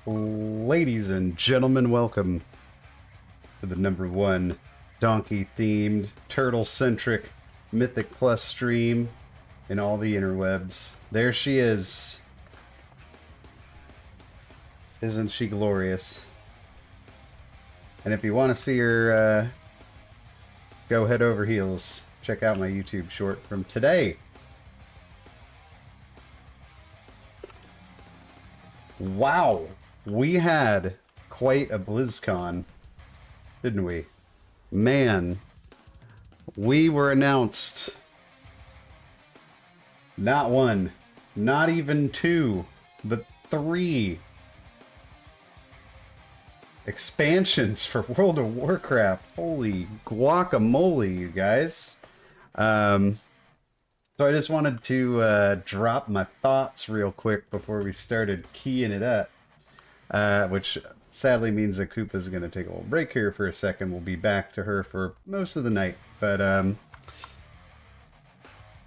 Ladies and gentlemen, welcome to the #1 donkey-themed, turtle-centric Mythic Plus stream in all the interwebs. There she is. Isn't she glorious? And if you want to see her go head over heels, check out my YouTube short from today. Wow, we had quite a Blizzcon, didn't we? Man, we were announced not one, not even two, but 3 expansions for World of Warcraft. Holy guacamole, you guys. So I just wanted to drop my thoughts real quick before we started keying it up, which sadly means that Koopa's going to take a little break here for a second. We'll be back to her for most of the night. But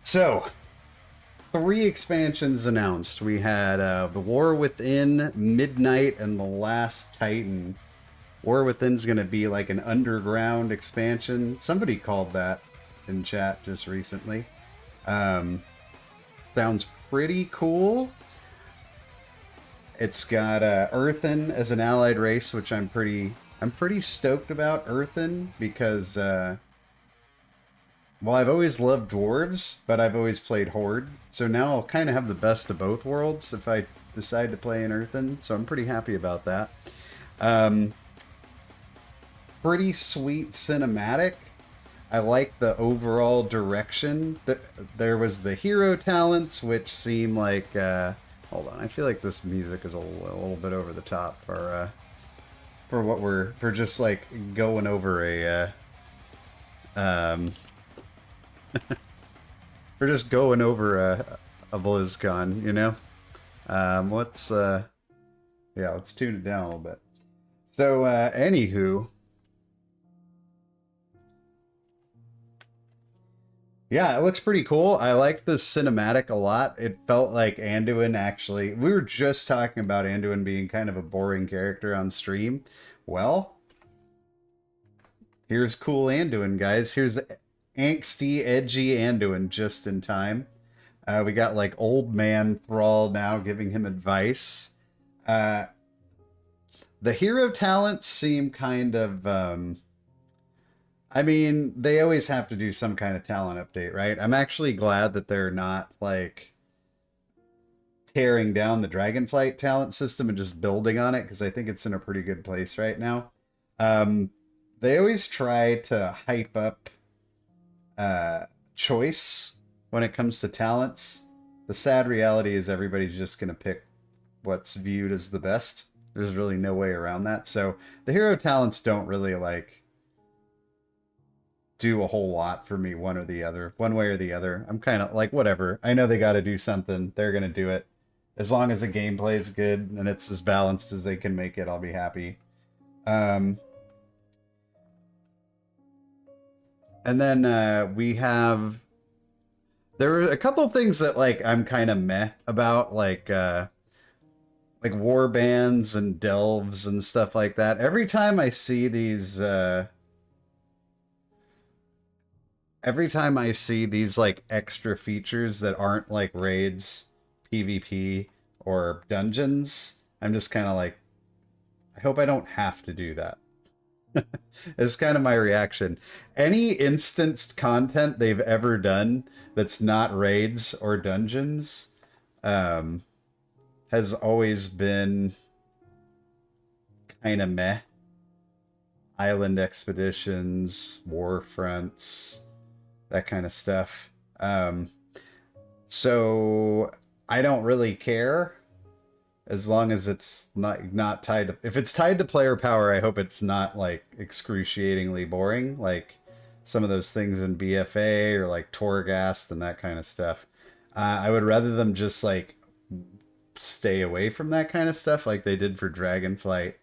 so 3 expansions announced. We had the War Within, Midnight, and the Last Titan. War Within's going to be like an underground expansion. Somebody called that in chat just recently. Sounds pretty cool. It's got Earthen as an allied race, which I'm pretty stoked about Earthen because well, I've always loved dwarves, but I've always played Horde, so now I'll kind of have the best of both worlds if I decide to play in Earthen. So I'm pretty happy about that. Pretty sweet cinematic. I like the overall direction. There was the hero talents, which seem like... hold on, I feel like this music is a little bit over the top for what for just like going over a... we're just going over a BlizzCon, you know? Let's tune it down a little bit. So, anywho... Yeah, it looks pretty cool. I like the cinematic a lot. It felt like Anduin actually... We were just talking about Anduin being kind of a boring character on stream. Well, here's cool Anduin, guys. Here's angsty, edgy Anduin just in time. We got like old man Thrall now giving him advice. The hero talents seem kind of... I mean, they always have to do some kind of talent update, right? I'm actually glad that they're not, like, tearing down the Dragonflight talent system and just building on it, because I think it's in a pretty good place right now. They always try to hype up choice when it comes to talents. The sad reality is everybody's just going to pick what's viewed as the best. There's really no way around that. So the hero talents don't really, like... do a whole lot for me one way or the other. I'm kind of like, whatever. I know they got to do something. They're going to do it. As long as the gameplay is good and it's as balanced as they can make it, I'll be happy. And then we have... There were a couple of things that like I'm kind of meh about, like war bands and delves and stuff like that. Every time I see these... Every time I see these, like, extra features that aren't, like, raids, PvP, or dungeons, I'm just kind of like, I hope I don't have to do that. It's kind of my reaction. Any instanced content they've ever done that's not raids or dungeons has always been kind of meh. Island expeditions, war fronts... that kind of stuff. So I don't really care as long as it's not tied to... If it's tied to player power, I hope it's not like excruciatingly boring, like some of those things in BFA or like Torghast and that kind of stuff. I would rather them just like stay away from that kind of stuff like they did for Dragonflight.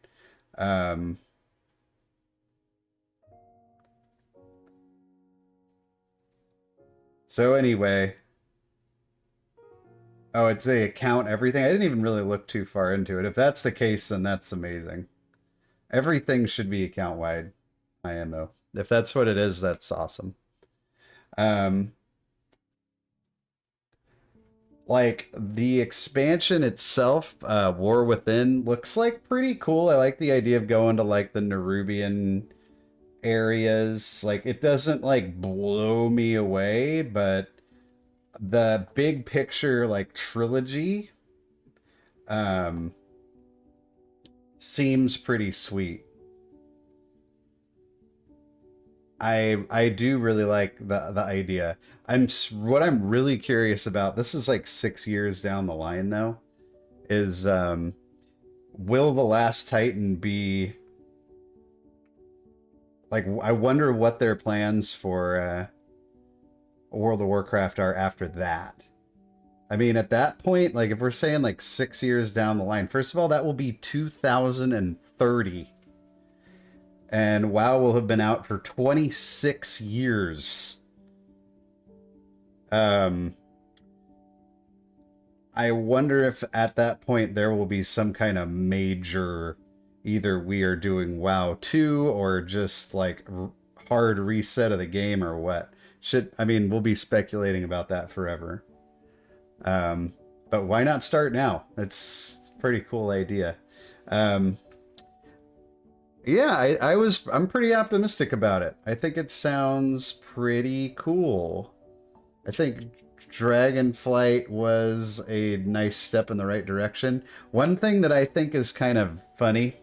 So anyway, Oh, it's a account everything. I didn't even really look too far into it. If that's the case, then that's amazing. Everything should be account wide IMO. If that's what it is, that's awesome. Um, like the expansion itself, War Within looks like pretty cool. I like the idea of going to like the Nerubian areas. Like it doesn't like blow me away, but the big picture like trilogy um seems pretty sweet. I do really like the idea. What I'm really curious about, this is like 6 years down the line though, is will the last Titan be like, I wonder what their plans for World of Warcraft are after that. I mean, at that point, like if we're saying like 6 years down the line, first of all, that will be 2030. And WoW will have been out for 26 years. I wonder if at that point there will be some kind of major, either we are doing WoW 2 or just like hard reset of the game or what. I mean, we'll be speculating about that forever. But why not start now? It's a pretty cool idea. Um, yeah, I'm pretty optimistic about it. I think it sounds pretty cool. I think Dragonflight was a nice step in the right direction. One thing that I think is kind of funny,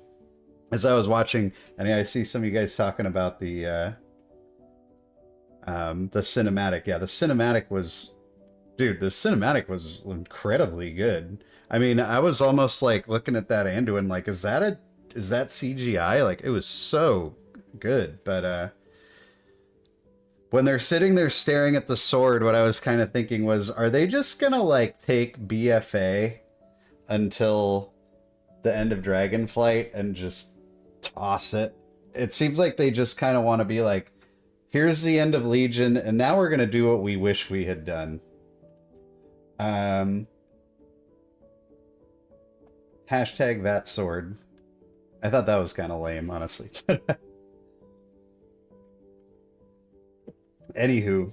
as I was watching, and I see some of you guys talking about the cinematic. Yeah, the cinematic was, dude, the cinematic was incredibly good. I mean, I was almost like looking at that Anduin, like, is that CGI? Like, it was so good. But when they're sitting there staring at the sword, what I was kind of thinking was, are they just gonna like take BFA until the end of Dragonflight and just toss it? It seems like they just kind of want to be like, here's the end of Legion, and now we're gonna do what we wish we had done. Hashtag that sword. I thought that was kind of lame, honestly. Anywho,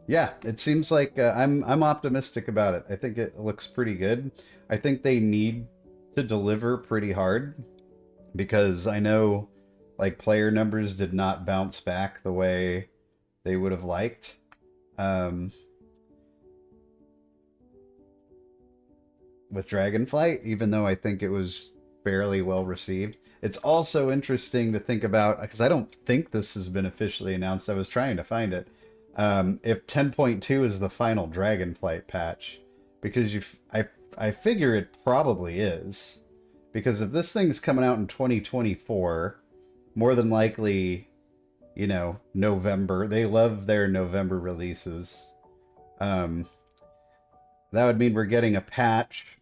yeah, it seems like I'm optimistic about it. I think it looks pretty good. I think they need to deliver pretty hard because I know like player numbers did not bounce back the way they would have liked. With Dragonflight, even though I think it was fairly well received. It's also interesting to think about, because I don't think this has been officially announced. I was trying to find it. If 10.2 is the final Dragonflight patch, because I figure it probably is. Because if this thing's coming out in 2024, more than likely, you know, November. They love their November releases. That would mean we're getting a patch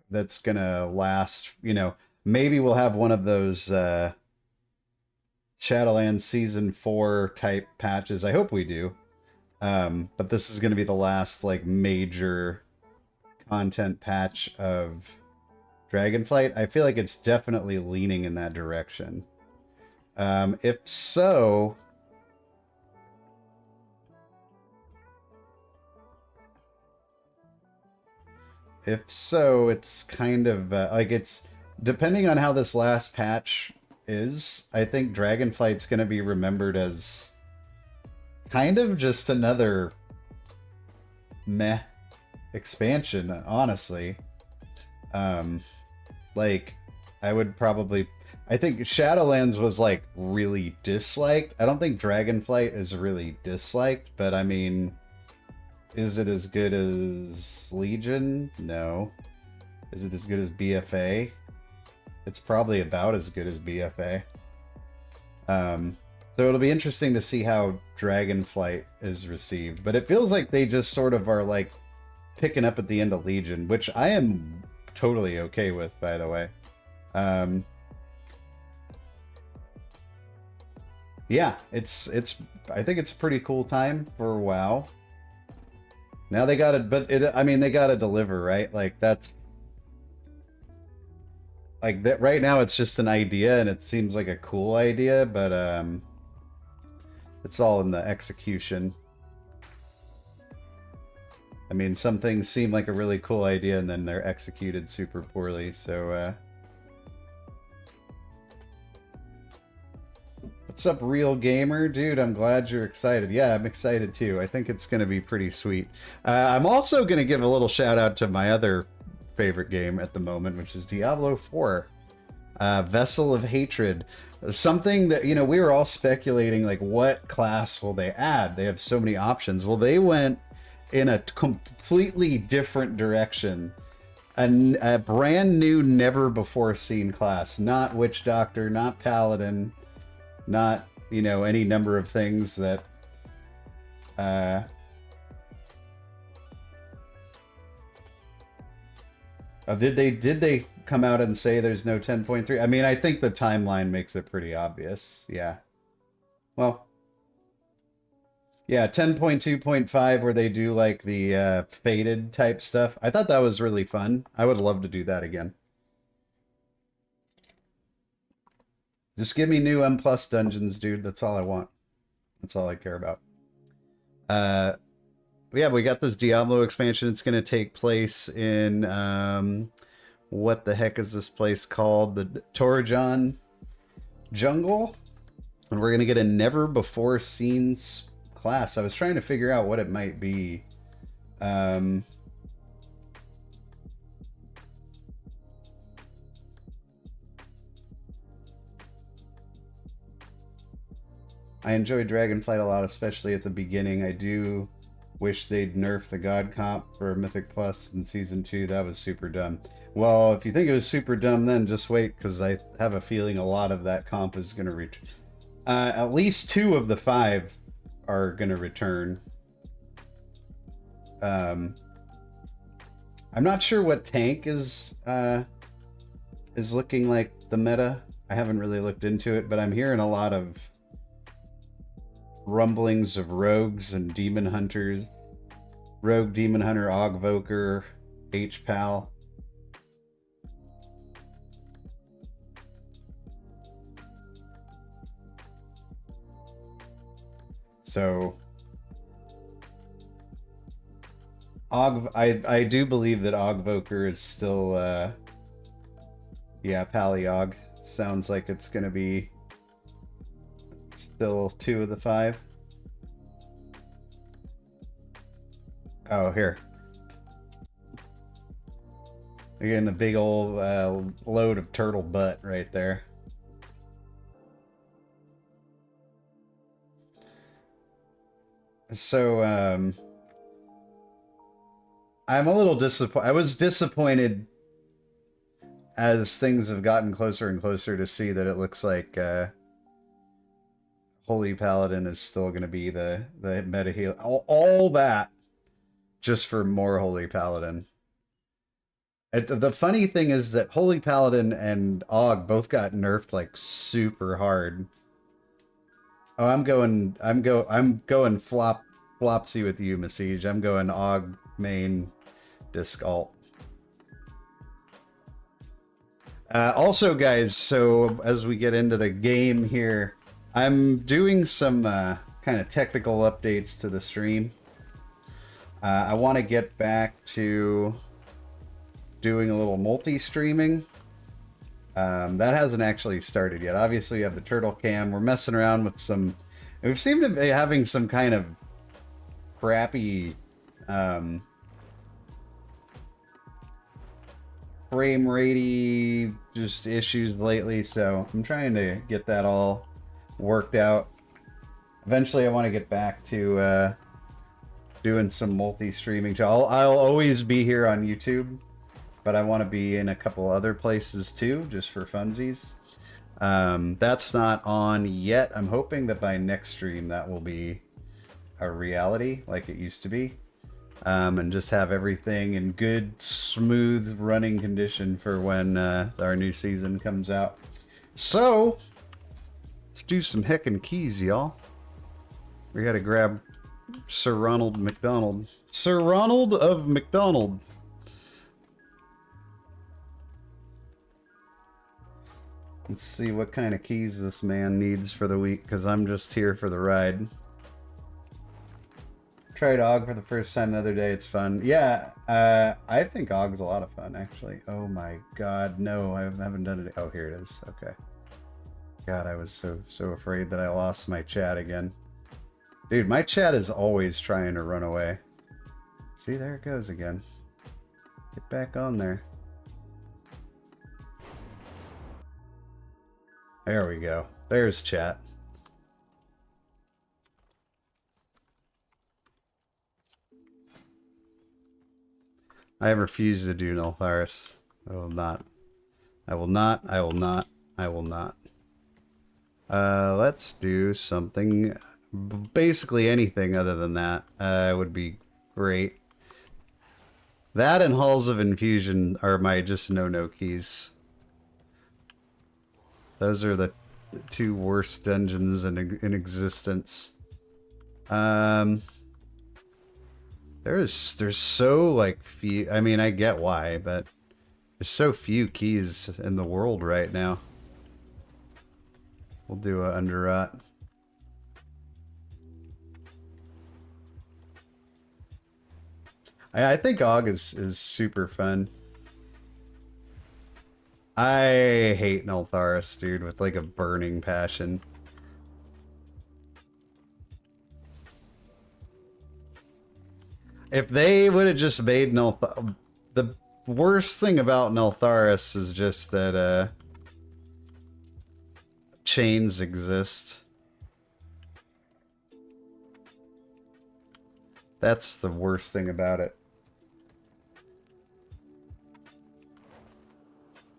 that's gonna last, you know, maybe we'll have one of those Shadowlands Season 4 type patches. I hope we do. But this is gonna be the last like major content patch of Dragonflight. I feel like it's definitely leaning in that direction. If so, it's kind of like it's depending on how this last patch is. I think Dragonflight's going to be remembered as kind of just another meh expansion, honestly. Like I think Shadowlands was like really disliked. I don't think Dragonflight is really disliked, but I mean, is it as good as Legion? No. Is it as good as BFA? It's probably about as good as BFA. So it'll be interesting to see how Dragonflight is received. But it feels like they just sort of are like picking up at the end of Legion, which I am totally okay with, by the way. Yeah, I think it's a pretty cool time for WoW. Now they got it, but I mean, they got to deliver, right? Like that's like that right now. It's just an idea, and it seems like a cool idea, but it's all in the execution. I mean, some things seem like a really cool idea, and then they're executed super poorly. So, what's up, Real Gamer? Dude, I'm glad you're excited. Yeah, I'm excited too. I think it's going to be pretty sweet. I'm also going to give a little shout out to my other favorite game at the moment, which is Diablo 4. Vessel of Hatred. Something that, you know, we were all speculating, like, what class will they add? They have so many options. Well, they went in a completely different direction. A brand new, never before seen class. Not Witch Doctor, not Paladin, not, you know, any number of things that did they come out and say there's no 10.3? I mean, I think the timeline makes it pretty obvious. Yeah. Well, yeah, 10.2.5 where they do like the faded type stuff. I thought that was really fun. I would love to do that again. Just give me new M+ dungeons, dude. That's all I want. That's all I care about. Yeah, we got this Diablo expansion. It's going to take place in what the heck is this place called? The Torjon Jungle, and we're going to get a never before seen class. I was trying to figure out what it might be. I enjoyed Dragonflight a lot, especially at the beginning. I do wish they'd nerf the God comp for Mythic Plus in Season 2. That was super dumb. Well, if you think it was super dumb, then just wait, because I have a feeling a lot of that comp is going to return. At least 2 of the 5 are going to return. I'm not sure what tank is looking like the meta. I haven't really looked into it, but I'm hearing a lot of rumblings of rogues and demon hunters. Rogue, demon hunter, Augvoker, H-Pal. So I do believe that Augvoker is still yeah, Paliog. Sounds like it's gonna be still 2 of the 5. Oh, here. Again, a big old load of turtle butt right there. So, I'm a little disappointed. I was disappointed as things have gotten closer and closer to see that it looks like Holy Paladin is still going to be the meta heal. All that just for more Holy Paladin. The funny thing is that Holy Paladin and Aug both got nerfed like super hard. Oh, I'm going flopsy with you, Message. I'm going Aug main disc alt. Also, guys, so as we get into the game here, I'm doing some kind of technical updates to the stream. I want to get back to doing a little multi-streaming. That hasn't actually started yet. Obviously, you have the turtle cam. We're messing around with some... We seem to be having some kind of crappy frame ratey just issues lately, so I'm trying to get that all worked out. Eventually, I want to get back to doing some multi-streaming. I'll always be here on YouTube, but I want to be in a couple other places too, just for funsies. That's not on yet. I'm hoping that by next stream that will be a reality like it used to be. And just have everything in good, smooth running condition for when our new season comes out. So, let's do some heckin' keys, y'all. We gotta grab Sir Ronald McDonald. Sir Ronald of McDonald. Let's see what kind of keys this man needs for the week, because I'm just here for the ride. Tried Og for the first time the other day. It's fun. Yeah, I think Og's a lot of fun, actually. Oh my god, no, I haven't done it. Oh, here it is. Okay. God, I was so afraid that I lost my chat again. Dude, my chat is always trying to run away. See, there it goes again. Get back on there. There we go. There's chat. I refuse to do Nultharis. I will not. I will not. I will not. I will not. Let's do something. Basically anything other than that would be great. That and Halls of Infusion are my just no-no keys. Those are the two worst dungeons in existence. There's so like few. I mean, I get why, but there's so few keys in the world right now. We'll do a Underrot. I think Og is super fun. I hate Nultharis, dude, with like a burning passion. If they would have just made Nultharis... The worst thing about Nultharis is just that chains exist. That's the worst thing about it.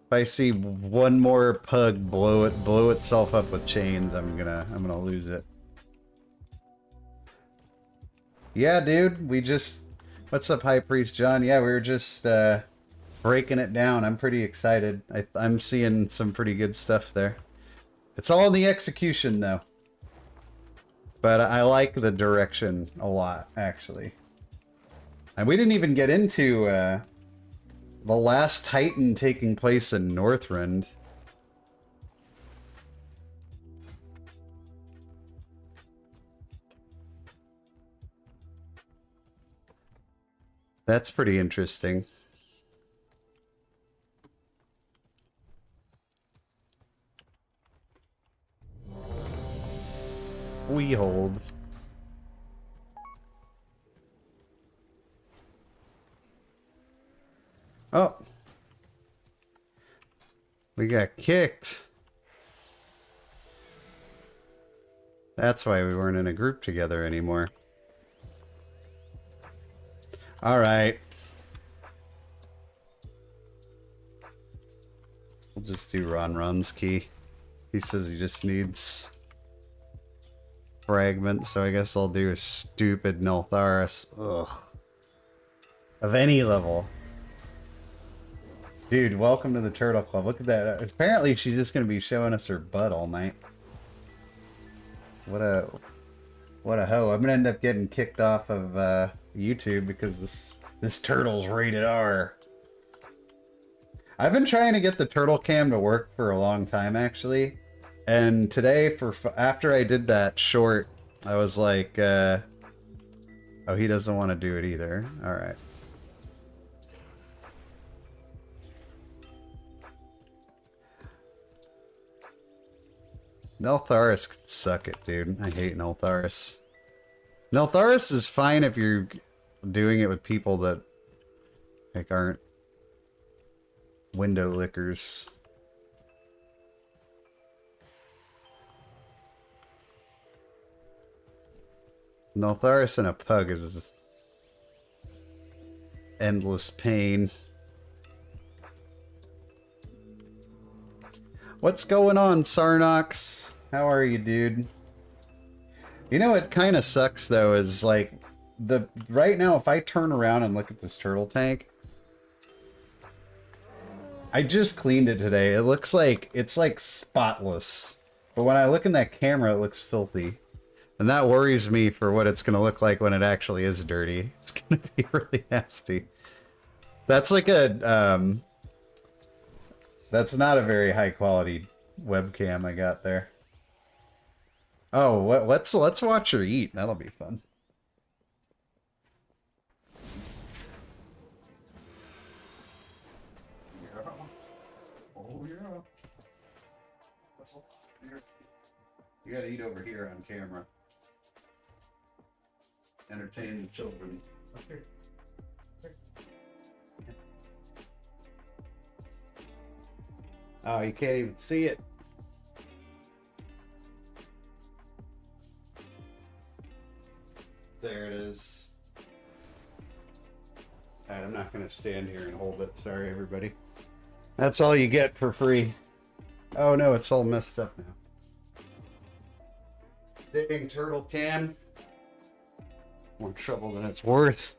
If I see one more pug blow itself up with chains, I'm gonna lose it. Yeah, dude, we just... What's up, High Priest John? Yeah, we were just breaking it down. I'm pretty excited. I'm seeing some pretty good stuff there. It's all in the execution, though. But I like the direction a lot, actually. And we didn't even get into the last Titan taking place in Northrend. That's pretty interesting. We hold. Oh. We got kicked. That's why we weren't in a group together anymore. Alright. We'll just do Ron's key. He says he just needs fragment, so I guess I'll do a stupid Nultharis. Ugh. Of any level. Dude, welcome to the Turtle Club. Look at that. Apparently she's just going to be showing us her butt all night. What a hoe. I'm going to end up getting kicked off of YouTube because this turtle's rated R. I've been trying to get the turtle cam to work for a long time, actually. And today, after I did that short, I was like, oh, he doesn't want to do it either. All right. Nultharis could suck it, dude. I hate Nultharis. Nultharis is fine if you're doing it with people that like aren't window lickers. Nultharis and a pug is just endless pain. What's going on, Sarnox? How are you, dude? You know what kind of sucks though is like right now if I turn around and look at this turtle tank, I just cleaned it today. It looks like it's like spotless. But when I look in that camera, it looks filthy. And that worries me for what it's going to look like when it actually is dirty. It's gonna be really nasty. That's like a that's not a very high quality webcam I got there. Oh, let's watch her eat. That'll be fun. Yeah. Oh yeah. You gotta eat over here on camera. Entertain the children. Okay. Oh, you can't even see it. There it is. Alright, I'm not gonna stand here and hold it. Sorry, everybody. That's all you get for free. Oh no, it's all messed up now. Dang turtle can. More trouble than it's worth.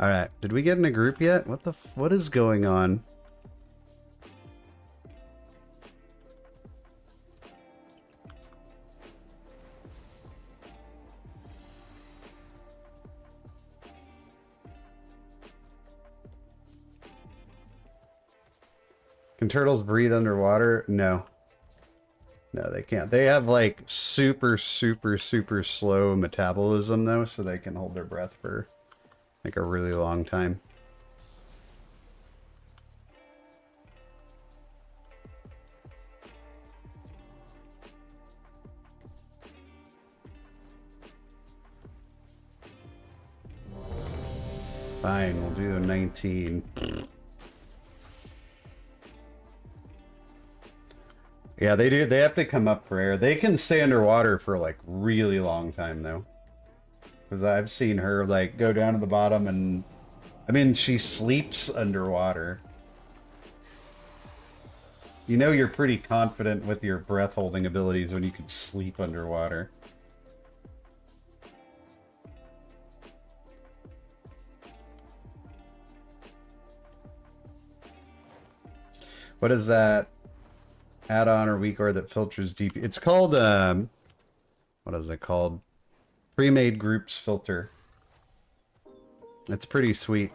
Alright, did we get in a group yet? What is going on? Can turtles breathe underwater? No. No, they can't. They have like super slow metabolism though, so they can hold their breath for like a really long time. Fine, we'll do a 19. Yeah, they do. They have to come up for air. They can stay underwater for like really long time though. Because I've seen her like go down to the bottom and I mean she sleeps underwater. You know you're pretty confident with your breath holding abilities when you can sleep underwater. What is that add-on or weakaura that filters DP? It's called what is it called? Pre-made groups filter. It's pretty sweet.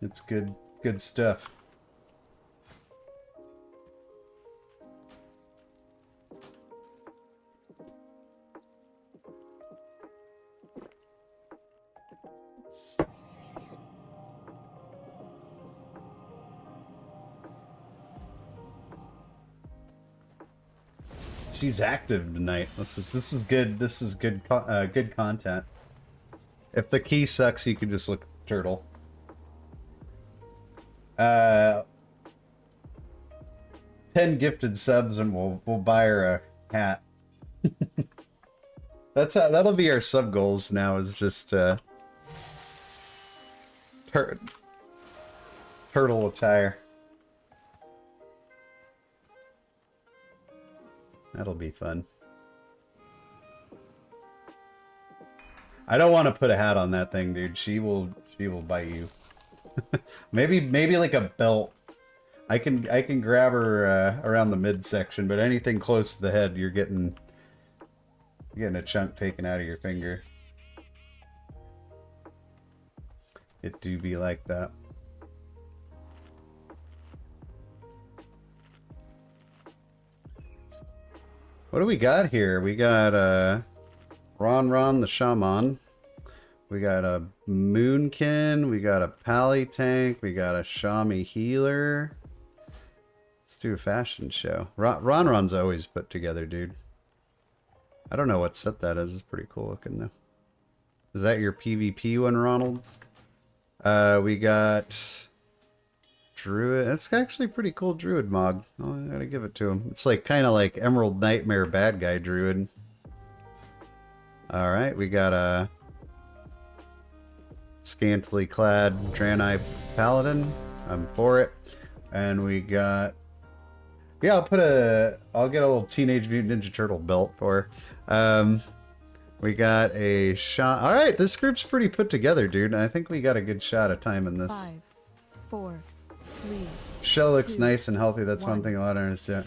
It's good stuff. She's active tonight. This is good. This is good good content. If the key sucks, you can just look at the turtle. 10 gifted subs and we'll buy her a hat. That'll be our sub goals now, is just turtle attire. That'll be fun. I don't want to put a hat on that thing, dude. She will bite you. maybe like a belt. I can grab her around the midsection, but anything close to the head, you're getting a chunk taken out of your finger. It do be like that. What do we got here? We got Ron the Shaman. We got a Moonkin. We got a Pally Tank. We got a Shami Healer. Let's do a fashion show. Ron's always put together, dude. I don't know what set that is. It's pretty cool looking, though. Is that your PvP one, Ronald? We got Druid. That's actually pretty cool Druid Mog. Oh, I gotta give it to him. It's like kind of like Emerald Nightmare bad guy Druid. Alright, we got a scantily clad Draenei Paladin. I'm for it. And we got... Yeah, I'll get a little Teenage Mutant Ninja Turtle belt for her. We got a shot. Alright, this group's pretty put together, dude. I think we got a good shot of time in this. 5, 4, 3. Shell looks 2, nice and healthy. That's one 1. thing a lot of understand.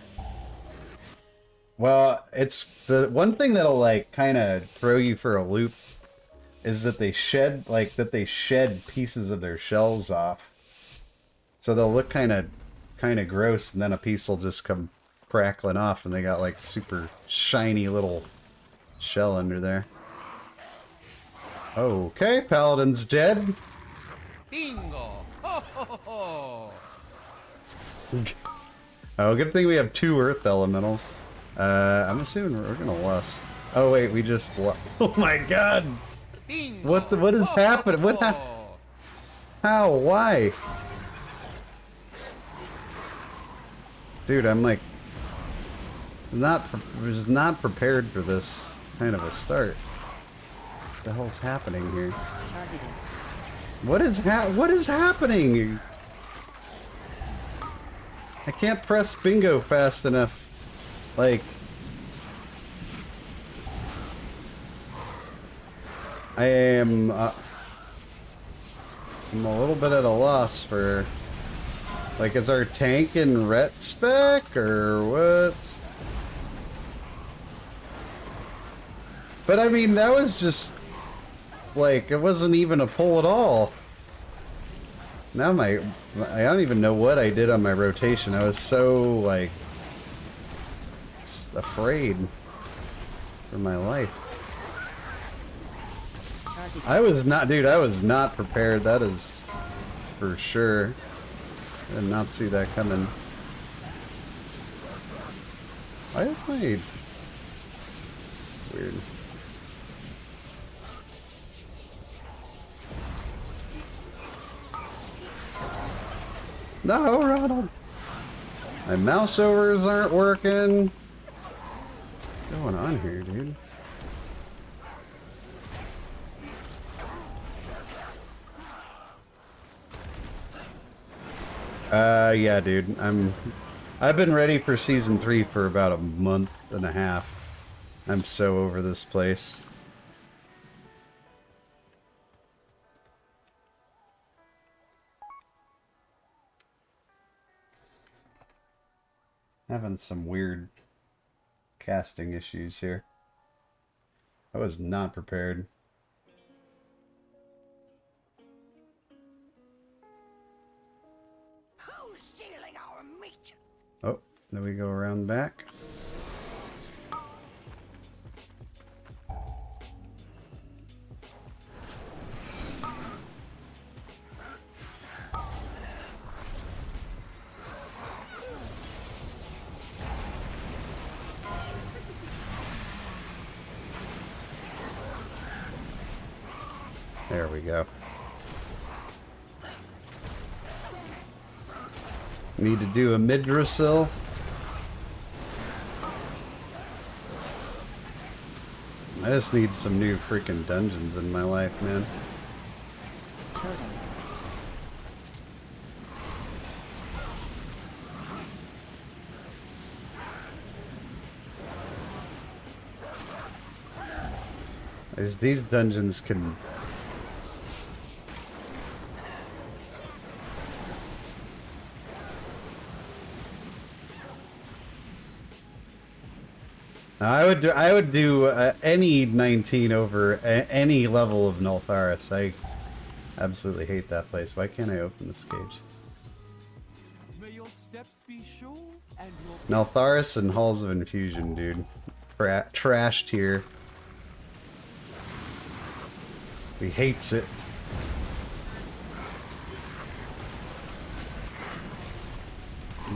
Well, it's the one thing that'll like kind of throw you for a loop is that they shed pieces of their shells off. So they'll look kind of gross, and then a piece will just come crackling off, and they got like super shiny little shell under there. Okay, Paladin's dead. Bingo! Ho ho ho ho! Oh, good thing we have 2 Earth Elementals. I'm assuming we're gonna lust. Oh wait, we just oh my god! Bingo! What is happening? What How? Why? Dude, I'm like just not prepared for this kind of a start. What the hell's happening here? What is happening? I can't press bingo fast enough. Like, I'm a little bit at a loss for, like, is our tank in ret spec or what? But I mean, that was just like, it wasn't even a pull at all. Now I don't even know what I did on my rotation. I was so, like, afraid for my life. I was not prepared. That is for sure. I did not see that coming. Why is my... weird. No, Ronald! My mouse overs aren't working. What's going on here, dude? Yeah, dude. I've been ready for season 3 for about a month and a half. I'm so over this place. Having some weird casting issues here. I was not prepared. Who's stealing our meat? Oh, then we go around back. There we go. Need to do a Midrasil. I just need some new freaking dungeons in my life, man. These dungeons can... I would do any 19 over any level of Nultharis. I absolutely hate that place. Why can't I open this cage? May your steps be sure and your... Nultharis and Halls of Infusion, dude. Trash tier. He hates it.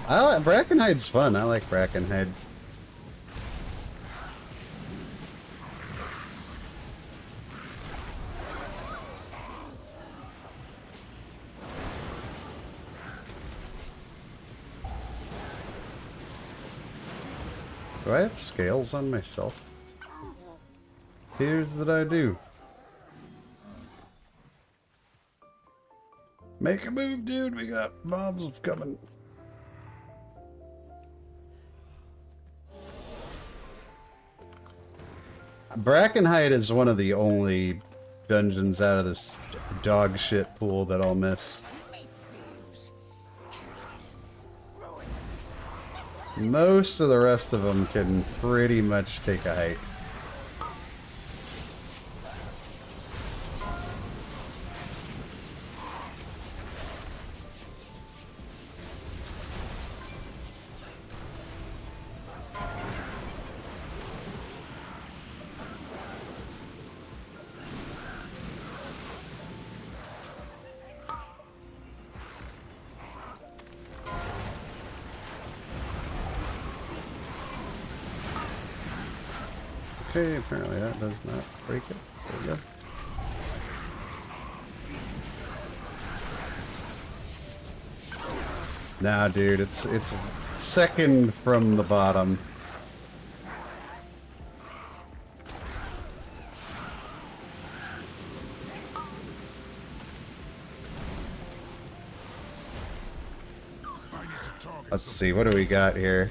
Brackenhide's fun. I like Brackenhide. Do I have scales on myself? Here's that I do. Make a move, dude. We got mobs coming. Brackenhide is one of the only dungeons out of this dog shit pool that I'll miss. Most of the rest of them can pretty much take a hike. Okay, apparently that does not break it. There we go. Nah, dude, it's second from the bottom. Let's see, what do we got here?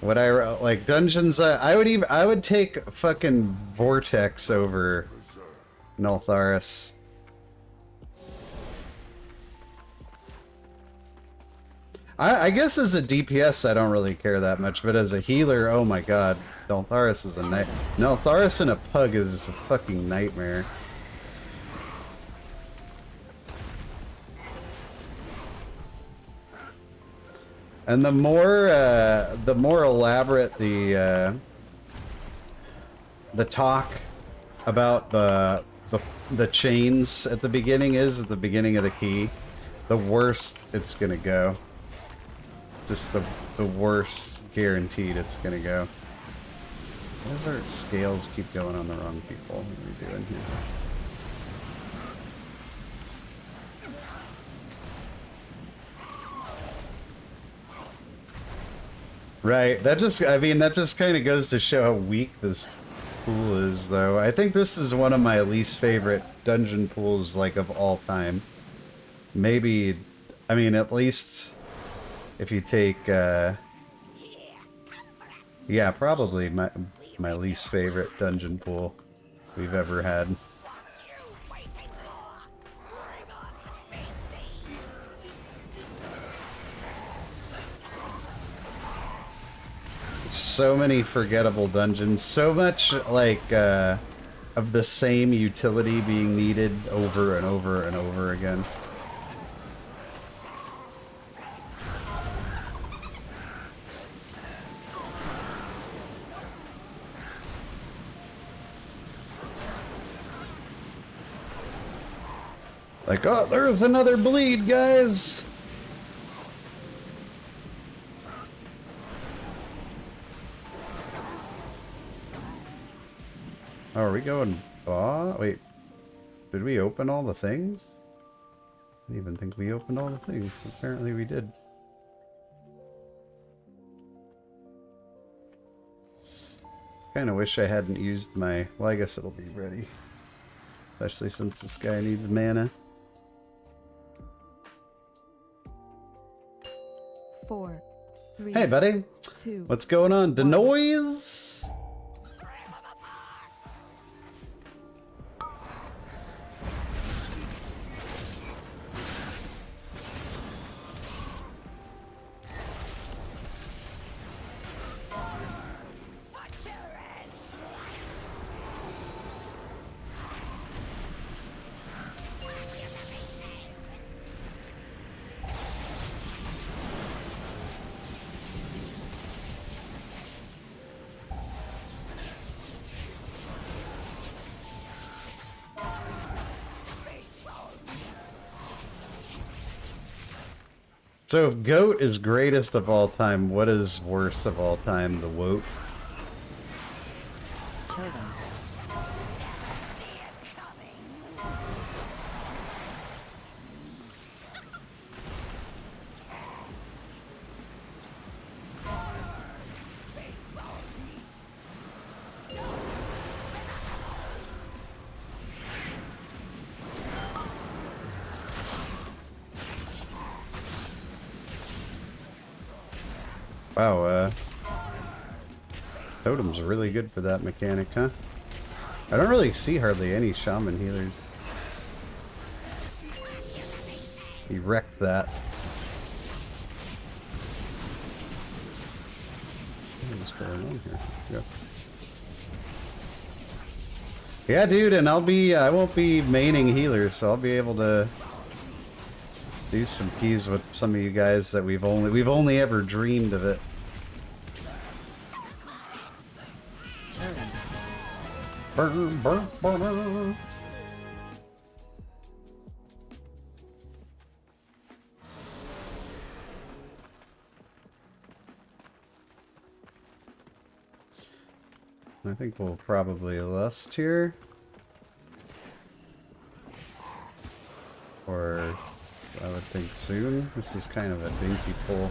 What I like dungeons? I would take fucking Vortex over Nultharis. I guess as a DPS I don't really care that much, but as a healer, oh my god, Nultharis is a night. Nultharis and a pug is a fucking nightmare. And the more elaborate the talk about the chains at the beginning is at the beginning of the key, the worse it's gonna go. Just the worse guaranteed it's gonna go. Why does our scales keep going on the wrong people? What are we doing here? Right, that just, I mean, that just kind of goes to show how weak this pool is, though. I think this is one of my least favorite dungeon pools, like, of all time. Maybe, I mean, at least if you take, yeah, probably my least favorite dungeon pool we've ever had. So many forgettable dungeons, so much like of the same utility being needed over and over and over again. Like, oh, there's another bleed, guys! Oh, are we going... Oh, wait. Did we open all the things? I didn't even think we opened all the things. Apparently we did. Kinda wish I hadn't used my... Well, I guess it'll be ready. Especially since this guy needs mana. 4, 3, Hey, buddy! 2, What's going on? Denoise? So if GOAT is greatest of all time, what is worst of all time? The WOAT? Wow, Totem's really good for that mechanic, huh? I don't really see hardly any shaman healers. He wrecked that. What's going on here? Yeah. Yeah, dude, and I won't be maining healers, so I'll be able to do some keys with some of you guys that we've only ever dreamed of it. Burn, burn, burn. I think we'll probably lust here. Or I would think soon. This is kind of a dinky pull.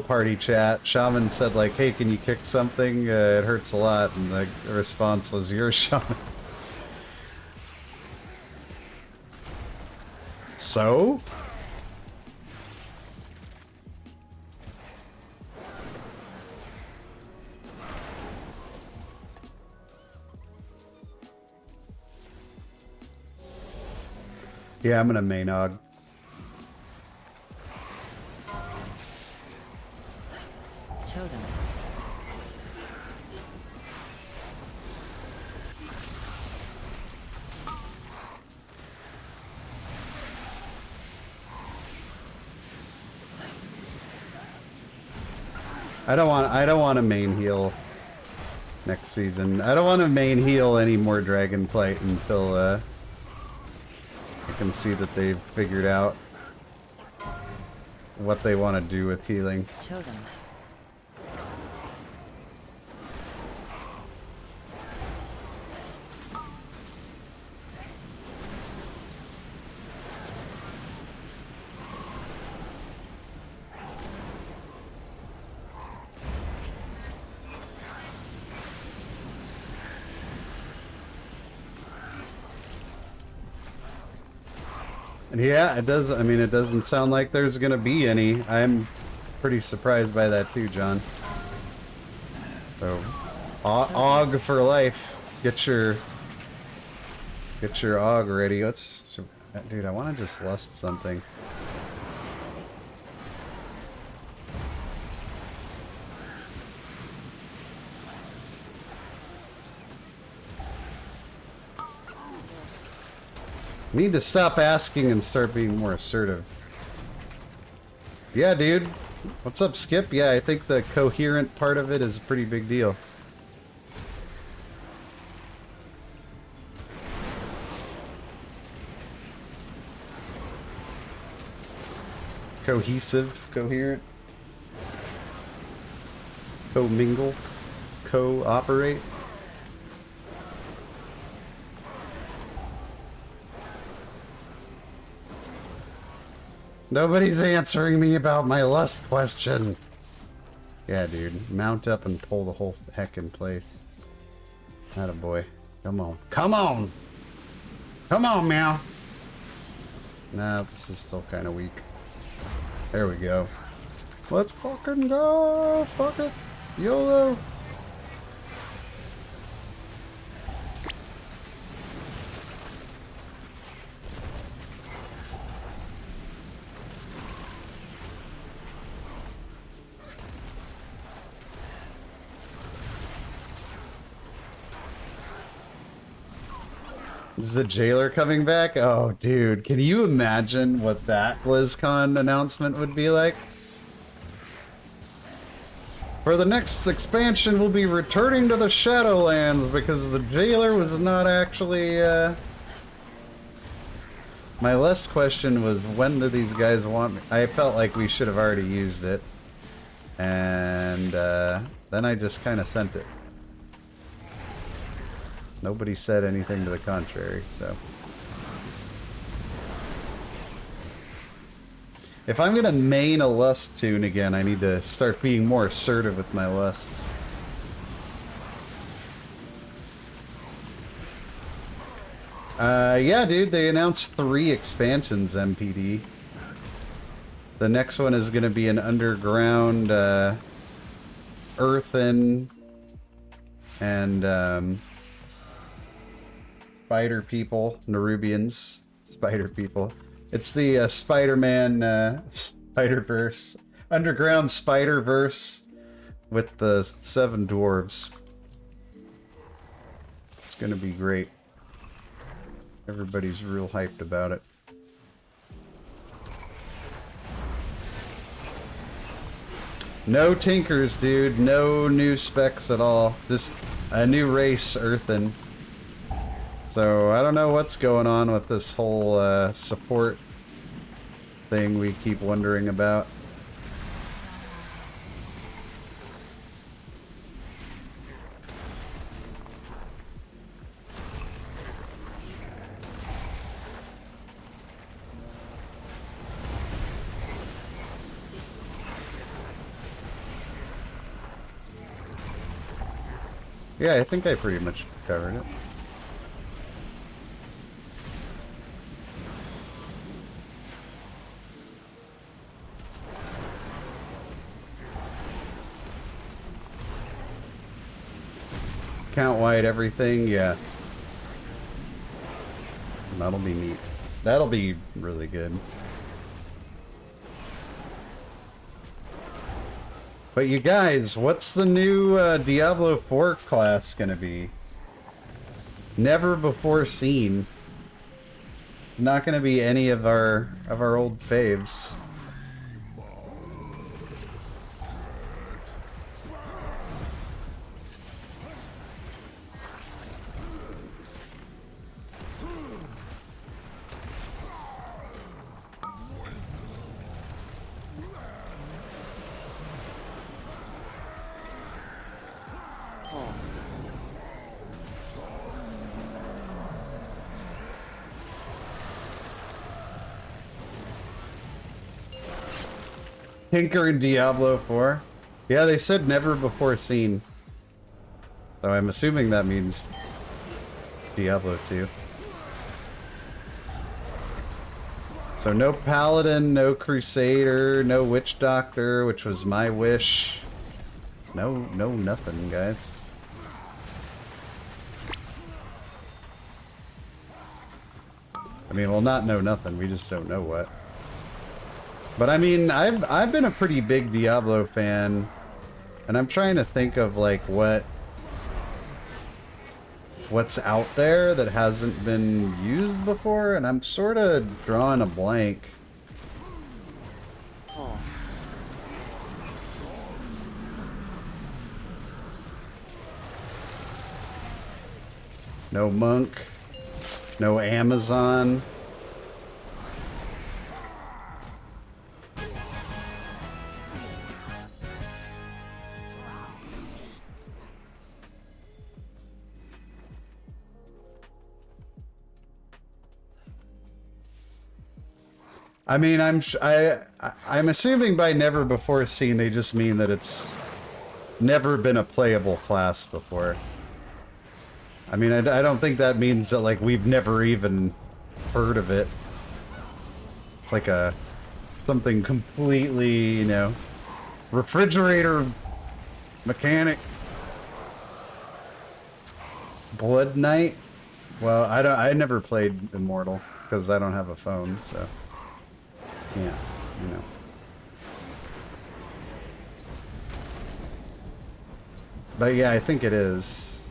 Party chat. Shaman said like, hey, can you kick something? It hurts a lot. And the response was, you're a shaman. So? Yeah, I'm gonna main og. Totem. I don't want to main heal next season. I don't want to main heal any more Dragonflight until I can see that they've figured out what they want to do with healing. Totem. Yeah, it does. I mean, it doesn't sound like there's gonna be any. I'm pretty surprised by that too, John. So, Og for life. Get your Og ready. Let's, dude. I want to just lust something. Need to stop asking and start being more assertive. Yeah, dude. What's up, Skip? Yeah, I think the coherent part of it is a pretty big deal. Cohesive, coherent, co-mingle, co-operate. Nobody's answering me about my lust question. Yeah, dude. Mount up and pull the whole heck in place. Attaboy. Come on. Come on! Come on, meow! Nah, this is still kind of weak. There we go. Let's fucking go! Fuck it! YOLO! Is the jailer coming back? Oh, dude. Can you imagine what that BlizzCon announcement would be like? For the next expansion, we'll be returning to the Shadowlands because the jailer was not actually, My last question was, when do these guys want me? I felt like we should have already used it. And, then I just kind of sent it. Nobody said anything to the contrary, so. If I'm gonna main a lust tune again, I need to start being more assertive with my lusts. Yeah, dude, they announced 3 expansions, MPD. The next one is gonna be an underground, earthen and spider people, Nerubians, spider people. It's the Spider-Man Spider-Verse, underground Spider-Verse with the 7 dwarves. It's gonna be great. Everybody's real hyped about it. No tinkers, dude. No new specs at all. Just a new race, Earthen. So, I don't know what's going on with this whole support thing we keep wondering about. Yeah, I think I pretty much covered it. Count wide everything, yeah. That'll be neat. That'll be really good. But you guys, what's the new Diablo 4 class gonna be? Never before seen. It's not gonna be any of our old faves. Tinker in Diablo 4. Yeah, they said never before seen. So I'm assuming that means Diablo 2. So no Paladin, no Crusader, no Witch Doctor, which was my wish. No nothing, guys. I mean, well, not know nothing, we just don't know what. But I mean, I've been a pretty big Diablo fan, and I'm trying to think of like what's out there that hasn't been used before, and I'm sort of drawing a blank. No Monk, no Amazon. I mean, I'm assuming by never before seen they just mean that it's never been a playable class before. I mean, I don't think that means that like we've never even heard of it. Like something completely, you know, refrigerator mechanic. Blood Knight? Well, I never played Immortal because I don't have a phone, so yeah, you know. But yeah, I think it is.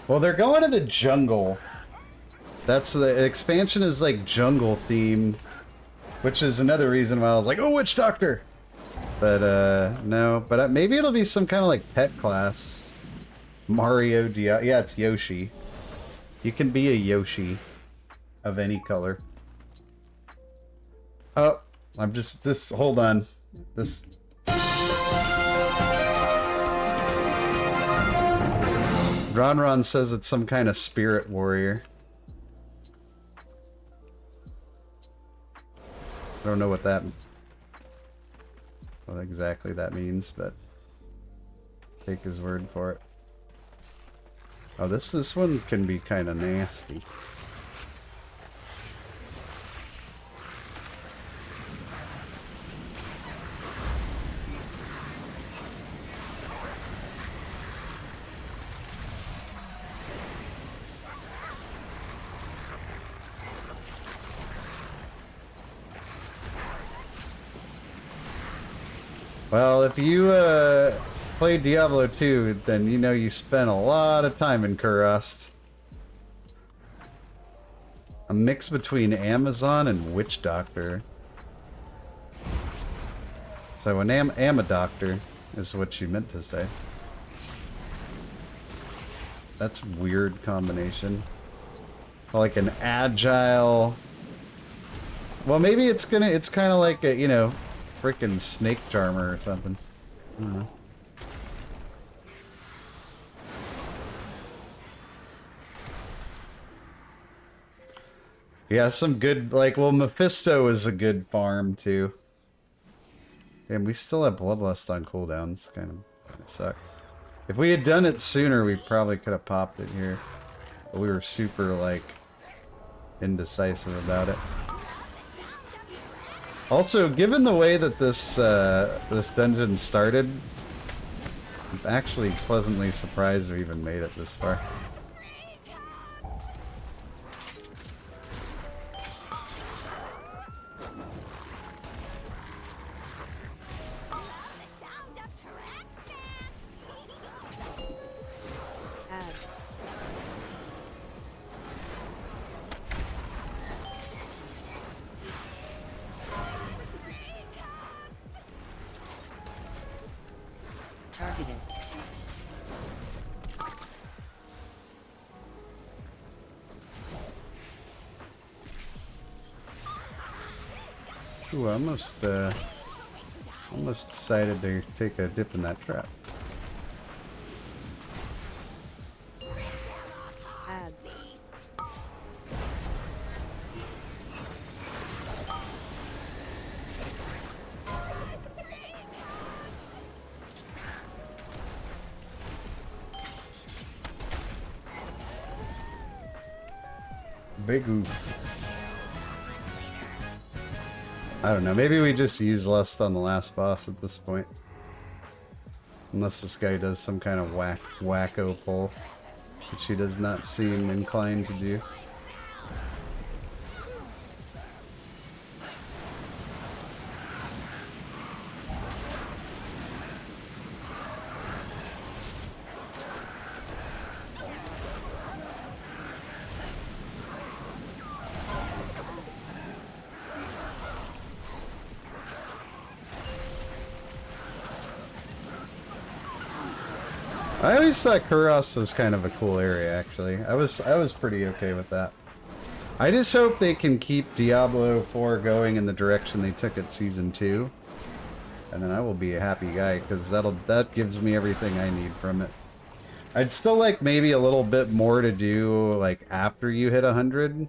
Well, they're going to the jungle. That's the expansion is like jungle themed, which is another reason why I was like, oh, Witch Doctor. But no, but maybe it'll be some kind of like pet class. Mario Diablo. Yeah, it's Yoshi. You can be a Yoshi of any color. Oh, I'm just this. Hold on, this. Ron says it's some kind of spirit warrior. I don't know what exactly that means, but take his word for it. Oh, this one can be kind of nasty. Well, if you played Diablo 2, then you know you spent a lot of time in Kurast. A mix between Amazon and Witch Doctor. So an Doctor is what you meant to say. That's a weird combination. Like an agile... Well, maybe it's kind of like a, you know, freaking snake charmer or something. I don't know. Yeah, some good, like, well, Mephisto is a good farm, too. And we still have Bloodlust on cooldown. It's kind of sucks. If we had done it sooner, we probably could have popped it here. But we were super, like, indecisive about it. Also, given the way that this this dungeon started, I'm actually pleasantly surprised we even made it this far. Targeted. Ooh, I almost decided to take a dip in that trap. Ads. Big oof. I don't know, maybe we just use Lust on the last boss at this point. Unless this guy does some kind of wacko pull, which he does not seem inclined to do. I always thought Kurast was kind of a cool area, actually. I was pretty okay with that. I just hope they can keep Diablo 4 going in the direction they took it Season 2. And then I will be a happy guy, because that gives me everything I need from it. I'd still like maybe a little bit more to do, like, after you hit 100.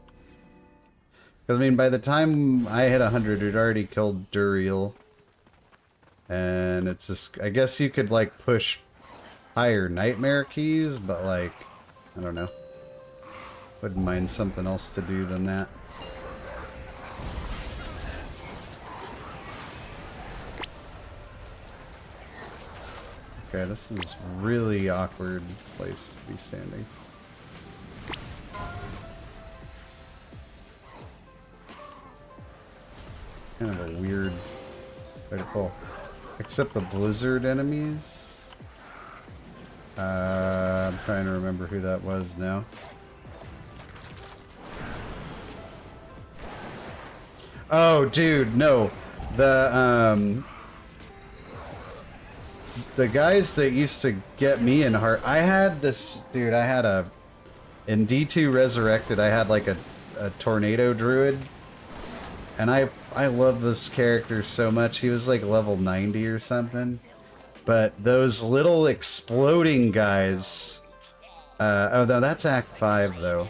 Because, I mean, by the time I hit 100, we'd already killed Duriel. And it's just, I guess you could, like, push higher nightmare keys, but like, I don't know. Wouldn't mind something else to do than that. Okay, this is really awkward place to be standing. Kind of a weird way to pull. Except the blizzard enemies. I'm trying to remember who that was now. Oh, dude, no. The guys that used to get me in heart. I had this, dude, I had a, in D2 Resurrected, I had like a tornado druid. And I love this character so much. He was like level 90 or something. But those little exploding guys... oh, no, that's Act 5, though.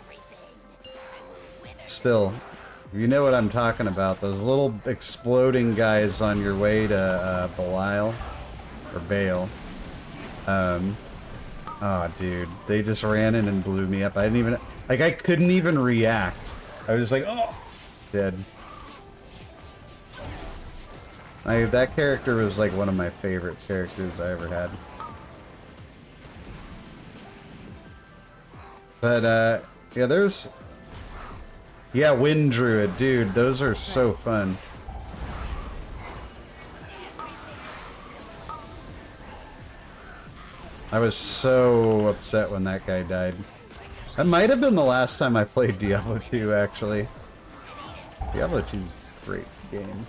Still, you know what I'm talking about. Those little exploding guys on your way to Belial. Or Baal. Oh, dude. They just ran in and blew me up. I didn't even... Like, I couldn't even react. I was just like, oh! Dead. That character was like one of my favorite characters I ever had. But, yeah, there's... Yeah, Wind Druid, dude, those are so fun. I was so upset when that guy died. That might have been the last time I played Diablo 2, actually. Diablo 2 is a great game.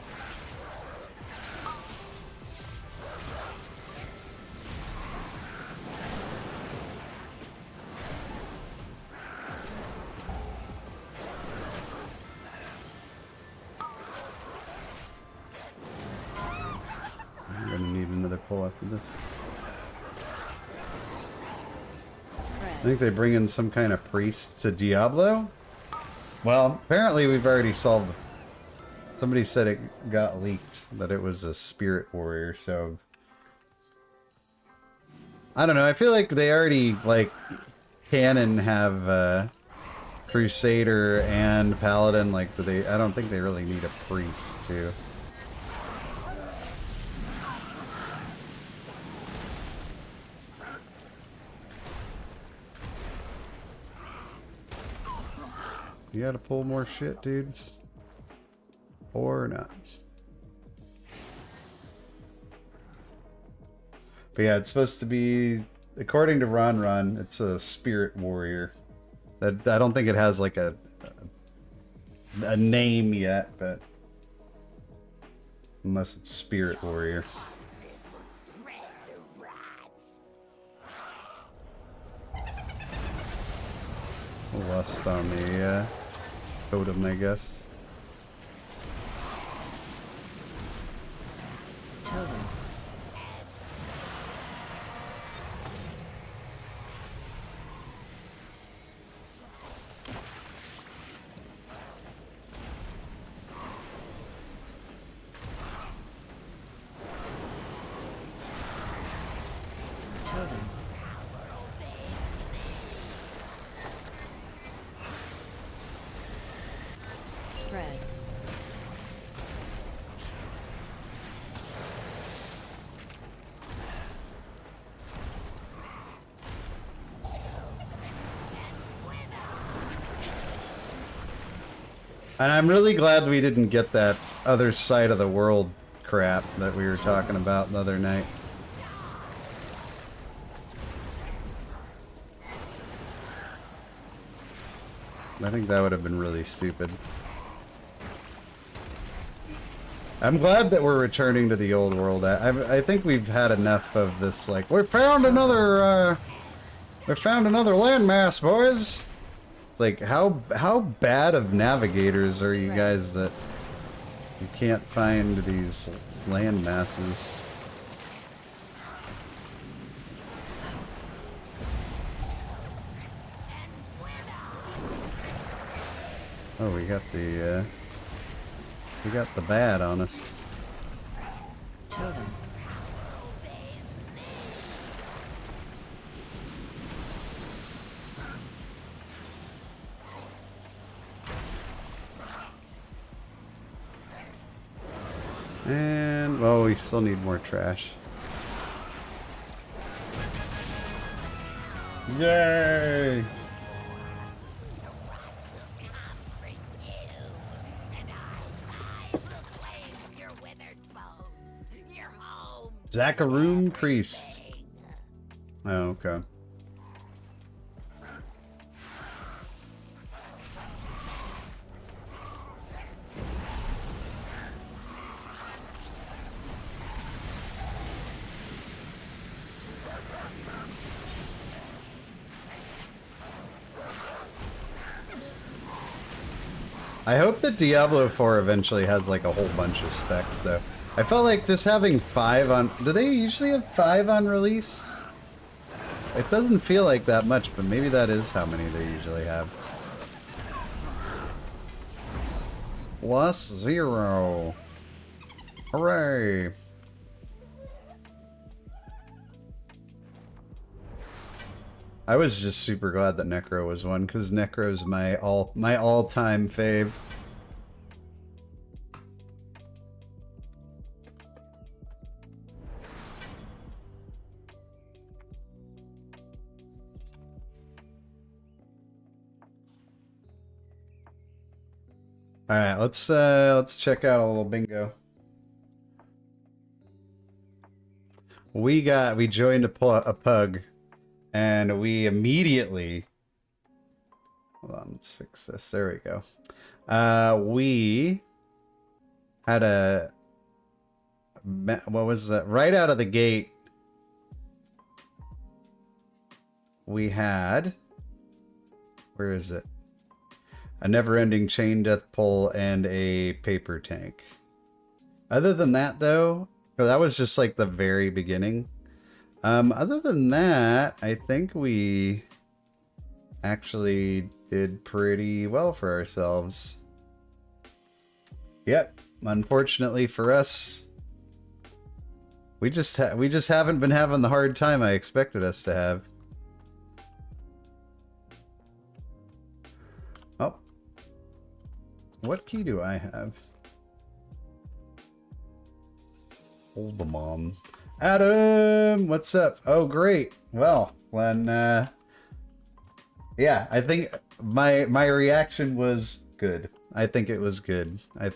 I'm gonna need another pull after this. I think they bring in some kind of priest to Diablo. Well, apparently we've already solved. Somebody said it got leaked that it was a spirit warrior, so I don't know. I feel like they already like canon have Crusader and Paladin. Like they, I don't think they really need a priest to. You gotta pull more shit, dude. Or not. But yeah, it's supposed to be, according to Ron, it's a spirit warrior. That I don't think it has like a name yet, but unless it's spirit warrior. Lust on the totem, I guess. Totem. Totem. Spread. And I'm really glad we didn't get that other side of the world crap that we were talking about the other night. I think that would have been really stupid. I'm glad that we're returning to the old world. I think we've had enough of this, like, we found another landmass, boys! It's like, how bad of navigators are you guys that you can't find these land masses? Oh, we got the bad on us. Totem. And, well, we still need more trash. Yay! Zacharoon Priest. Oh, okay. I hope that Diablo 4 eventually has like a whole bunch of specs though. I felt like just having 5 on... Do they usually have 5 on release? It doesn't feel like that much, but maybe that is how many they usually have. +0. Hooray! I was just super glad that Necro was one, because Necro's my all-time fave. All right, let's check out a little bingo. we joined a pug, and we immediately. Hold on, let's fix this. There we go. We had what was that? Right out of the gate, we had, where is it? A never-ending chain death pull and a paper tank. Other than that, though, that was just like the very beginning. Other than that, I think we actually did pretty well for ourselves. Yep. Unfortunately for us, we just haven't been having the hard time I expected us to have. Oh. What key do I have? Hold the mom. Adam, what's up? Oh, great. Well, when yeah, I think my reaction was good. I think it was good. I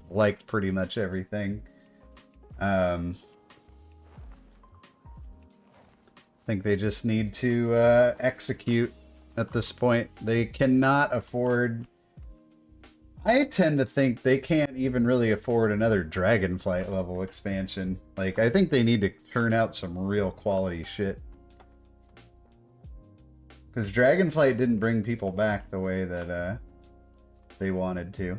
liked pretty much everything. I think they just need to execute at this point. They cannot afford... I tend to think they can't even really afford another Dragonflight level expansion. Like, I think they need to turn out some real quality shit. Because Dragonflight didn't bring people back the way that they wanted to.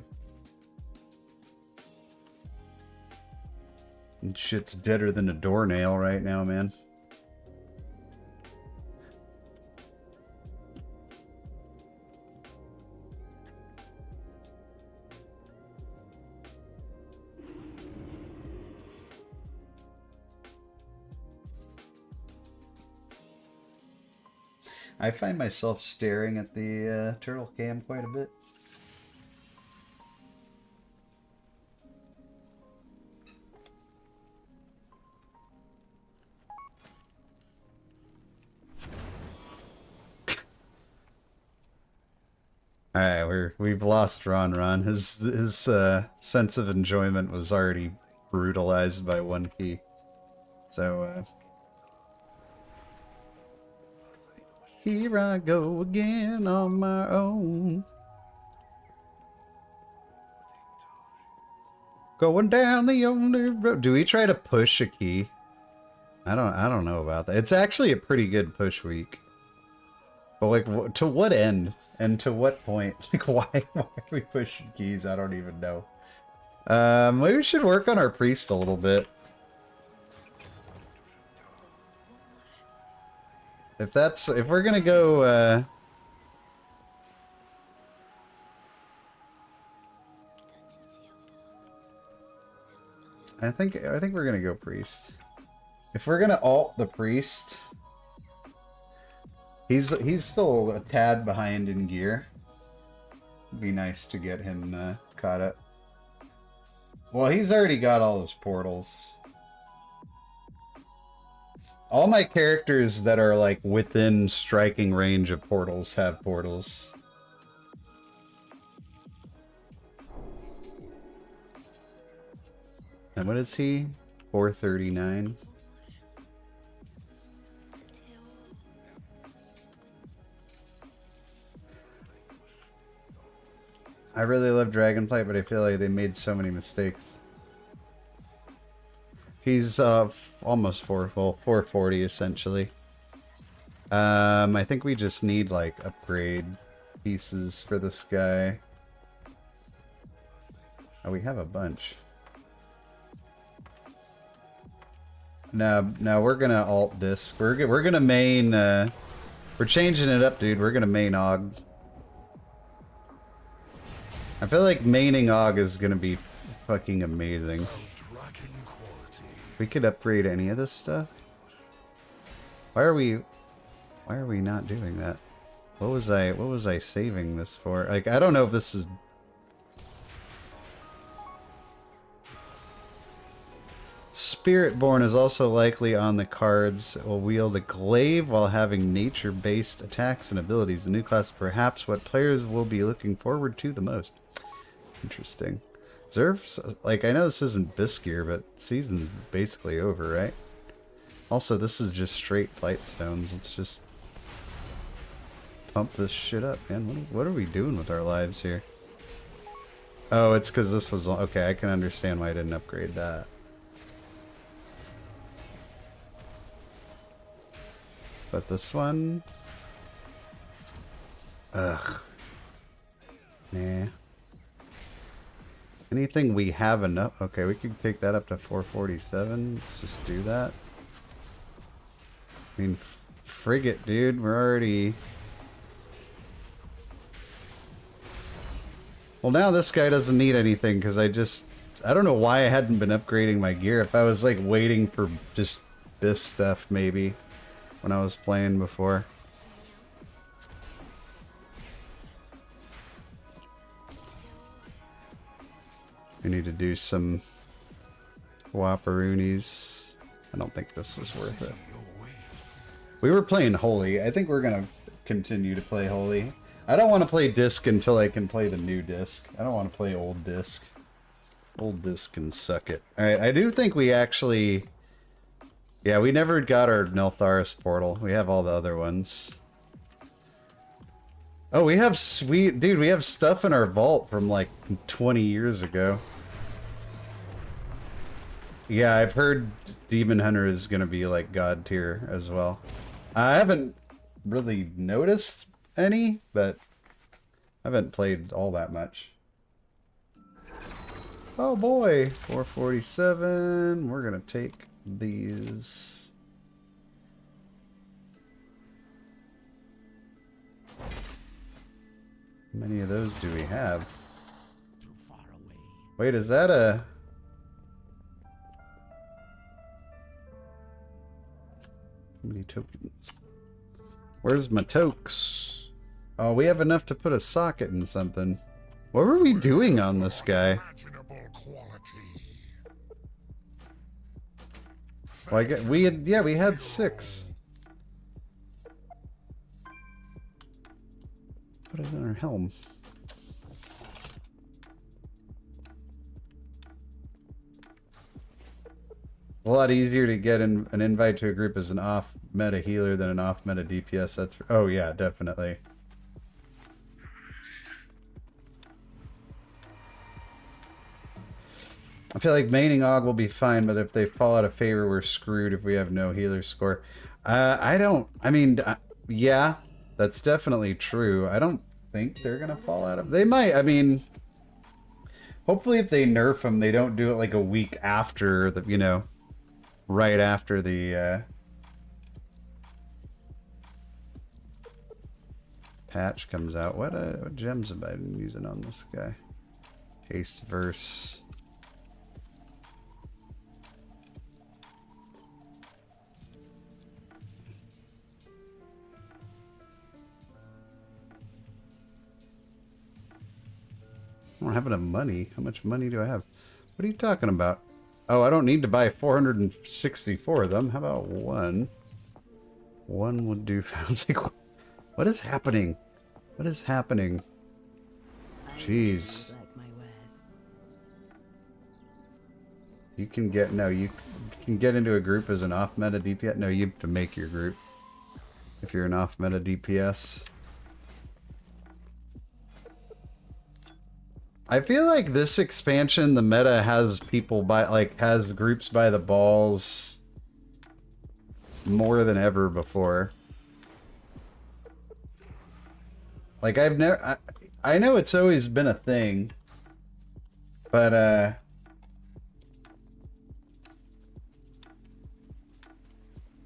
And shit's deader than a doornail right now, man. I find myself staring at the turtle cam quite a bit. Alright, we've lost Ron. His sense of enjoyment was already brutalized by one key. So here I go again on my own. Going down the only road. Do we try to push a key? I don't know about that. It's actually a pretty good push week. But like, to what end? And to what point? Like, why are we pushing keys? I don't even know. Maybe we should work on our priest a little bit. If we're gonna go, I think we're gonna go priest. If we're gonna alt the priest, he's still a tad behind in gear. It'd be nice to get him caught up. Well, he's already got all his portals. All my characters that are like within striking range of portals have portals. And what is he? 439. I really love Dragonflight, but I feel like they made so many mistakes. He's almost 440 essentially. I think we just need like upgrade pieces for this guy. Oh, we have a bunch. Now we're gonna alt this. We're gonna main. We're changing it up, dude. We're gonna main Og. I feel like maining Og is gonna be fucking amazing. We could upgrade any of this stuff. Why are we not doing that? What was I saving this for? Like, I don't know if this is... Spiritborn is also likely on the cards. It will wield a glaive while having nature-based attacks and abilities. The new class is perhaps what players will be looking forward to the most. Interesting. Is there, like, I know this isn't Bisgear, but season's basically over, right? Also, this is just straight flight stones. Let's just pump this shit up, man. What are we doing with our lives here? Oh, it's because this was... Okay, I can understand why I didn't upgrade that. But this one... Ugh. Nah. Anything we have enough... Okay, we could take that up to 447. Let's just do that. I mean, frigate, dude. We're already... Well, now this guy doesn't need anything because I don't know why I hadn't been upgrading my gear. If I was like waiting for just this stuff maybe when I was playing before. We need to do some Whopperoonies. I don't think this is worth it. We were playing Holy. I think we're going to continue to play Holy. I don't want to play disc until I can play the new disc. I don't want to play old disc. Old disc can suck it. Alright, I do think we actually... Yeah, we never got our Neltharis portal. We have all the other ones. Oh, we have sweet... Dude, we have stuff in our vault from like 20 years ago. Yeah, I've heard Demon Hunter is going to be like God tier as well. I haven't really noticed any, but I haven't played all that much. Oh boy, 447. We're gonna take these. How many of those do we have? Too far away. Wait, is that a... How many tokens? Where's my tokes? Oh, we have enough to put a socket in something. What were we doing on this guy? Well, we had 6. Put it in our helm. A lot easier to get an invite to a group as an off-meta healer than an off-meta DPS. That's... Oh yeah, definitely. I feel like maining Og will be fine, but if they fall out of favor, we're screwed if we have no healer score. I mean, yeah, that's definitely true. I don't think they're going to fall out of... They might, I mean... Hopefully if they nerf them, they don't do it like a week after, the, you know, right after the patch comes out. What gems have I been using on this guy? Haste verse... I don't have enough money. How much money do I have? What are you talking about? Oh, I don't need to buy 464 of them. How about one? One would do. I was like, what is happening? What is happening? Jeez. You can get... No, you can get into a group as an off-meta DPS. No, you have to make your group if you're an off-meta DPS. I feel like this expansion, the meta has people by, like, has groups by the balls more than ever before. Like, I've never, I know it's always been a thing, but,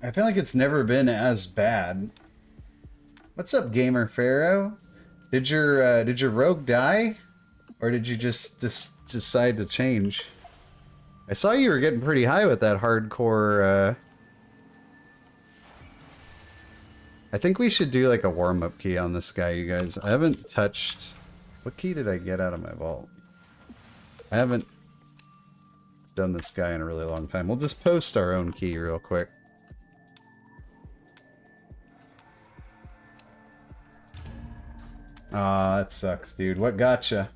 I feel like it's never been as bad. What's up, Gamer Pharaoh? Did your rogue die? Or did you just decide to change? I saw you were getting pretty high with that hardcore, I think we should do like a warm-up key on this guy, you guys. I haven't touched... What key did I get out of my vault? I haven't done this guy in a really long time. We'll just post our own key real quick. Aw, that sucks, dude. What gotcha?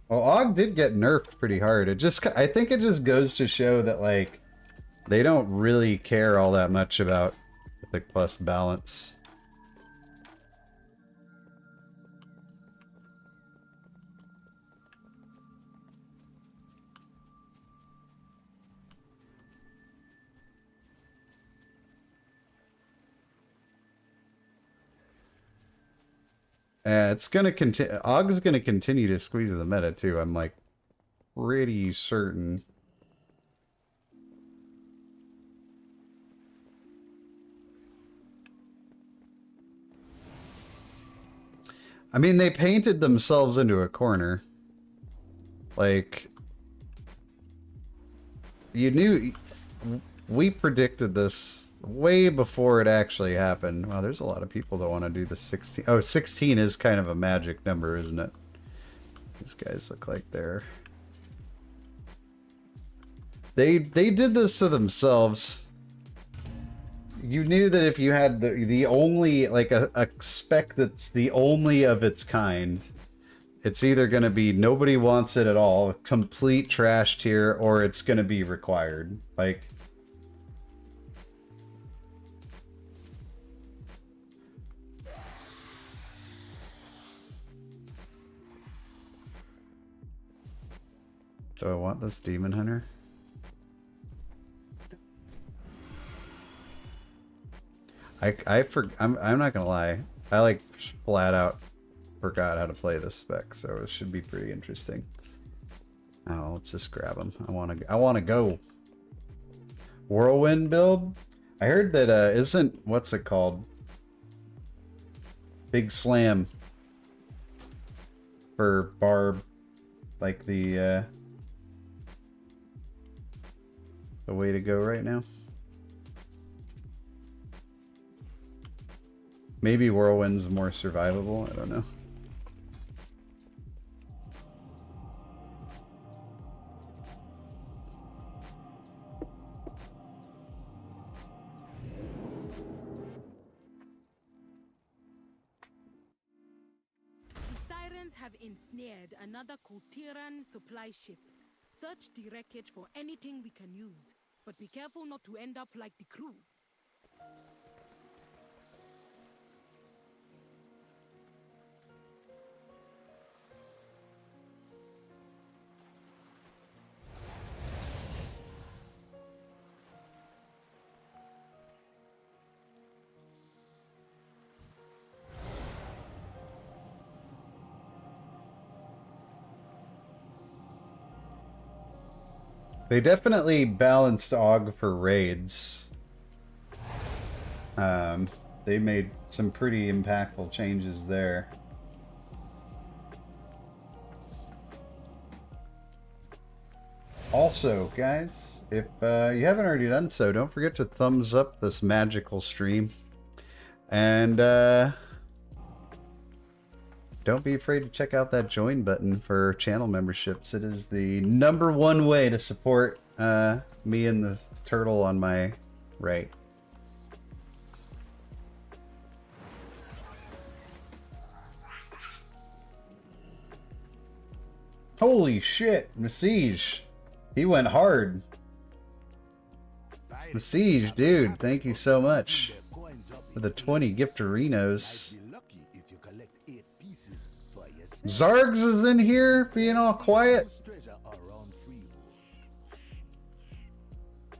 Well, Og did get nerfed pretty hard. I think it just goes to show that, like, they don't really care all that much about Mythic Plus balance. It's gonna continue. Og's gonna continue to squeeze the meta too. I'm like pretty certain. I mean, they painted themselves into a corner. Like, you knew. We predicted this way before it actually happened. Wow, there's a lot of people that want to do the 16. Oh, 16 is kind of a magic number, isn't it? These guys look like they're... They did this to themselves. You knew that if you had the only, like, a spec that's the only of its kind, it's either going to be nobody wants it at all, complete trash tier, or it's going to be required. Like... Do I want this Demon Hunter? I'm not gonna lie. I like flat out forgot how to play this spec, so it should be pretty interesting. Oh, let's just grab him. I wanna go. Whirlwind build? I heard that isn't what's it called? Big Slam for Barb, like the way to go right now. Maybe Whirlwind's more survivable, I don't know. The Sirens have ensnared another Kultiran supply ship. Search the wreckage for anything we can use, but be careful not to end up like the crew. They definitely balanced Og for raids. They made some pretty impactful changes there. Also, guys, if you haven't already done so, don't forget to thumbs up this magical stream. And don't be afraid to check out that join button for channel memberships. It is the #1 way to support me and the turtle on my right. Holy shit, Siege. He went hard. Siege, dude, thank you so much for the 20 gifterinos. Zargs is in here, being all quiet.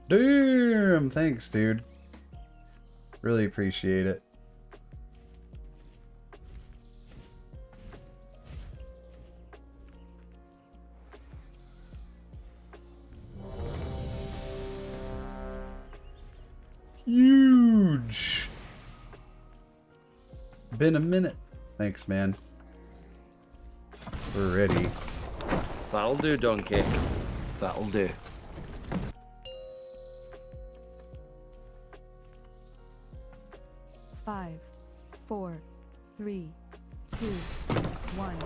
Damn, thanks, dude. Really appreciate it. Huge. Been a minute. Thanks, man. We're ready. That'll do, donkey. That'll do. Five, 4, 3, 2, 1.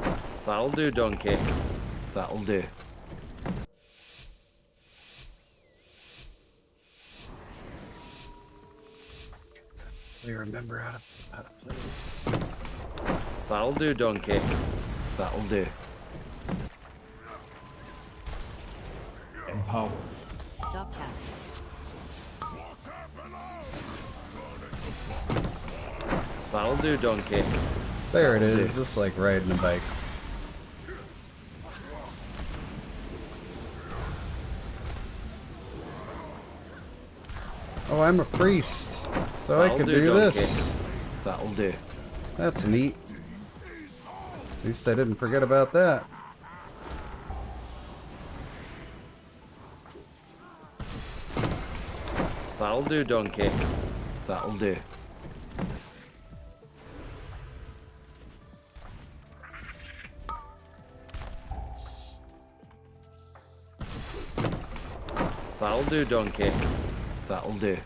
That'll do, donkey. That'll do. We remember how to play this. That'll do, donkey. That'll do. That'll do, donkey. There it is, just like riding a bike. Oh, I'm a priest, so I That'll can do, do donkey. this. That'll do. That's neat. At least I didn't forget about that. That'll do, donkey. That'll do. That'll do, donkey. That'll do.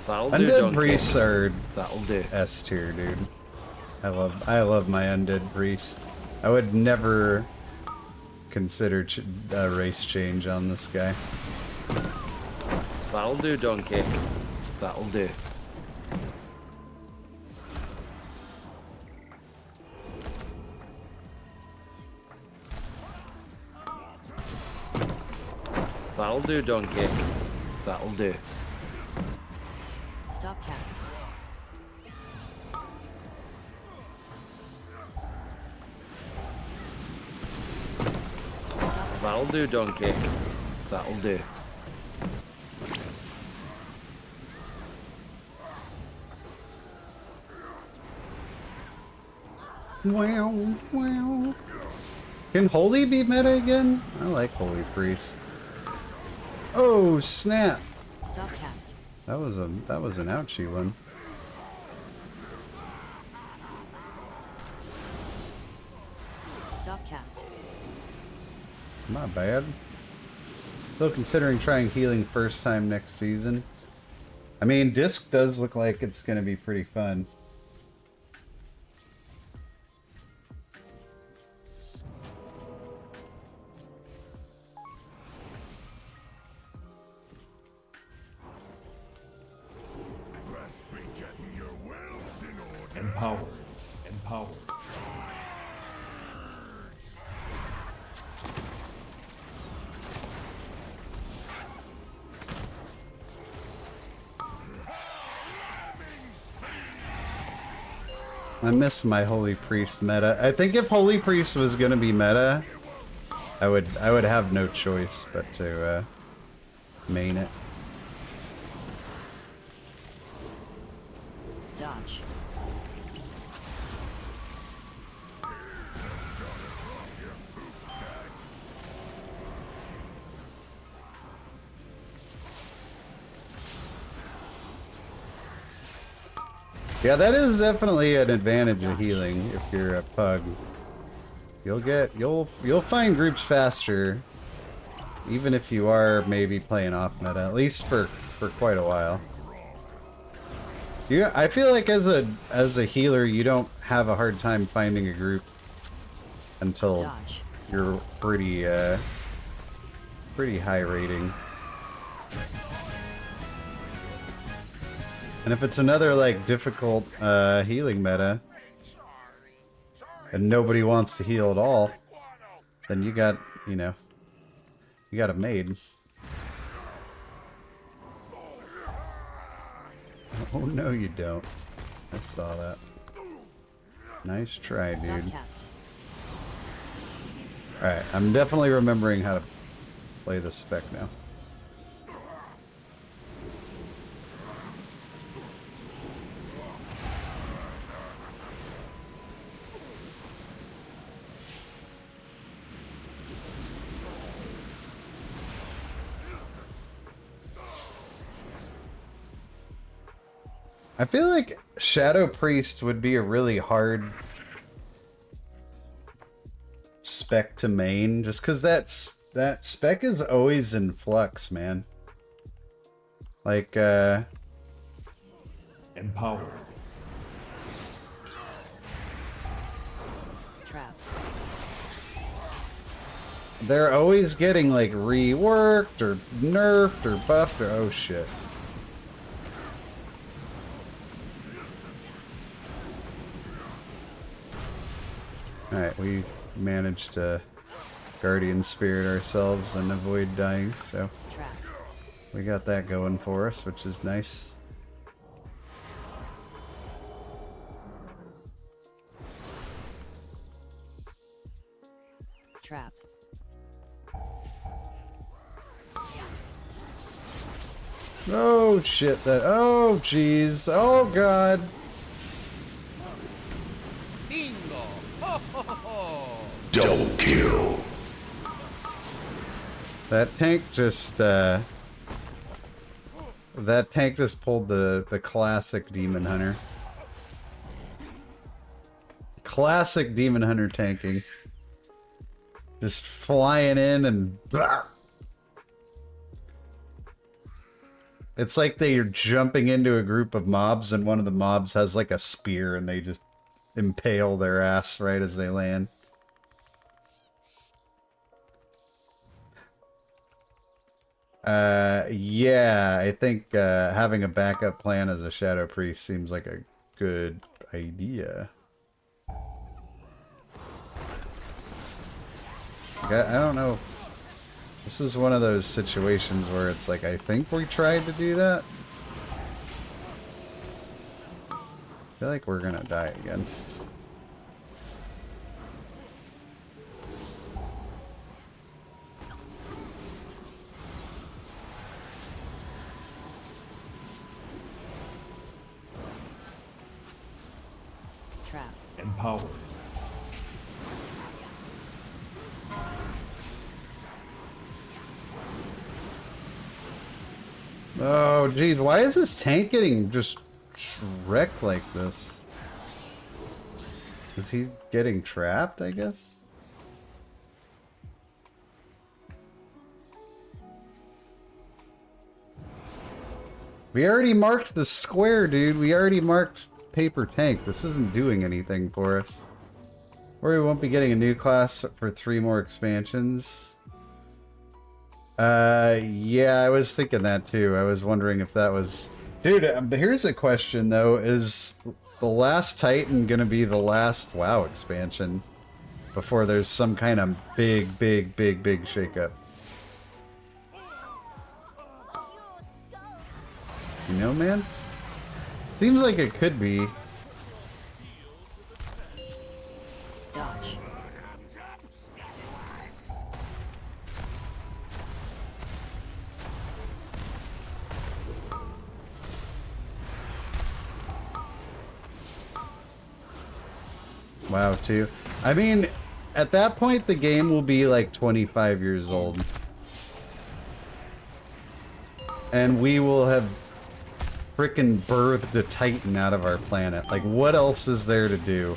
That'll do, Undead donkey. priests are That'll do. S tier, dude. I love my undead priest. I would never consider a race change on this guy. That'll do, donkey. That'll do. That'll do, donkey. That'll do. Stop cast. That'll do, donkey. That'll do. Wow, wow. Can Holy be meta again? I like Holy Priest. Oh, snap. Stop cast. That was an ouchie one. Stop cast. Not bad. Still considering trying healing first time next season. I mean, Disc does look like it's gonna be pretty fun. Empowered. Empowered. I miss my Holy Priest meta. I think if Holy Priest was gonna be meta, I would have no choice but to main it. Dodge. Yeah, that is definitely an advantage of healing if you're a pug. You'll find groups faster, even if you are maybe playing off meta, at least for quite a while. I feel like as a healer, you don't have a hard time finding a group until Dodge. you're pretty high rating. And if it's another like difficult healing meta and nobody wants to heal at all, then you got a maid. Oh no you don't. I saw that. Nice try, Stop dude. cast. Alright, I'm definitely remembering how to play this spec now. I feel like Shadow Priest would be a really hard spec to main, just because that spec is always in flux, man. Like, Empowered. Trap. they're always getting like reworked or nerfed or buffed or oh shit. Alright, we managed to Guardian Spirit ourselves and avoid dying, so Trap. we got that going for us, which is nice. Trap. Oh shit, that, oh jeez, oh god. Bingo! Ho ho ho ho! Double kill. That tank just pulled the classic Demon Hunter. Classic Demon Hunter tanking. Just flying in and blah. It's like they're jumping into a group of mobs and one of the mobs has like a spear and they just impale their ass right as they land. Yeah, I think having a backup plan as a Shadow Priest seems like a good idea. I don't know. This is one of those situations where it's like, I think we tried to do that. I feel like we're gonna die again. Trap. Empowered. Oh, geez, why is this tank getting just wrecked like this? Is he getting trapped, I guess? We already marked the square, dude. We already marked paper tank. This isn't doing anything for us. Or we won't be getting a new class for 3 more expansions. Yeah, I was thinking that too. I was wondering if that was... Dude, here's a question though. Is the last Titan gonna be the last WoW expansion? Before there's some kind of big shakeup? You know, man? Seems like it could be. Dodge. WoW 2. I mean, at that point the game will be like 25 years old. And we will have frickin' birthed a Titan out of our planet. Like, what else is there to do?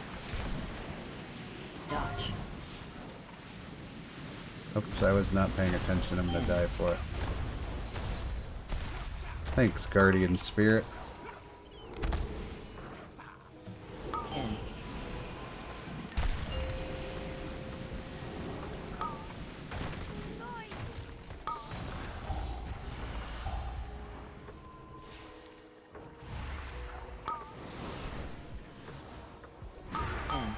Dodge. Oops, I was not paying attention. I'm gonna die for it. Thanks, Guardian Spirit. In. In.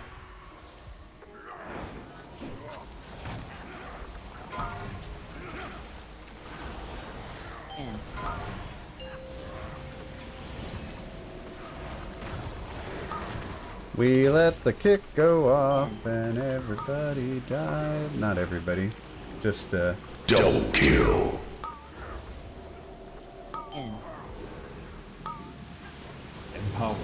In. We let the kick go off and everybody died. Not everybody. Just, Double kill. In. Empowered.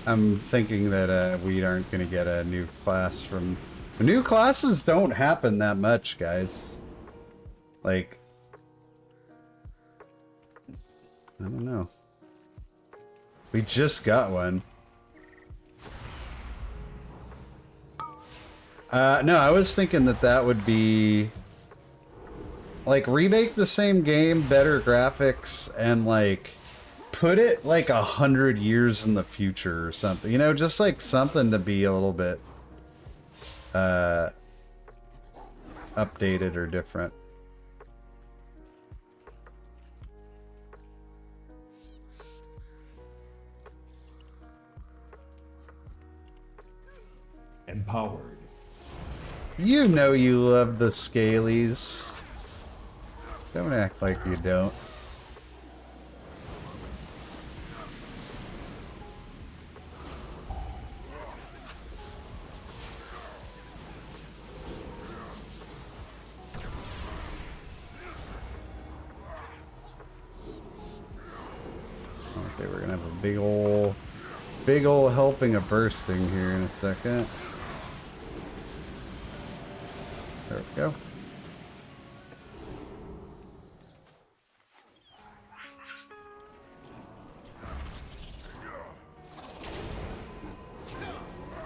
I'm thinking that we aren't going to get a new class from... New classes don't happen that much, guys. Like... I don't know. We just got one. No, I was thinking that that would be... Like, remake the same game, better graphics, and, like, put it like 100 years in the future or something. You know, just like something to be a little bit updated or different. Empowered. You know you love the scalies. Don't act like you don't. Okay, we're gonna have a big ol' helping of bursting here in a second. There we go.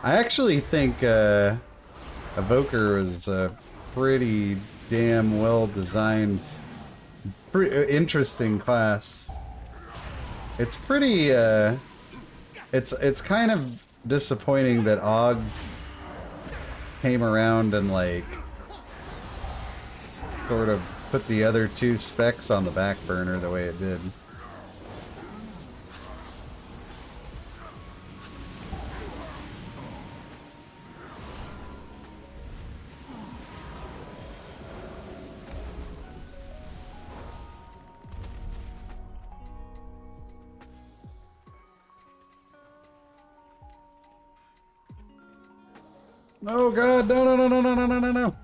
I actually think Evoker was a pretty damn well designed, interesting class. It's pretty it's kind of disappointing that Og came around and like sort of put the other two specs on the back burner the way it did. Oh god, no, no, no, no, no, no, no, no, no.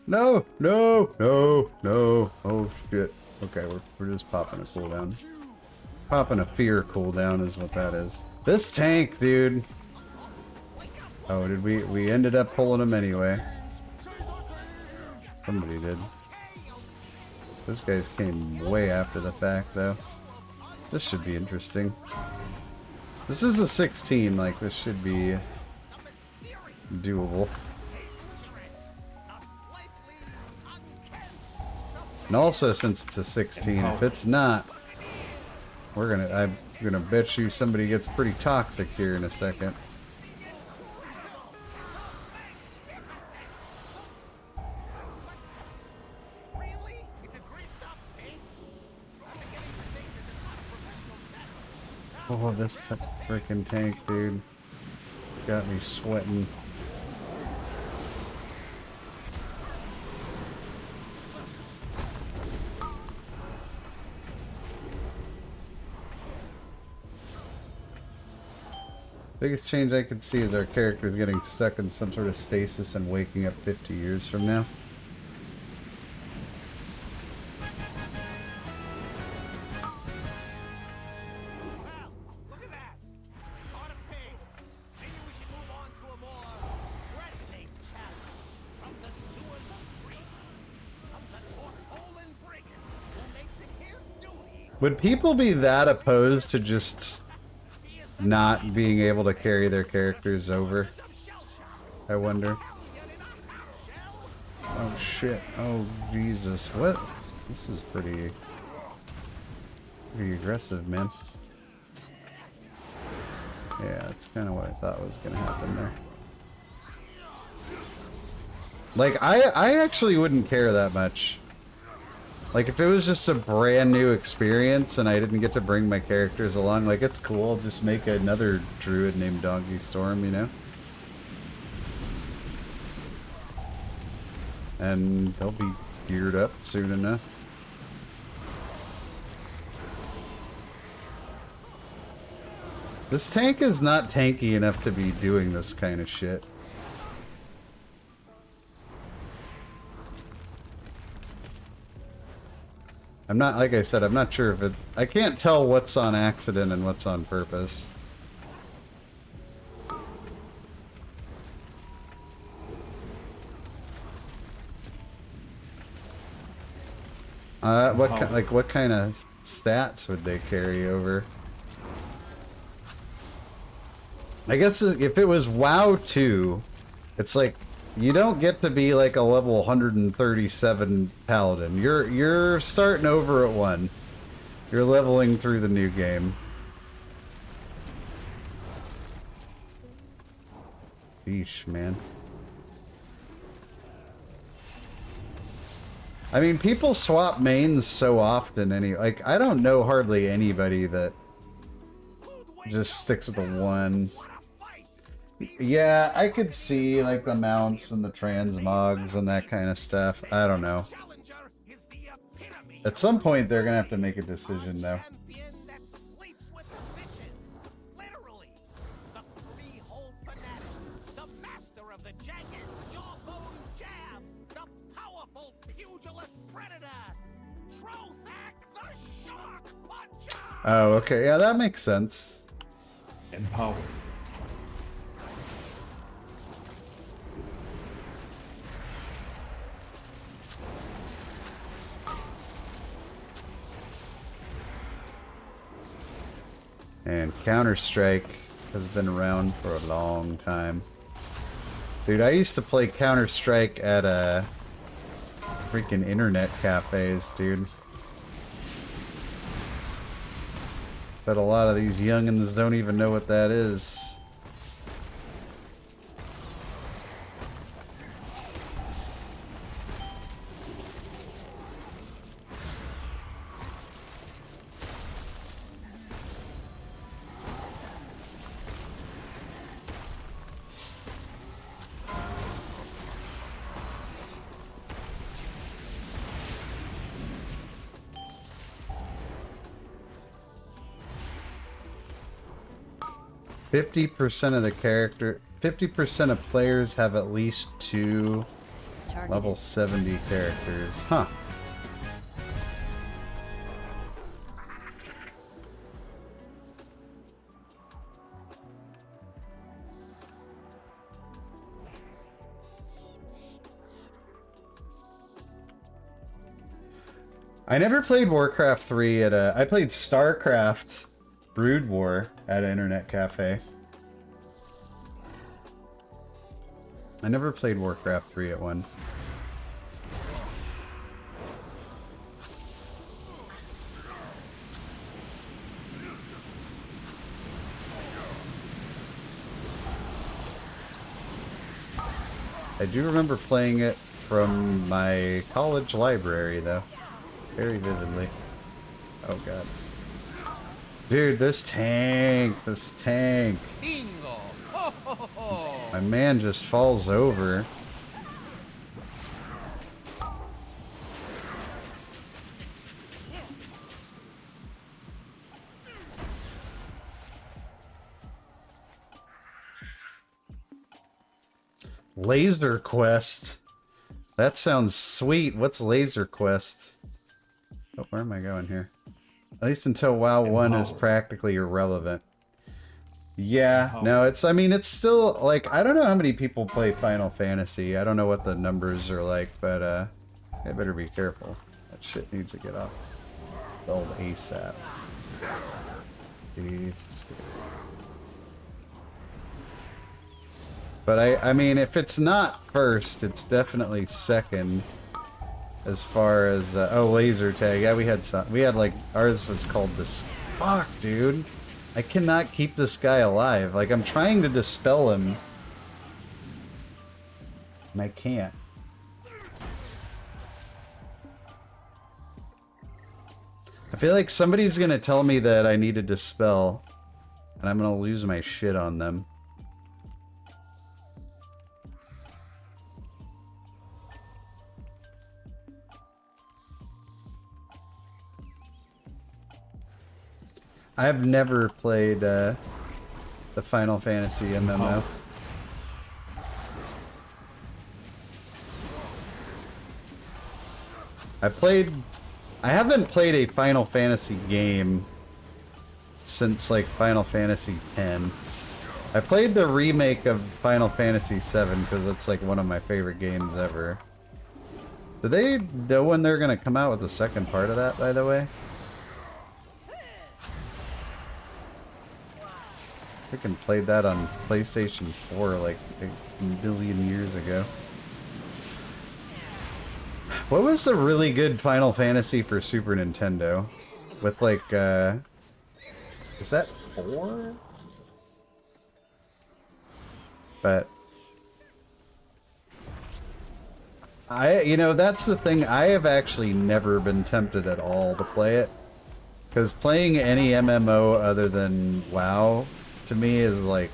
No, no, no, no. Oh shit. Okay, we're just popping a cooldown. Popping a fear cooldown is what that is. This tank, dude. Oh, did we ended up pulling him anyway. Somebody did. Those guys came way after the fact though. This should be interesting. This is a 16, like this should be doable. And also, since it's a 16, if it's not, I'm gonna bet you somebody gets pretty toxic here in a second. Oh, this freaking tank, dude, got me sweating. Biggest change I could see is our characters getting stuck in some sort of stasis and waking up 50 years from now. Look at that! Caught a pig! Maybe we should move on to a more threatening challenge. From the sewers of greed comes a Tortolan brigand who makes it his duty. Would people be that opposed to just not being able to carry their characters over? I wonder. Oh shit. Oh Jesus. What? This is pretty aggressive, man. Yeah, that's kind of what I thought was gonna happen there. Like, I actually wouldn't care that much. Like, if it was just a brand new experience and I didn't get to bring my characters along, like, it's cool. Just make another druid named Donkey Storm, you know? And they'll be geared up soon enough. This tank is not tanky enough to be doing this kind of shit. I'm not, like I said, I'm not sure if it's... I can't tell what's on accident and what's on purpose. What kind of stats would they carry over? I guess if it was WoW 2, it's like you don't get to be like a level 137 paladin. You're starting over at 1. You're leveling through the new game. Sheesh, man. I mean, people swap mains so often. Like, I don't know hardly anybody that just sticks with the one. Yeah, I could see like the mounts and the transmogs and that kind of stuff. I don't know. At some point, they're gonna have to make a decision, though. Oh, okay. Yeah, that makes sense. Empowered. And Counter-Strike has been around for a long time. Dude, I used to play Counter-Strike at freaking internet cafes, dude. But a lot of these youngins don't even know what that is. %50% of the 50% of players have at least 2 level 70 characters. Huh. I never played Warcraft 3 at I played StarCraft Brood War at an internet cafe. I never played Warcraft 3 at one. I do remember playing it from my college library, though. Very vividly. Oh, God. Dude, this tank. Bingo! Ho, ho, ho, ho. My man just falls over. Laser Quest. That sounds sweet. What's Laser Quest? Oh, where am I going here? At least until WoW 1 is practically irrelevant. Yeah, no, I mean, it's still, like, I don't know how many people play Final Fantasy. I don't know what the numbers are like, but, I better be careful. That shit needs to get off the old ASAP. Jesus, dude. But I mean, if it's not first, it's definitely second. As far as oh, laser tag. Yeah, we had some. We had like ours was called this. Fuck, dude. I cannot keep this guy alive. Like I'm trying to dispel him, and I can't. I feel like somebody's gonna tell me that I need to dispel, and I'm gonna lose my shit on them. I've never played the Final Fantasy MMO. I haven't played a Final Fantasy game since like Final Fantasy X. I played the remake of Final Fantasy VII because it's like one of my favorite games ever. Do they know when they're gonna come out with the second part of that, by the way? I freaking played that on PlayStation 4 like a billion years ago. What was the really good Final Fantasy for Super Nintendo? With like, is that 4? But You know, that's the thing. I have actually never been tempted at all to play it. Because playing any MMO other than WoW, to me, is like,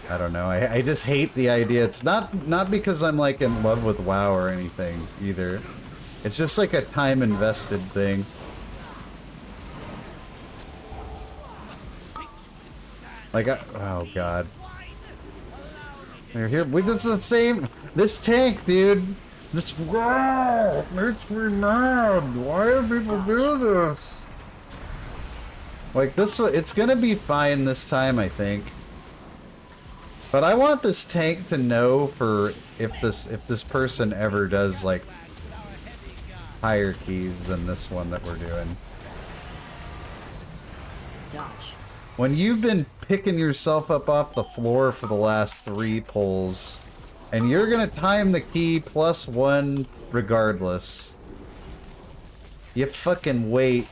I don't know. I just hate the idea. It's not because I'm like in love with WoW or anything either. It's just like a time invested thing. Like, oh god. They're here. This is the same. This tank, dude. This makes me mad. Why do people do this? Like this, it's gonna be fine this time, I think. But I want this tank to know for if this person ever does like higher keys than this one that we're doing. Dodge. When you've been picking yourself up off the floor for the last 3 pulls, and you're gonna time the key +1 regardless, you fucking wait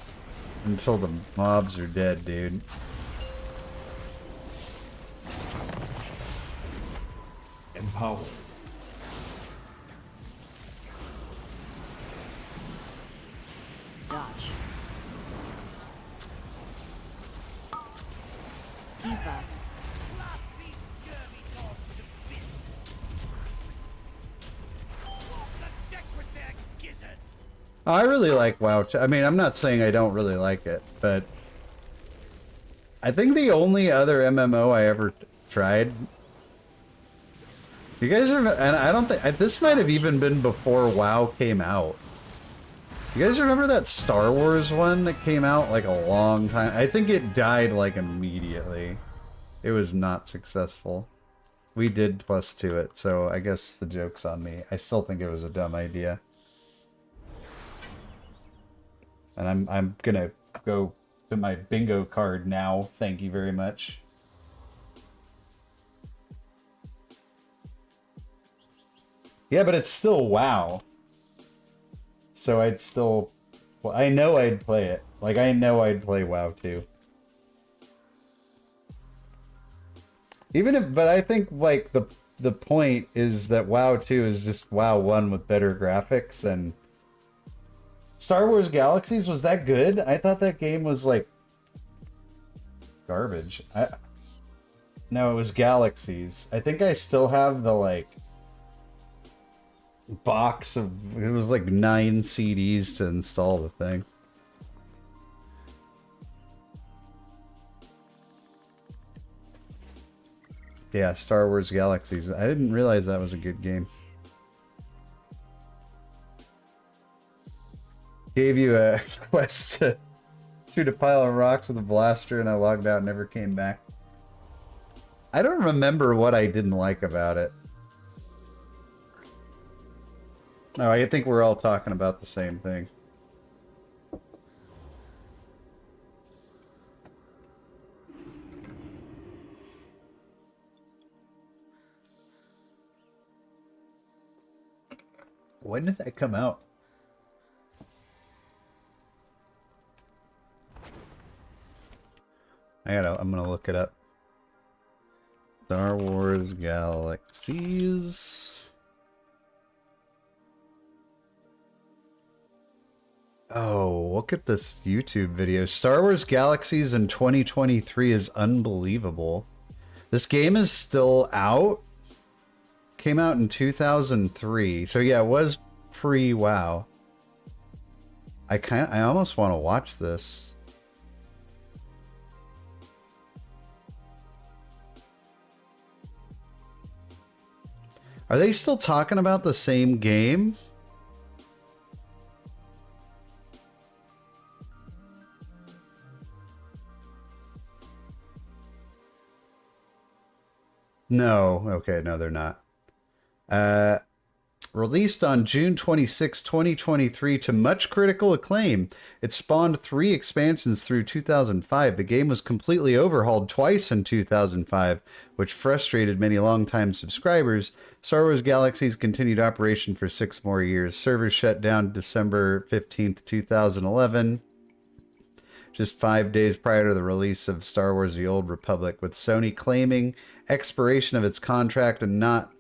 until the mobs are dead, dude. Empower. Dodge. Debuff. I really like WoW. I mean, I'm not saying I don't really like it, but I think the only other MMO I ever tried. You guys are, and I don't think this might have even been before WoW came out. You guys remember that Star Wars one that came out like a long time? I think it died like immediately. It was not successful. We did +2 it, so I guess the joke's on me. I still think it was a dumb idea. And I'm gonna go to my bingo card now. Thank you very much. Yeah, but it's still WoW. So I'd still... Well, I know I'd play it. Like, I know I'd play WoW too. Even if... But I think, like, the point is that WoW 2 is just WoW 1 with better graphics, and... Star Wars Galaxies, was that good? I thought that game was, like... garbage. No, it was Galaxies. I think I still have the, like... box of, it was like 9 CDs to install the thing. Yeah, Star Wars Galaxies. I didn't realize that was a good game. Gave you a quest to shoot a pile of rocks with a blaster, and I logged out and never came back. I don't remember what I didn't like about it. Oh, I think we're all talking about the same thing. When did that come out? I'm gonna look it up. Star Wars Galaxies. Oh, look at this YouTube video. Star Wars Galaxies in 2023 is unbelievable. This game is still out. Came out in 2003. So yeah, it was pre-WoW. I almost want to watch this. Are they still talking about the same game? No. Okay, no, they're not. Released on June 26, 2023 to much critical acclaim. It spawned 3 expansions through 2005. The game was completely overhauled twice in 2005, which frustrated many longtime subscribers. Star Wars Galaxies continued operation for 6 more years. Servers shut down December 15th, 2011. Just 5 days prior to the release of Star Wars The Old Republic, with Sony claiming expiration of its contract and not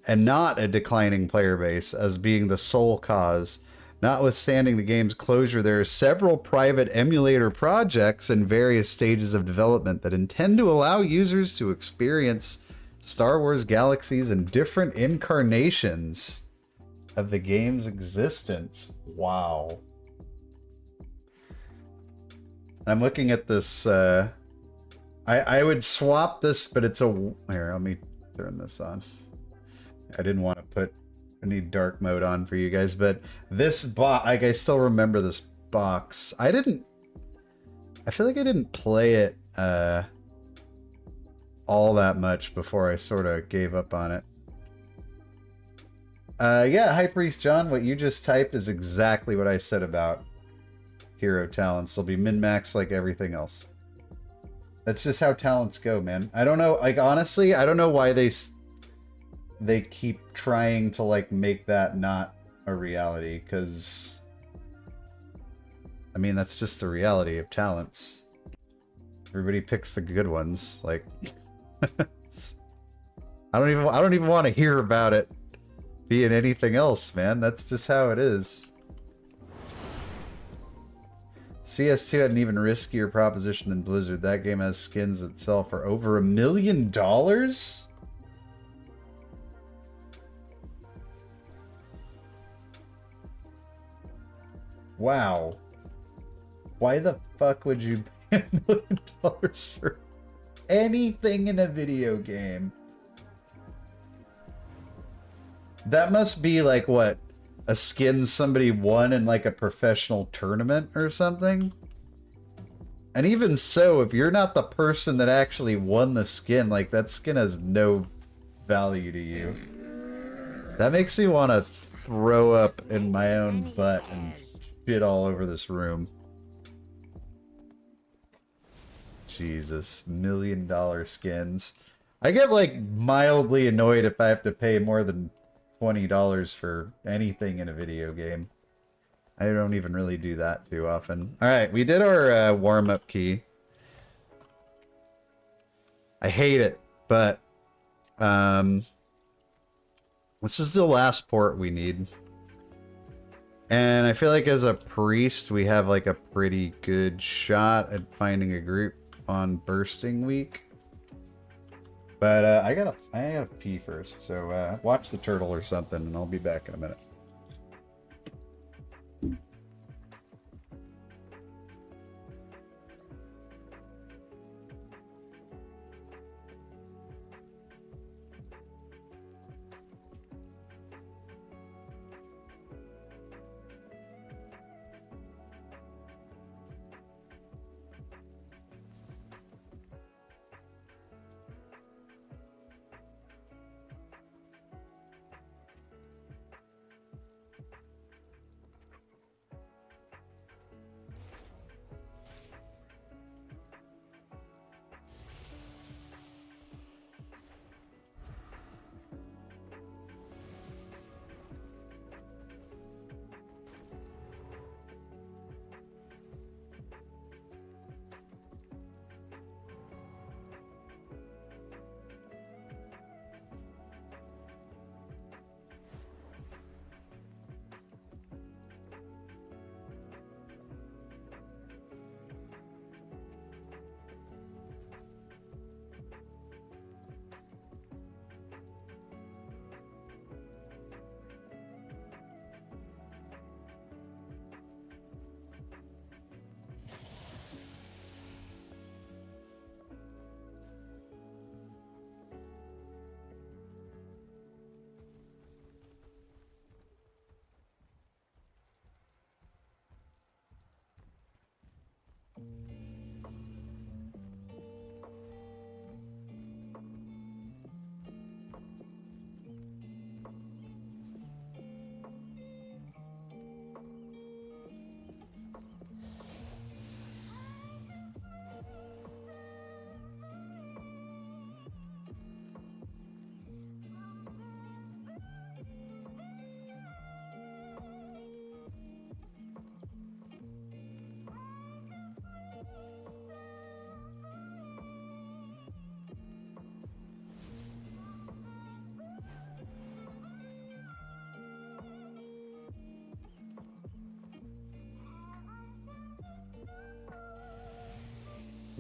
and not a declining player base as being the sole cause. Notwithstanding the game's closure, there are several private emulator projects in various stages of development that intend to allow users to experience Star Wars Galaxies in different incarnations of the game's existence. Wow. I'm looking at this. I would swap this, but it's a... Here, let me turn this on. I didn't want to put any dark mode on for you guys, but this box, like, I still remember this box. I feel like I didn't play it all that much before I sort of gave up on it. Yeah, High Priest John, what you just typed is exactly what I said about hero talents. They'll be min-max like everything else. That's just how talents go, man. I don't know, like, honestly, I don't know why they keep trying to, like, make that not a reality, because I mean, that's just the reality of talents. Everybody picks the good ones. Like, I don't even want to hear about it being anything else, man. That's just how it is. CS2 had an even riskier proposition than Blizzard. That game has skins that sell for over $1 million? Wow. Why the fuck would you pay $1 million for anything in a video game? That must be like, what, a skin somebody won in like a professional tournament or something? And even so, if you're not the person that actually won the skin, like, that skin has no value to you. That makes me want to throw up in my own butt and shit all over this room. Jesus, $1 million skins. I get, like, mildly annoyed if I have to pay more than $20 for anything in a video game. I don't even really do that too often. Alright, we did our warm-up key. I hate it, but this is the last port we need. And I feel like as a priest, we have like a pretty good shot at finding a group on bursting week. But I gotta pee first, so watch the turtle or something, and I'll be back in a minute.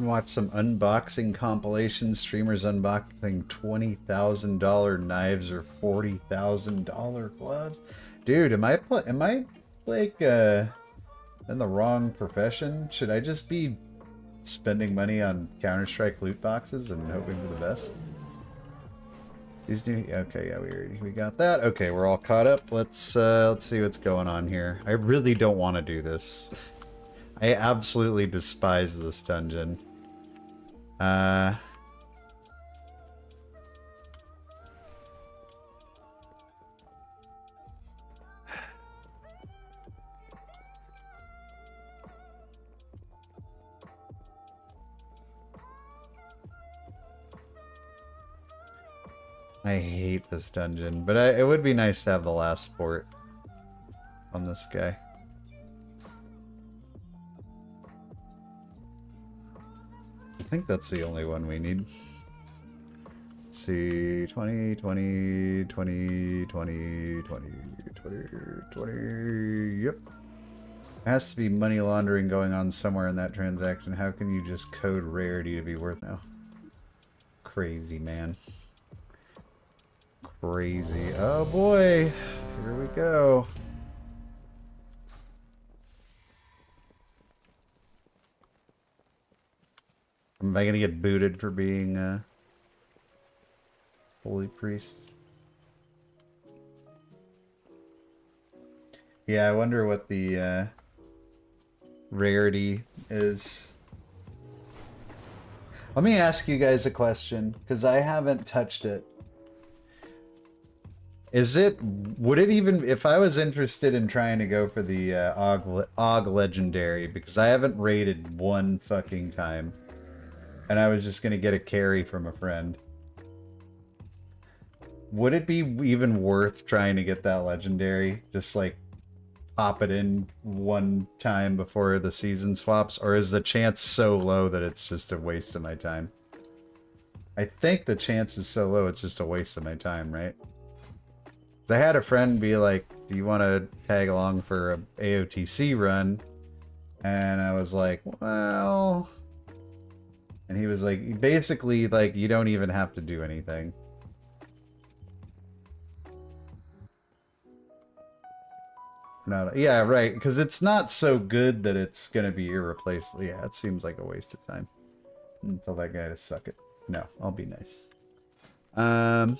watch some unboxing compilation streamers unboxing $20,000 knives or $40,000 gloves. Dude, am I like in the wrong profession? Should I just be spending money on Counter-Strike loot boxes and hoping for the best? These new, okay, yeah, we got that. Okay, we're all caught up. Let's see what's going on here. I really don't want to do this. I absolutely despise this dungeon. I hate this dungeon, but it would be nice to have the last port on this guy. I think that's the only one we need. Let's see, 20, 20, 20, 20, 20, 20, 20, yep. Has to be money laundering going on somewhere in that transaction. How can you just code rarity to be worth now? Crazy, man. Crazy. Oh boy, here we go. Am I gonna get booted for being holy priest? Yeah, I wonder what the rarity is. Let me ask you guys a question, because I haven't touched it. Would it even, if I was interested in trying to go for the Og Legendary, because I haven't raided one fucking time, and I was just going to get a carry from a friend, would it be even worth trying to get that Legendary? Just like pop it in one time before the season swaps, or is the chance so low that it's just a waste of my time? I think the chance is so low it's just a waste of my time, right? I had a friend be like, do you want to tag along for a AOTC run? And I was like, well... And he was like, basically, like, you don't even have to do anything. No, yeah, right, because it's not so good that it's going to be irreplaceable. Yeah, it seems like a waste of time. Tell that guy to suck it. No, I'll be nice. I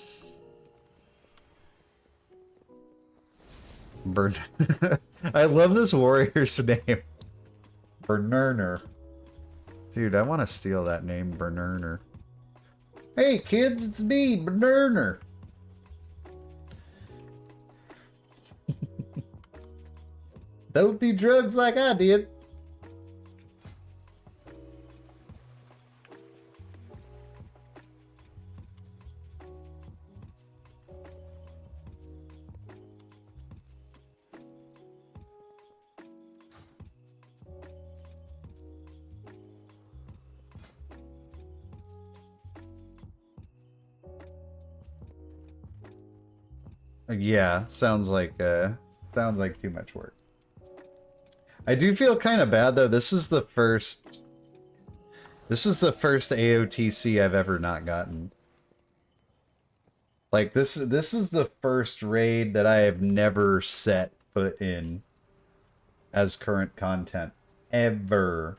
love this warrior's name. Bernerner. Dude, I want to steal that name, Bernerner. Hey kids, it's me, Bernerner. Don't do drugs like I did. Yeah, sounds like too much work. I do feel kind of bad though. This is the first AOTC I've ever not gotten. Like this is the first raid that I have never set foot in as current content ever.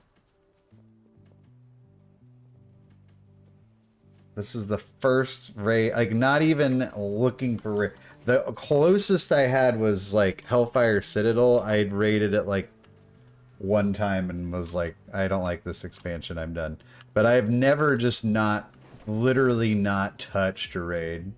This is the first raid, like not even looking for raid. The closest I had was like Hellfire Citadel. I'd raided it like one time and was like, I don't like this expansion, I'm done. But I've never just literally not touched a raid.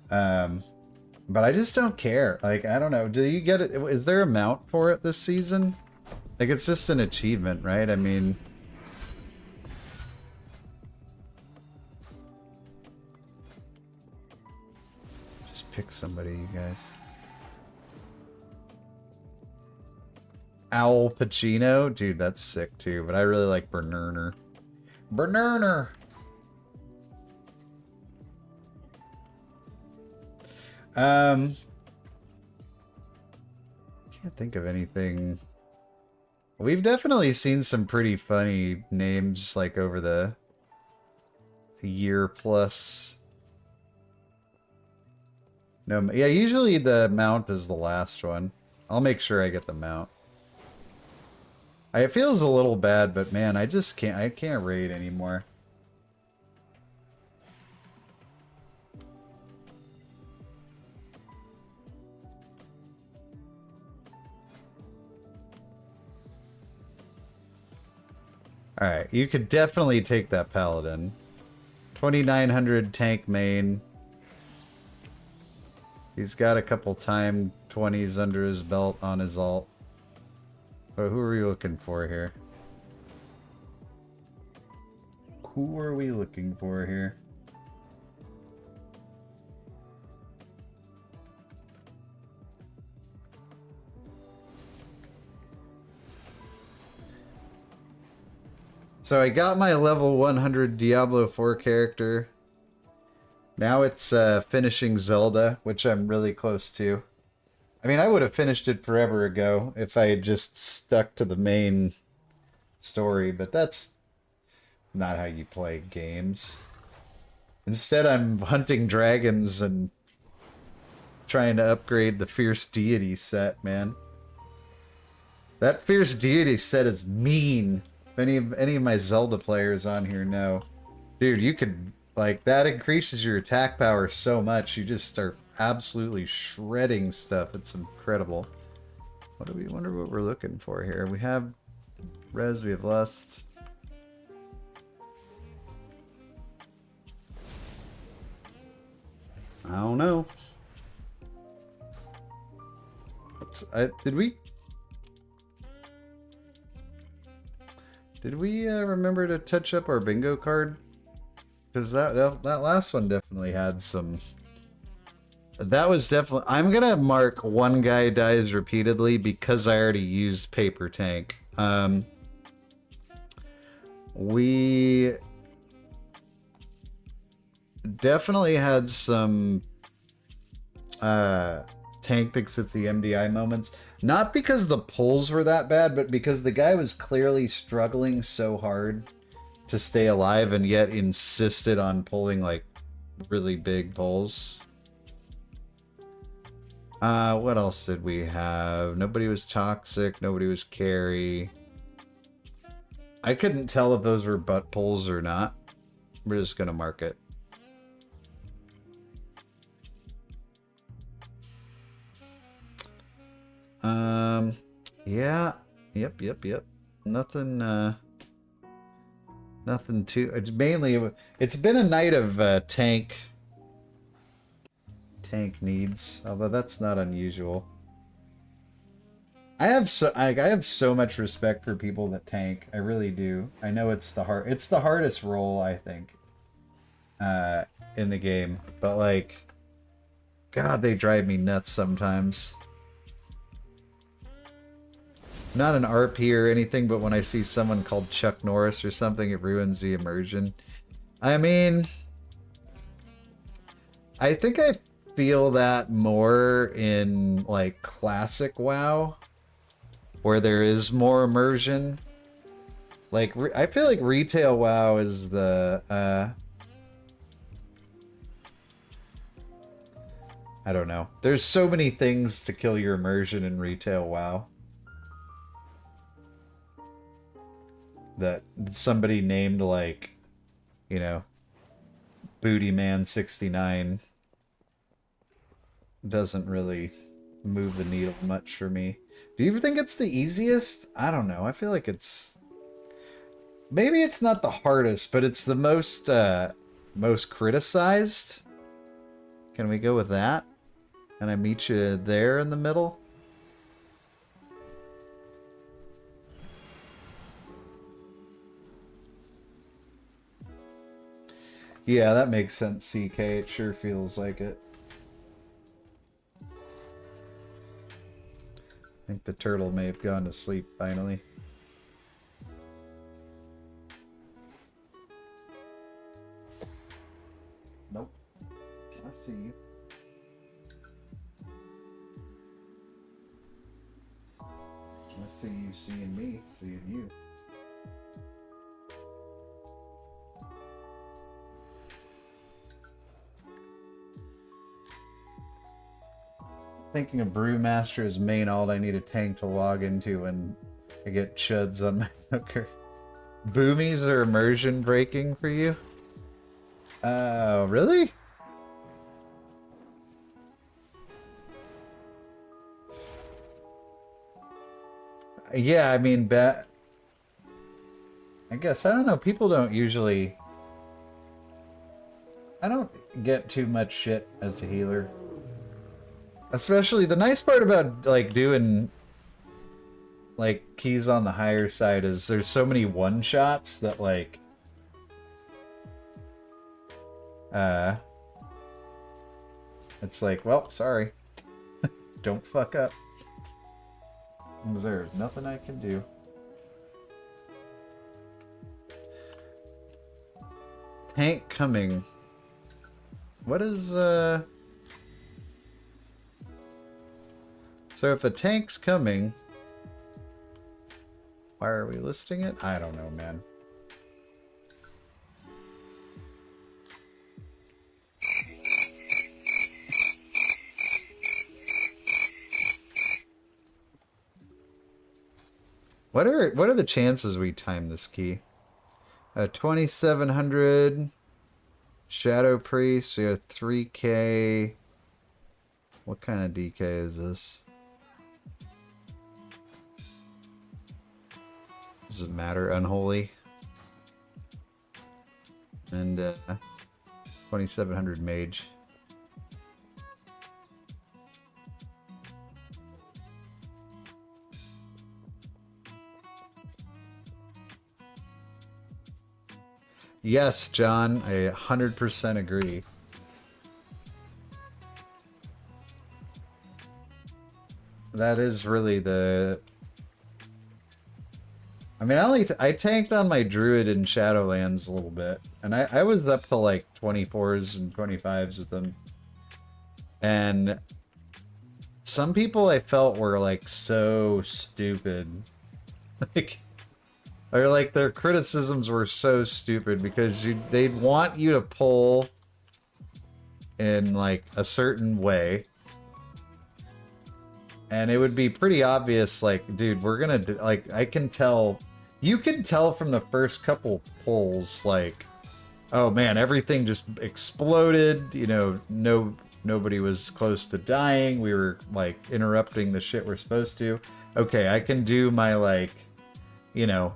But I just don't care. Like, I don't know. Do you get it? Is there a mount for it this season? Like, it's just an achievement, right? I mean... Just pick somebody, you guys. Owl Pacino? Dude, that's sick too. But I really like Bernerner. Bernerner! Can't think of anything. We've definitely seen some pretty funny names like over the year plus. No, yeah, usually the mount is the last one. I'll make sure I get the mount. It feels a little bad, but man, I can't raid anymore. Alright, you could definitely take that paladin. 2900 tank main. He's got a couple time 20s under his belt on his alt. But who are we looking for here? Who are we looking for here? So I got my level 100 Diablo 4 character. Now it's finishing Zelda, which I'm really close to. I mean, I would have finished it forever ago if I had just stuck to the main story, but that's not how you play games. Instead, I'm hunting dragons and trying to upgrade the Fierce Deity set, man. That Fierce Deity set is mean. If any of my Zelda players on here know. Dude, you could, like, that increases your attack power so much, you just start absolutely shredding stuff. It's incredible. What do we wonder what we're looking for here? We have res, we have lust. I don't know. Did we remember to touch up our bingo card? Because that last one definitely had some. That was definitely. I'm gonna mark one guy dies repeatedly because I already used paper tank. We definitely had some tank that at the MDI moments. Not because the pulls were that bad, but because the guy was clearly struggling so hard to stay alive and yet insisted on pulling like really big pulls. What else did we have? Nobody was toxic, nobody was carry. I couldn't tell if those were butt pulls or not. We're just gonna mark it. Yeah. Yep. Nothing, nothing too... It's mainly... It's been a night of, tank needs, although that's not unusual. I have so much respect for people that tank. I really do. I know it's the hardest role, I think, in the game. But, like, God, they drive me nuts sometimes. Not an RP or anything, but when I see someone called Chuck Norris or something, it ruins the immersion. I mean, I think I feel that more in, like, classic WoW, where there is more immersion. Like, I feel like retail WoW is the, I don't know. There's so many things to kill your immersion in retail WoW. That somebody named, like, you know, Booty Man 69 doesn't really move the needle much for me. Do you think it's the easiest? I don't know. I feel like it's... Maybe it's not the hardest, but it's the most, most criticized. Can we go with that? Can I meet you there in the middle? Yeah, that makes sense, CK. It sure feels like it. I think the turtle may have gone to sleep finally. Nope. I see you. see you seeing me, seeing you. Thinking of Brewmaster as main alt, I need a tank to log into when I get chuds on my hooker. Boomies are immersion breaking for you? Oh, really? Yeah, I mean, I guess, I don't know, people don't usually... I don't get too much shit as a healer. Especially, the nice part about, like, doing, like, keys on the higher side is there's so many one-shots that, like... It's like, well, sorry. Don't fuck up. There's nothing I can do. Tank coming. What is, So if a tank's coming, why are we listing it? I don't know, man. What are the chances we time this key? 2700 Shadow Priest, we have 3k. What kind of DK is this? Does it matter? Unholy. And 2700 Mage. Yes, John, I 100% agree. That is really the... I mean, I tanked on my Druid in Shadowlands a little bit, and I was up to like 24s and 25s with them. And some people I felt were like so stupid. Like... Or like their criticisms were so stupid because they'd want you to pull in like a certain way. And it would be pretty obvious, like, dude, we're gonna do, like, I can tell, you can tell from the first couple pulls, like, oh man, everything just exploded, you know, nobody was close to dying, we were like interrupting the shit we're supposed to. Okay, I can do my, like, you know,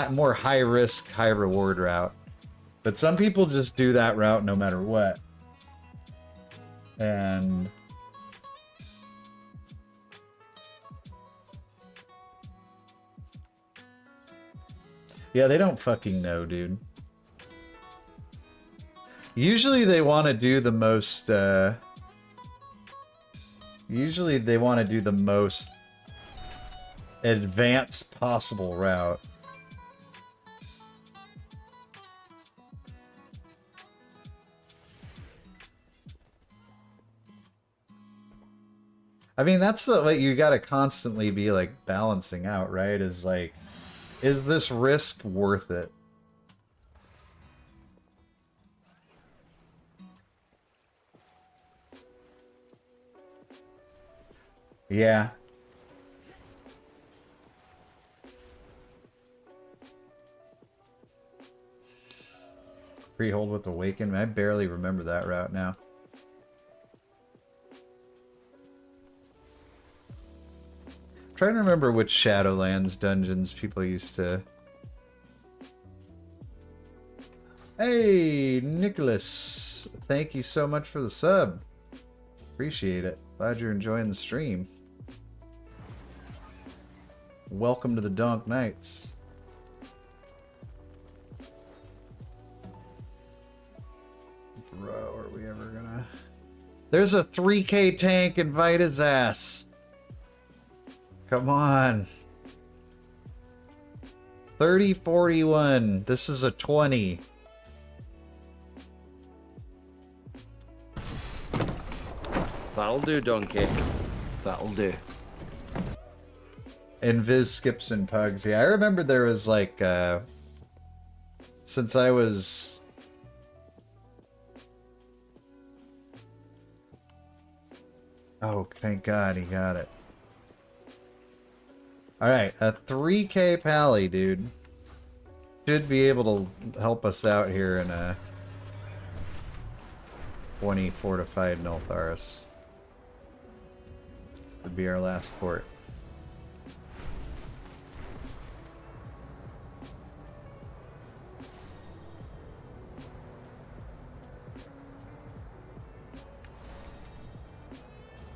more high risk, high reward route. But some people just do that route no matter what. And yeah, they don't fucking know, dude. Usually they want to do the most usually they want to do the most advanced possible route. I mean, that's the, like, you gotta constantly be, like, balancing out, right? Is, like, is this risk worth it? Yeah. Freehold with Awaken. I barely remember that route now. Trying to remember which Shadowlands dungeons people used to... Hey, Nicholas! Thank you so much for the sub. Appreciate it. Glad you're enjoying the stream. Welcome to the Donk Nights. Bro, are we ever gonna... There's a 3k tank, invite his ass! Come on. 3041. This is a 20. That'll do, donkey. That'll do. Invis skips and pugs. Yeah, I remember there was like since I was oh, thank God he got it. Alright, a 3k pally, dude. Should be able to help us out here in a 20 fortified Nultharis. Would be our last port.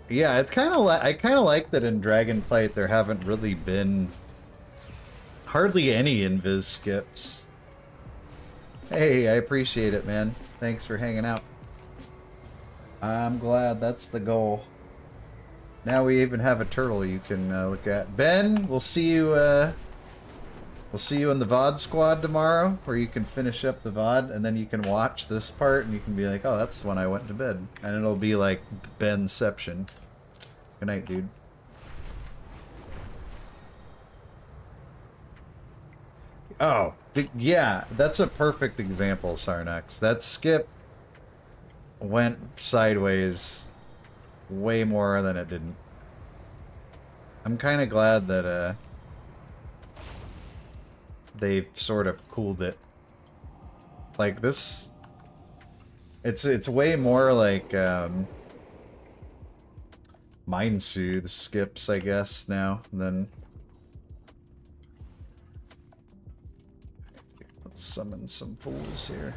Yeah, it's kind of like I kind of like that in Dragonflight there haven't really been hardly any invis skips. Hey, I appreciate it, man. Thanks for hanging out. I'm glad that's the goal. Now we even have a turtle you can look at. Ben, we'll see you in the VOD squad tomorrow, where you can finish up the VOD and then you can watch this part and you can be like, oh, that's the one I went to bed. And it'll be like Benception. Good night, dude. Oh, yeah, that's a perfect example, Sarnax. That skip went sideways way more than it didn't. I'm kind of glad that they sort of cooled it. Like this, it's way more like Mind Soothe skips, I guess, now than. Let's summon some fools here.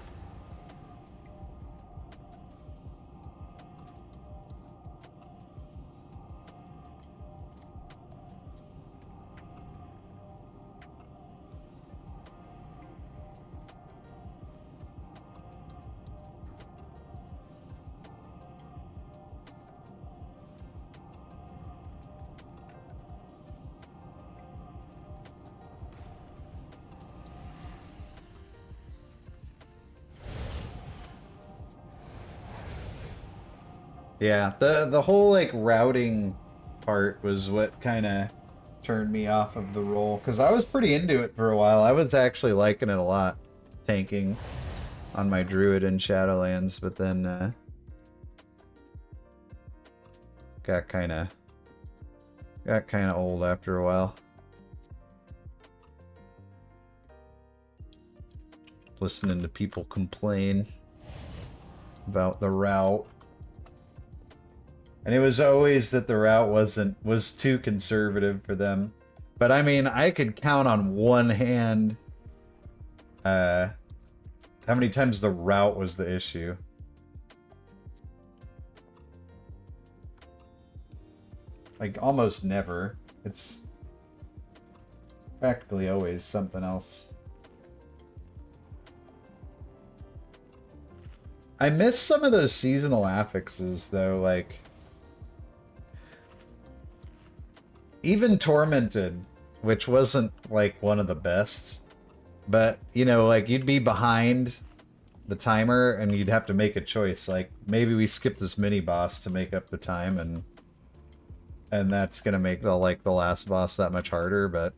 Yeah, the whole like routing part was what kind of turned me off of the role, because I was pretty into it for a while. I was actually liking it a lot, tanking on my druid in Shadowlands, but then got kind of old after a while. Listening to people complain about the route. And it was always that the route was too conservative for them. But I mean, I could count on one hand how many times the route was the issue. Like almost never. It's practically always something else. I miss some of those seasonal affixes though, like even Tormented, which wasn't like one of the best, but you know, like you'd be behind the timer and you'd have to make a choice, like maybe we skip this mini boss to make up the time, and that's gonna make the last boss that much harder. But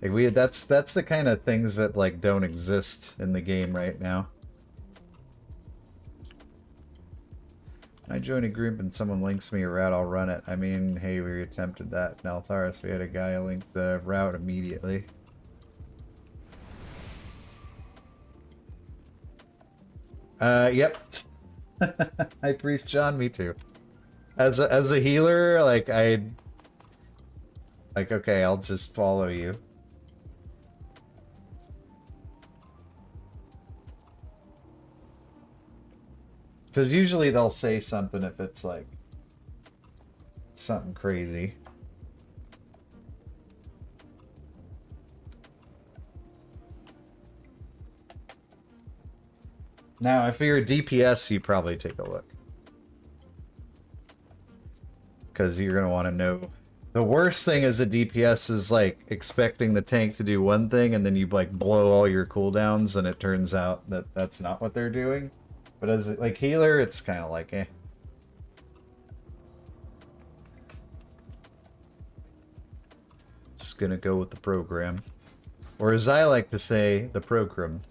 like that's the kind of things that like don't exist in the game right now. I join a group and someone links me a route, I'll run it. I mean, hey, we attempted that in Altharis. We had a guy link the route immediately. Yep. Hi, Priest John, me too. As a healer, like, okay, I'll just follow you. Because usually they'll say something if it's like something crazy. Now, if you're a DPS, you probably take a look. Because you're going to want to know. The worst thing as a DPS is like expecting the tank to do one thing and then you like blow all your cooldowns and it turns out that that's not what they're doing. But as like healer, it's kind of like eh. just gonna go with the program. Or as I like to say, the program.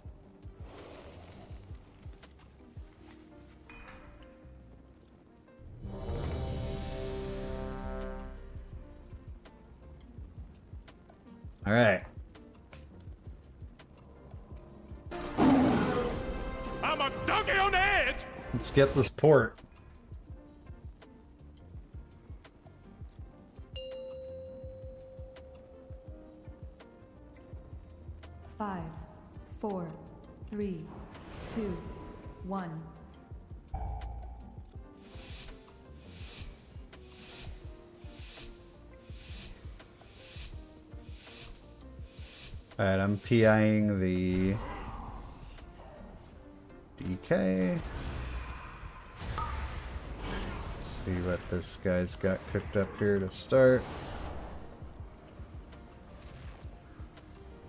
Alright. I'm a donkey on the edge! Let's get this port. Five, four, three, two, one. Alright, I'm PIing the DK. Let's see what this guy's got cooked up here to start.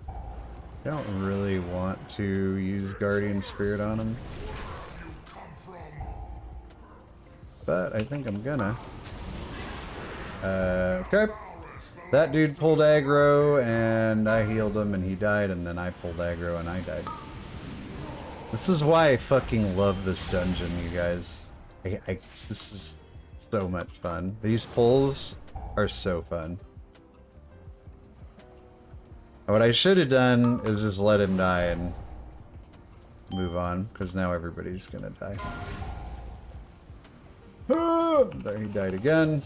I don't really want to use Guardian Spirit on him, but I think I'm gonna. Okay. That dude pulled aggro, and I healed him, and he died, and then I pulled aggro, and I died. This is why I fucking love this dungeon, you guys. This is so much fun. These pulls are so fun. What I should have done is just let him die and move on, because now everybody's gonna die. There, he died again.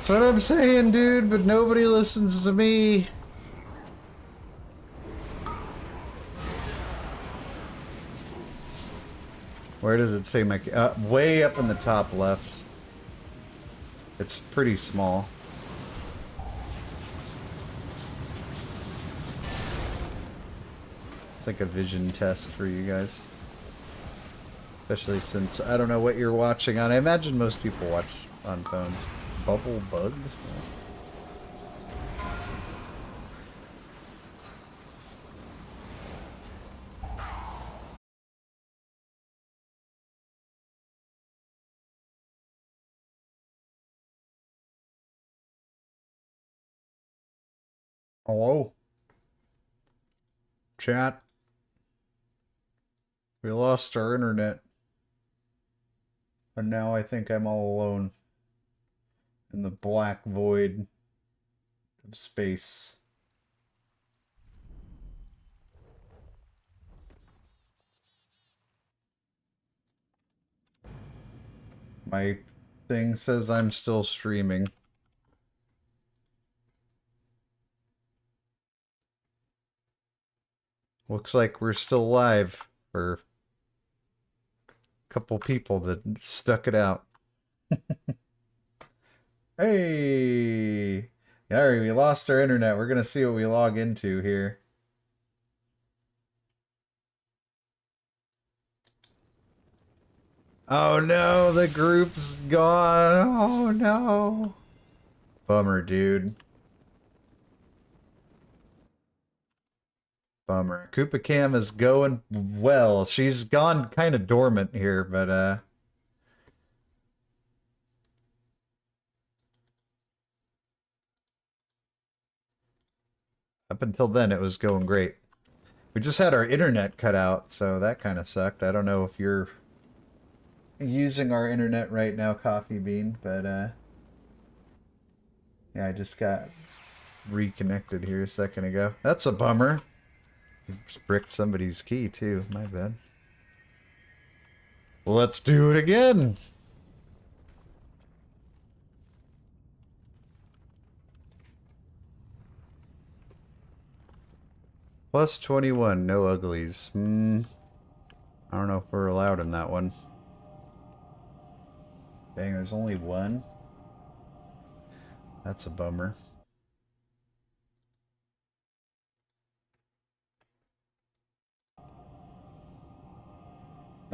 That's what I'm saying, dude, but nobody listens to me. Where does it say my... way up in the top left. It's pretty small. It's like a vision test for you guys. Especially since I don't know what you're watching on. I imagine most people watch on phones. Bubble bugs? Hello? Chat? We lost our internet. And now I think I'm all alone in the black void of space. My thing says I'm still streaming. Looks like we're still live for a couple people that stuck it out. Hey! Alright, we lost our internet. We're gonna see what we log into here. Oh no, the group's gone. Oh no. Bummer, dude. Bummer. Koopa Cam is going well. She's gone kind of dormant here, but up until then, it was going great. We just had our internet cut out, so that kind of sucked. I don't know if you're using our internet right now, Coffee Bean, but yeah, I just got reconnected here a second ago. That's a bummer. Just bricked somebody's key, too. My bad. Well, let's do it again! Plus 21, no uglies. I don't know if we're allowed in that one. Dang, there's only one? That's a bummer.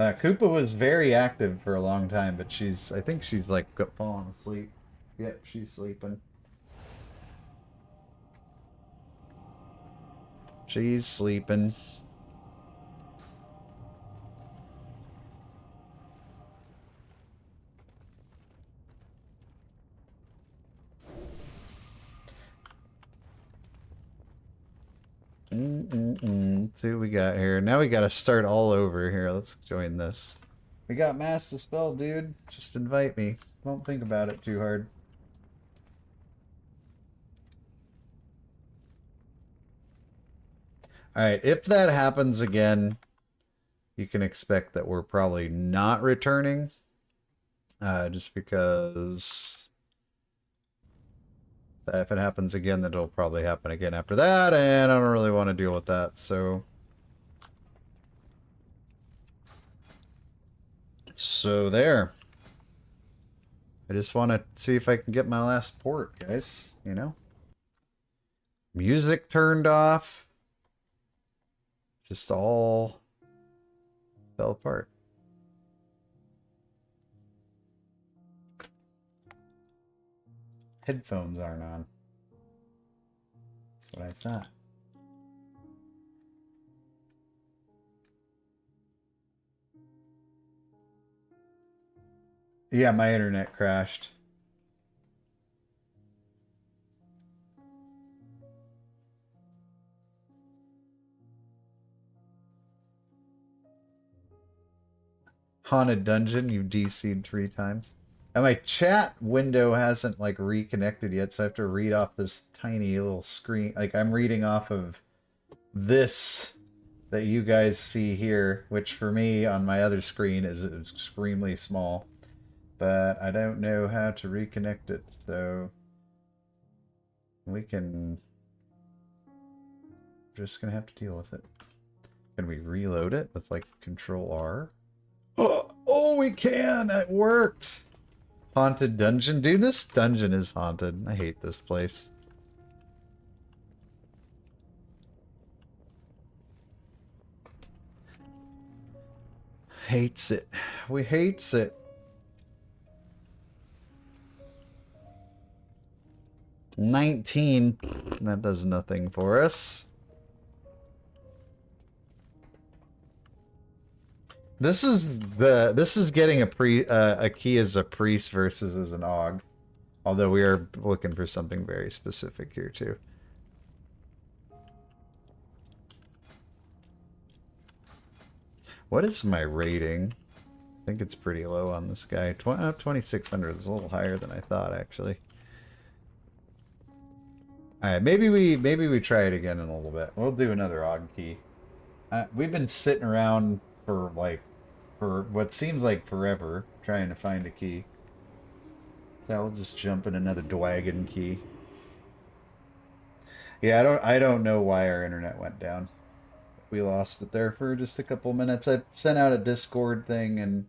Koopa was very active for a long time, but I think she's like falling asleep. Yep, she's sleeping. She's sleeping. Let's see what we got here. Now we gotta start all over here. Let's join this. We got Mass Dispel, dude. Just invite me. Don't think about it too hard. Alright, if that happens again, you can expect that we're probably not returning. Just because if it happens again, then it'll probably happen again after that, and I don't really want to deal with that, so... So there. I just want to see if I can get my last port, guys, you know? Music turned off. Just all fell apart. Headphones aren't on. That's what I thought. Yeah, my internet crashed. Haunted Dungeon, you DC'd 3 times. And my chat window hasn't like reconnected yet, so I have to read off this tiny little screen. Like I'm reading off of this that you guys see here, which for me on my other screen is extremely small. But I don't know how to reconnect it, so we can just gonna have to deal with it. Can we reload it with like Control R? Oh, we can! It worked! Haunted Dungeon. Dude, this dungeon is haunted. I hate this place. Hates it. We hates it. 19. That does nothing for us. This is getting a key as a priest versus as an aug. Although we are looking for something very specific here too. What is my rating? I think it's pretty low on this guy. 2600 is a little higher than I thought actually. Alright, maybe we try it again in a little bit. We'll do another aug key. We've been sitting around for what seems like forever trying to find a key. So I'll just jump in another Dwagon key. Yeah, I don't know why our internet went down. We lost it there for just a couple minutes. I sent out a Discord thing and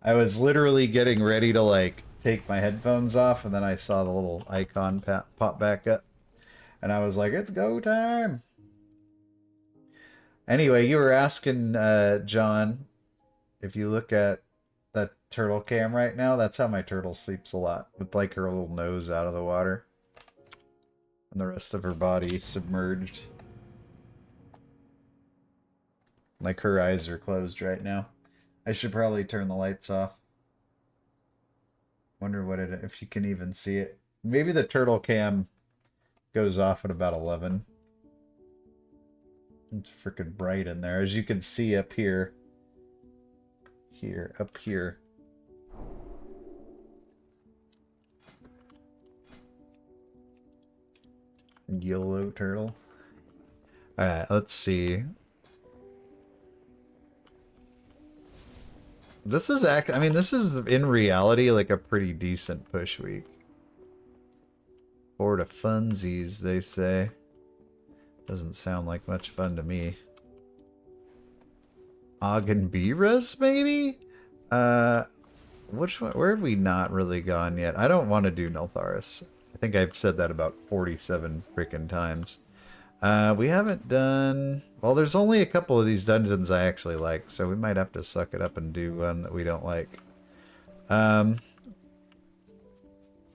I was literally getting ready to like take my headphones off and then I saw the little icon pop back up. And I was like, it's go time. Anyway, you were asking, John, if you look at that turtle cam right now, that's how my turtle sleeps a lot. With like her little nose out of the water. And the rest of her body submerged. Like her eyes are closed right now. I should probably turn the lights off. Wonder what if you can even see it. Maybe the turtle cam goes off at about 11. It's freaking bright in there, as you can see up here. Up here. Yellow turtle. Alright, let's see. This is this is in reality like a pretty decent push week. 4 to funsies, they say. Doesn't sound like much fun to me. Ogdenberas, maybe? Which one? Where have we not really gone yet? I don't want to do Nultharis. I think I've said that about 47 freaking times. We haven't done... Well, there's only a couple of these dungeons I actually like, so we might have to suck it up and do one that we don't like.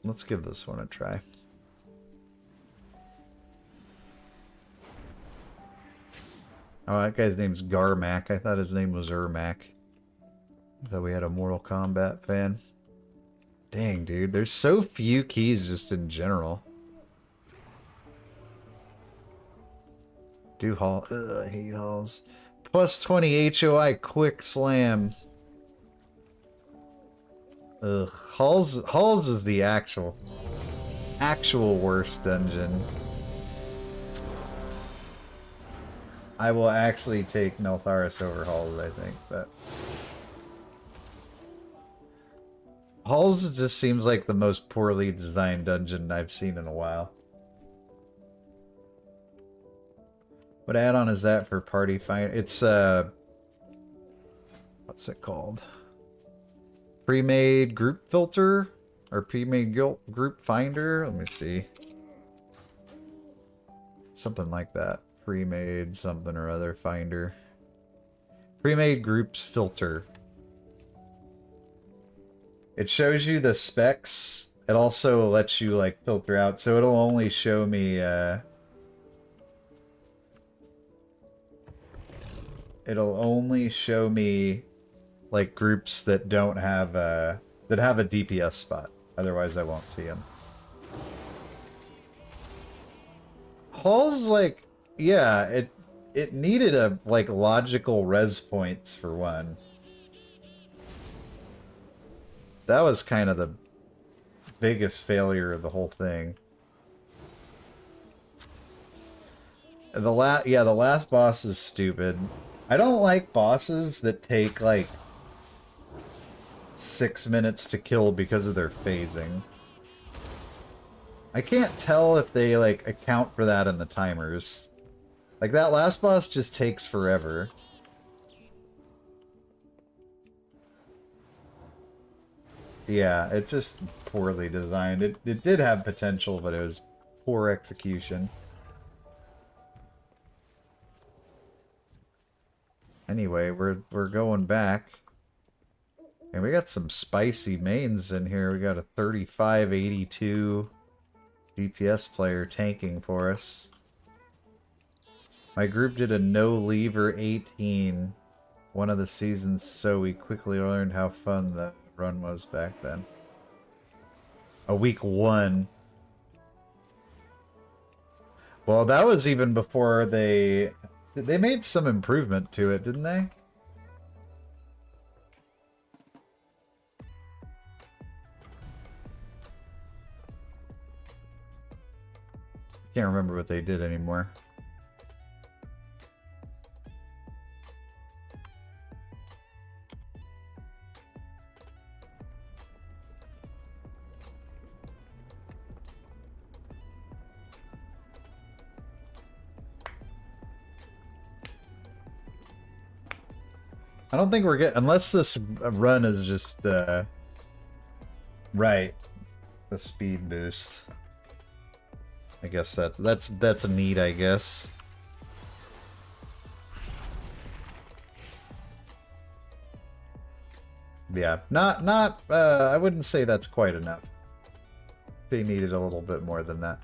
Let's give this one a try. Oh, that guy's name's Garmac. I thought his name was Ermac. I thought we had a Mortal Kombat fan. Dang, dude. There's so few keys just in general. Do Hall. Ugh, I hate Halls. Plus 20 HOI Quick Slam. Ugh. Halls is the actual worst dungeon. I will actually take Neltharis over Halls, I think, but... Halls just seems like the most poorly designed dungeon I've seen in a while. What add-on is that for Party Finder? It's, what's it called? Pre-made Group Filter? Or pre-made Group Finder? Let me see. Something like that. Pre-made something or other Finder. Pre-made Groups Filter. It shows you the specs. It also lets you, like, filter out. So it'll only show me, it'll only show me, like, groups that don't have, that have a DPS spot. Otherwise, I won't see them. Hall's, like, yeah, it needed a, like, logical res points for one. That was kind of the biggest failure of the whole thing. The last boss is stupid. I don't like bosses that take like 6 minutes to kill because of their phasing. I can't tell if they like account for that in the timers. Like that last boss just takes forever. Yeah, it's just poorly designed. It did have potential, but it was poor execution. Anyway, we're going back. And we got some spicy mains in here. We got a 3582 DPS player tanking for us. My group did a no lever 18 one of the seasons, so we quickly learned how fun the run was back then. A week 1. Well, that was even before they made some improvement to it, didn't they? Can't remember what they did anymore. I don't think we're getting, unless this run is just, right, the speed boost. I guess that's neat, I guess. Yeah, not, I wouldn't say that's quite enough. They needed a little bit more than that.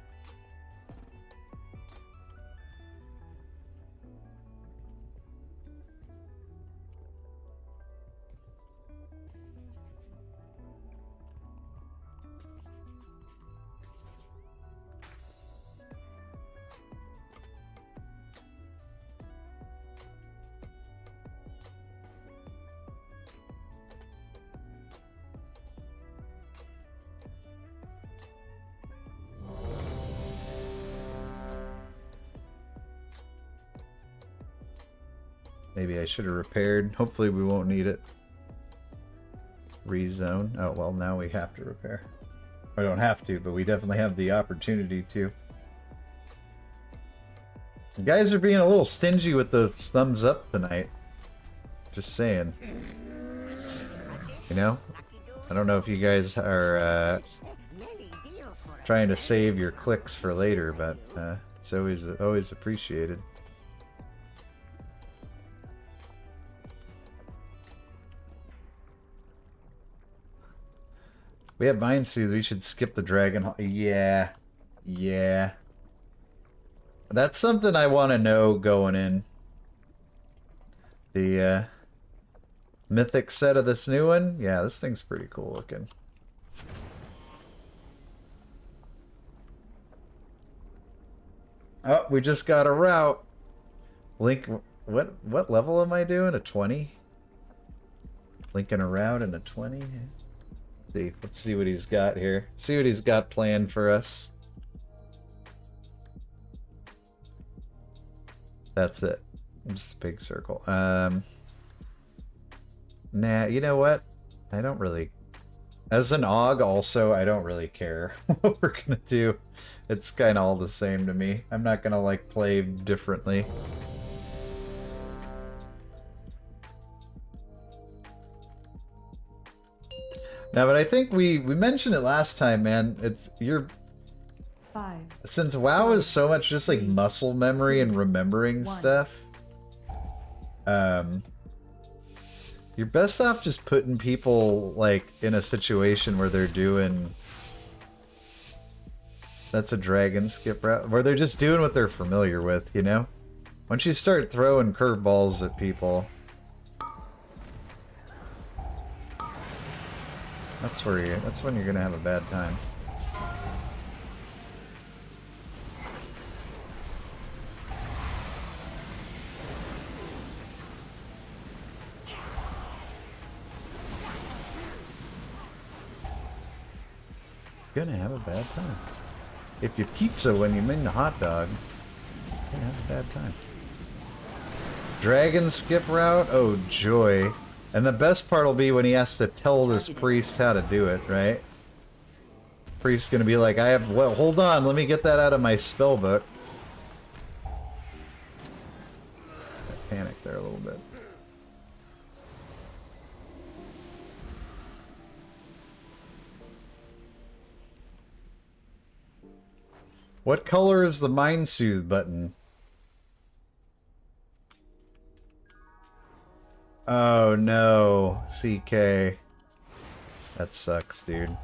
Maybe I should have repaired. Hopefully we won't need it. Rezone. Oh, well, now we have to repair. We don't have to, but we definitely have the opportunity to. You guys are being a little stingy with the thumbs up tonight. Just saying. You know? I don't know if you guys are trying to save your clicks for later, but It's always appreciated. We have Mind Soothe. We should skip the Dragon. Yeah. Yeah. That's something I want to know going in. The Mythic set of this new one. Yeah, this thing's pretty cool looking. Oh, we just got a route. Link, what level am I doing? A 20? Linking a route in a 20? Let's see what he's got here. See what he's got planned for us. That's it. Just a big circle. Nah, you know what? I don't really... As an AUG, also, I don't really care what we're gonna do. It's kind of all the same to me. I'm not gonna, like, play differently. No, but I think we mentioned it last time, man. Since WoW is so much just like muscle memory and remembering stuff, you're best off just putting people like in a situation where they're doing. That's a dragon skip route where they're just doing what they're familiar with, you know? Once you start throwing curveballs at people, that's when you're gonna have a bad time. You're gonna have a bad time. If you pizza when you mean the hot dog, you're gonna have a bad time. Dragon skip route? Oh joy. And the best part will be when he has to tell this priest how to do it, right? Priest's gonna be like, well, hold on, let me get that out of my spell book. I panicked there a little bit. What color is the Mind Soothe button? Oh no, CK. That sucks, dude.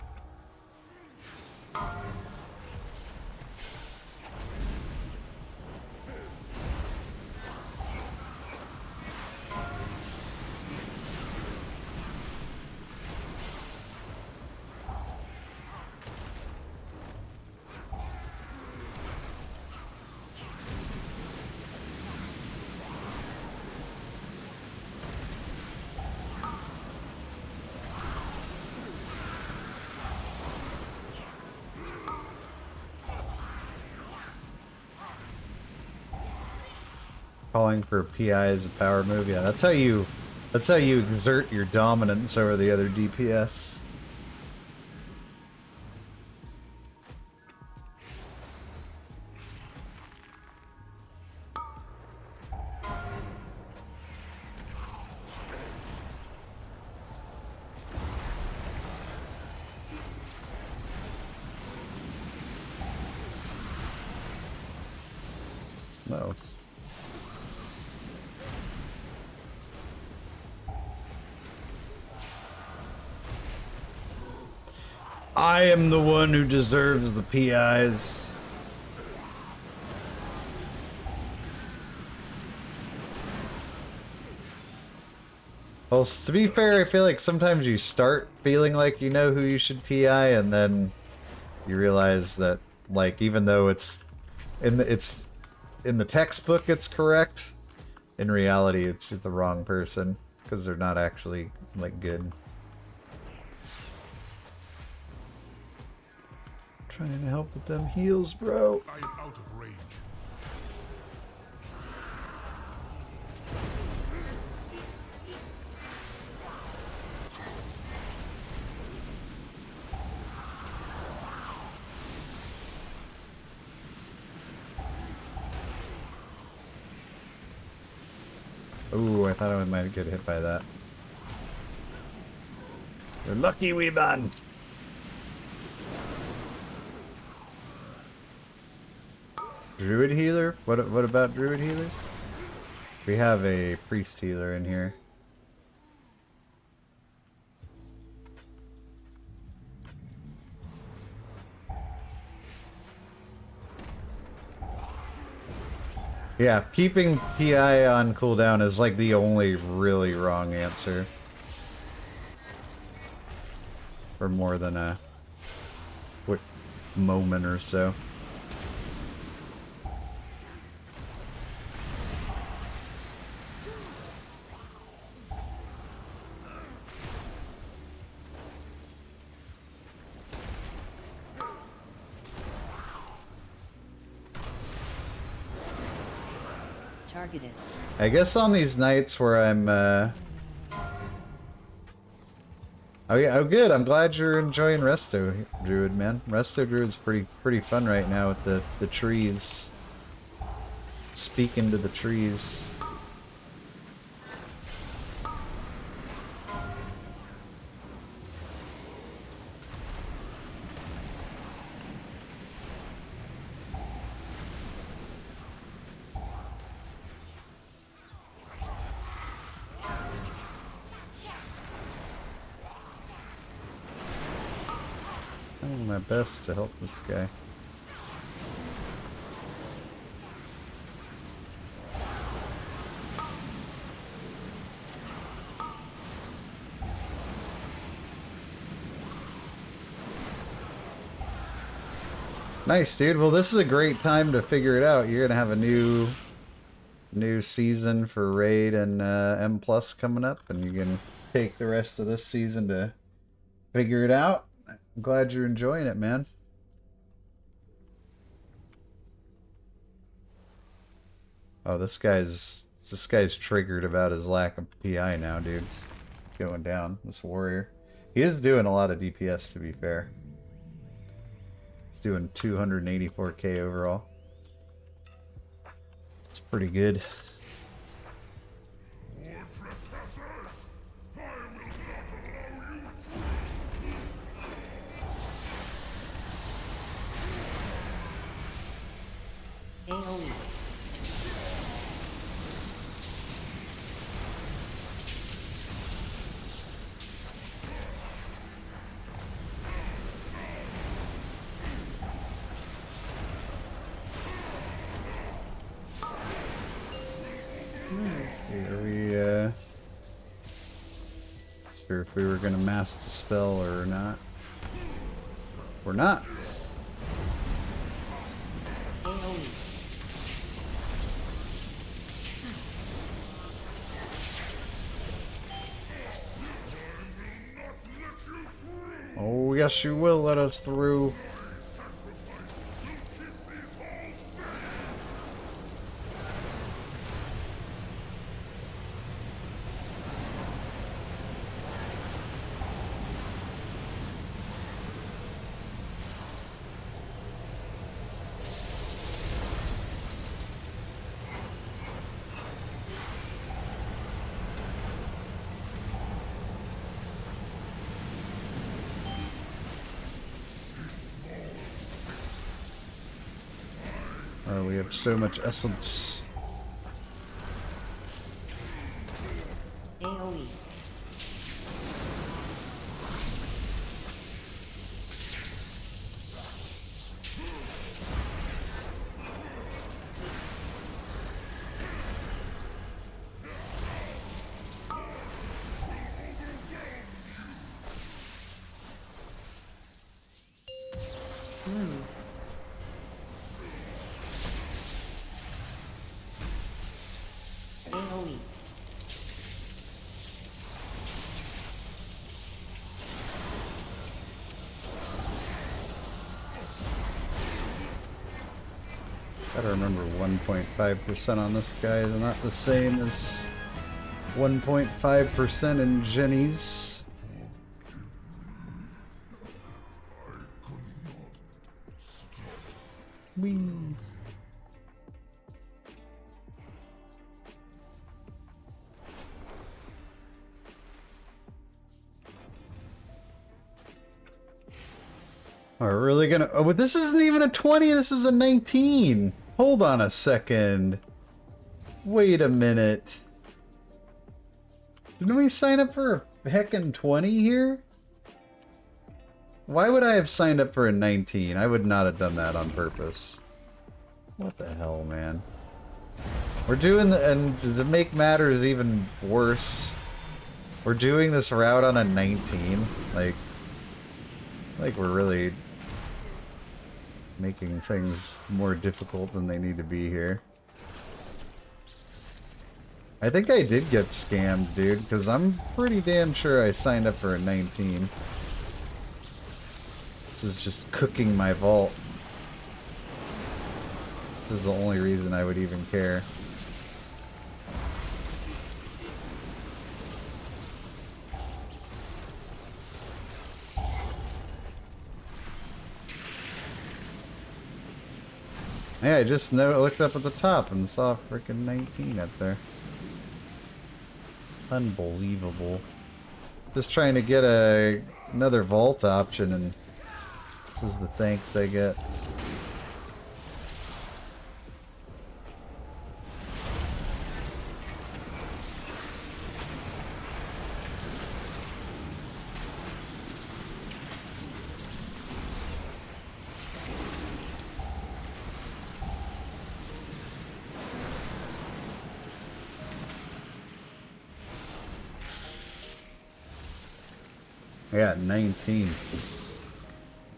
Calling for PI is a power move. Yeah, that's how you exert your dominance over the other DPS. No. I am the one who deserves the PIs. Well, to be fair, I feel like sometimes you start feeling like you know who you should PI, and then you realize that, like, even though it's in the textbook, it's correct. In reality, it's the wrong person because they're not actually like good. Trying to help with them heals, bro. I am out of range. Ooh, I thought I might get hit by that. You're lucky, wee man. Druid healer? What about druid healers? We have a priest healer in here. Yeah, keeping PI on cooldown is like the only really wrong answer. For more than a quick moment or so. Targeted. I guess on these nights where I'm, Oh yeah, oh good, I'm glad you're enjoying Resto Druid, man. Resto Druid's pretty fun right now with the trees. Speaking to the trees. Doing my best to help this guy. Nice, dude. Well, this is a great time to figure it out. You're gonna have a new season for Raid and M Plus coming up, and you can take the rest of this season to figure it out. I'm glad you're enjoying it, man. Oh, this guy's triggered about his lack of PI now, dude. Going down, this warrior. He is doing a lot of DPS, to be fair. He's doing 284k overall. It's pretty good. AoE. Are we sure if we were gonna mass the spell or not? We're not. AoE. Oh yes, you will let us through. Oh, we have so much essence. AoE. Move. AoE. Gotta remember 1.5% on this guy is not the same as 1.5% in Jenny's. Whee. Are we really gonna... Oh, but this isn't even a 20, this is a 19. Hold on a second. Wait a minute. Didn't we sign up for a heckin' 20 here? Why would I have signed up for a 19? I would not have done that on purpose. What the hell, man? We're doing the, and to make matters even worse, we're doing this route on a 19. Like we're really making things more difficult than they need to be here. I think I did get scammed, dude, because I'm pretty damn sure I signed up for a 19. This is just cooking my vault. This is the only reason I would even care. Yeah, I just looked up at the top and saw freaking 19 up there. Unbelievable. Just trying to get another vault option, and this is the thanks I get. I got 19.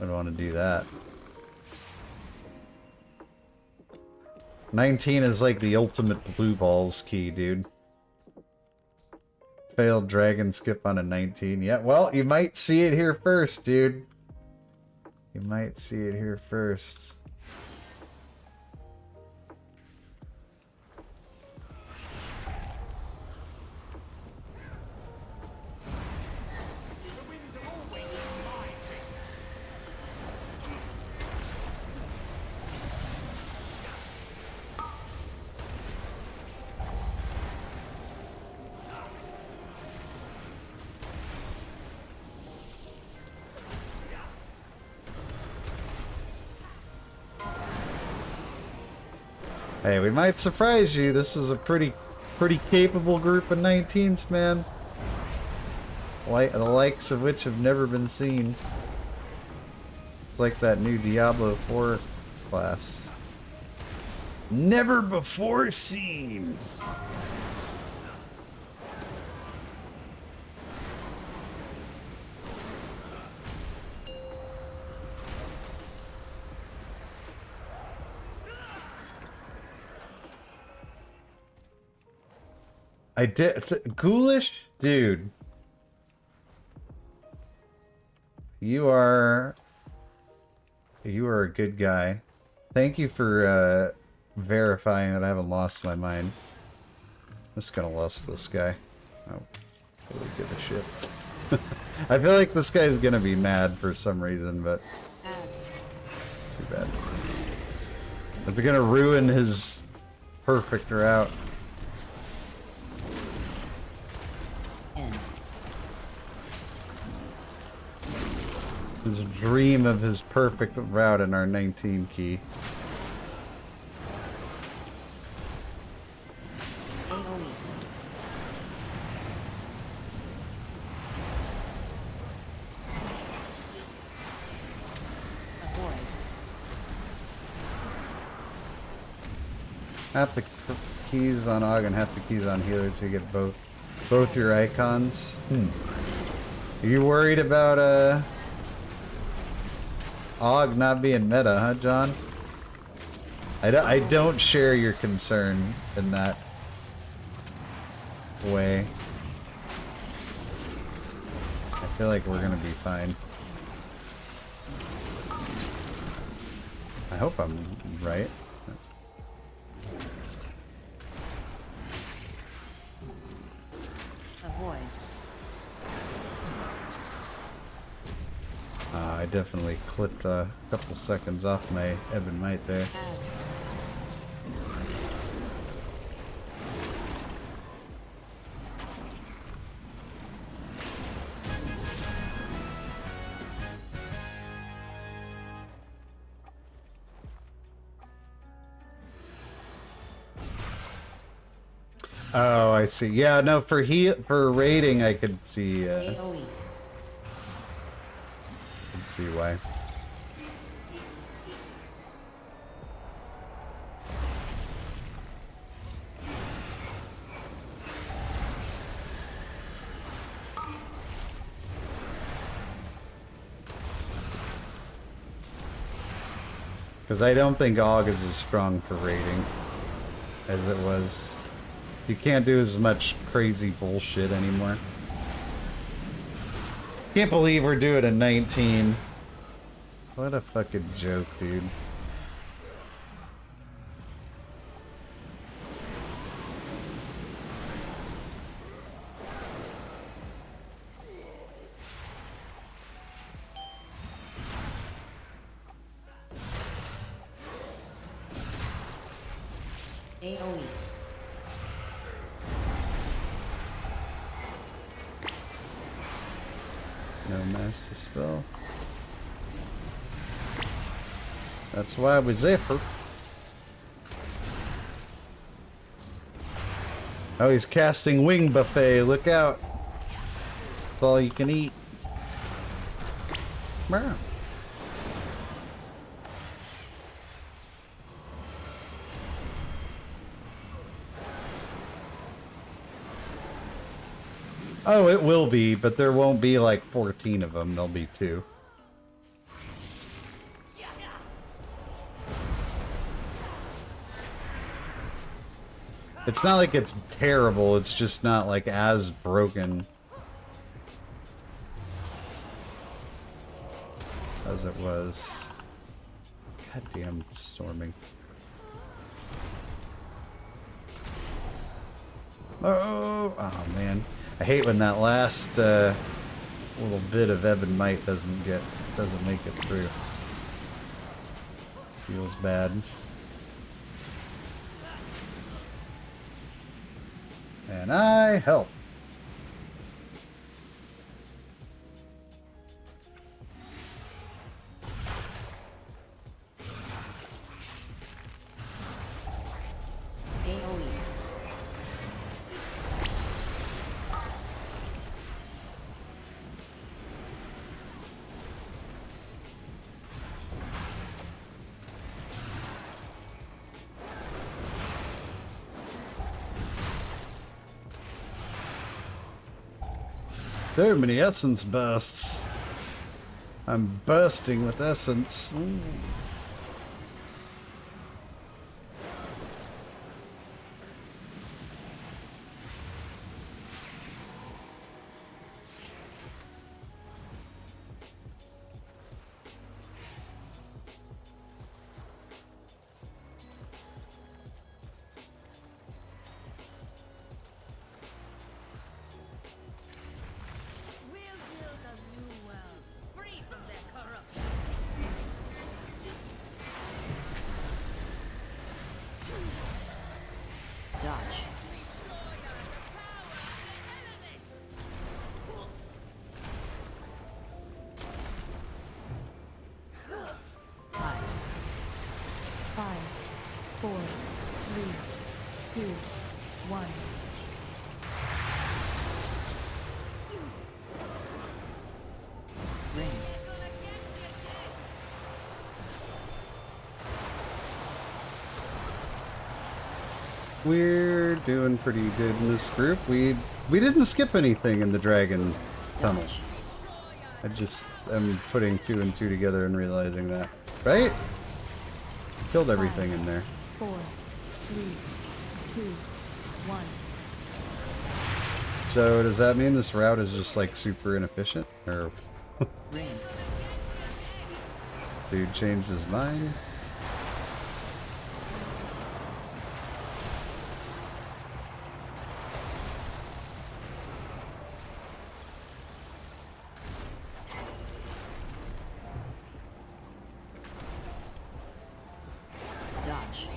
I don't want to do that. 19 is like the ultimate blue balls key, dude. Failed dragon skip on a 19. Yeah, well, you might see it here first, dude. You might see it here first. Hey, we might surprise you. This is a pretty capable group of 19s, man. The likes of which have never been seen. It's like that new Diablo 4 class. Never before seen. I did. Ghoulish? Dude. You are a good guy. Thank you for verifying that I haven't lost my mind. I'm just gonna lust this guy. I don't really give a shit. I feel like this guy's gonna be mad for some reason, but too bad. It's gonna ruin his perfect route. His dream of his perfect route in our 19 key. AoE. Avoid. Half the keys on Og and half the keys on healers, so you get both your icons. Are you worried about Og not being meta, huh, John? I don't share your concern in that way. I feel like we're gonna be fine. I hope I'm right. Avoid. I definitely clipped a couple seconds off my ebb and might there. Oh, I see. Yeah, no, for raiding, I could see. AoE. Could see why. Because I don't think AUG is as strong for raiding as it was. You can't do as much crazy bullshit anymore. Can't believe we're doing a 19. What a fucking joke, dude. AoE. No master spell. That's why we zipper. Oh, he's casting Wing Buffet. Look out. That's all you can eat. Meow. Oh, it will be, but there won't be like 14 of them. There'll be 2. It's not like it's terrible, it's just not like as broken as it was. Goddamn storming. Oh man. I hate when that last little bit of ebb and might doesn't make it through. Feels bad. And I help. AoE. So many essence bursts. I'm bursting with essence. Dodge. Five. 5, 4, 3, 2, 1. Ring. We're doing pretty good in this group. We didn't skip anything in the dragon tunnel. Dodge. I just am putting 2 and 2 together and realizing that. Right? Killed everything in there. 4, 3, 2, 1. So does that mean this route is just like super inefficient? Or Ring. dude changed his mind? Dodge.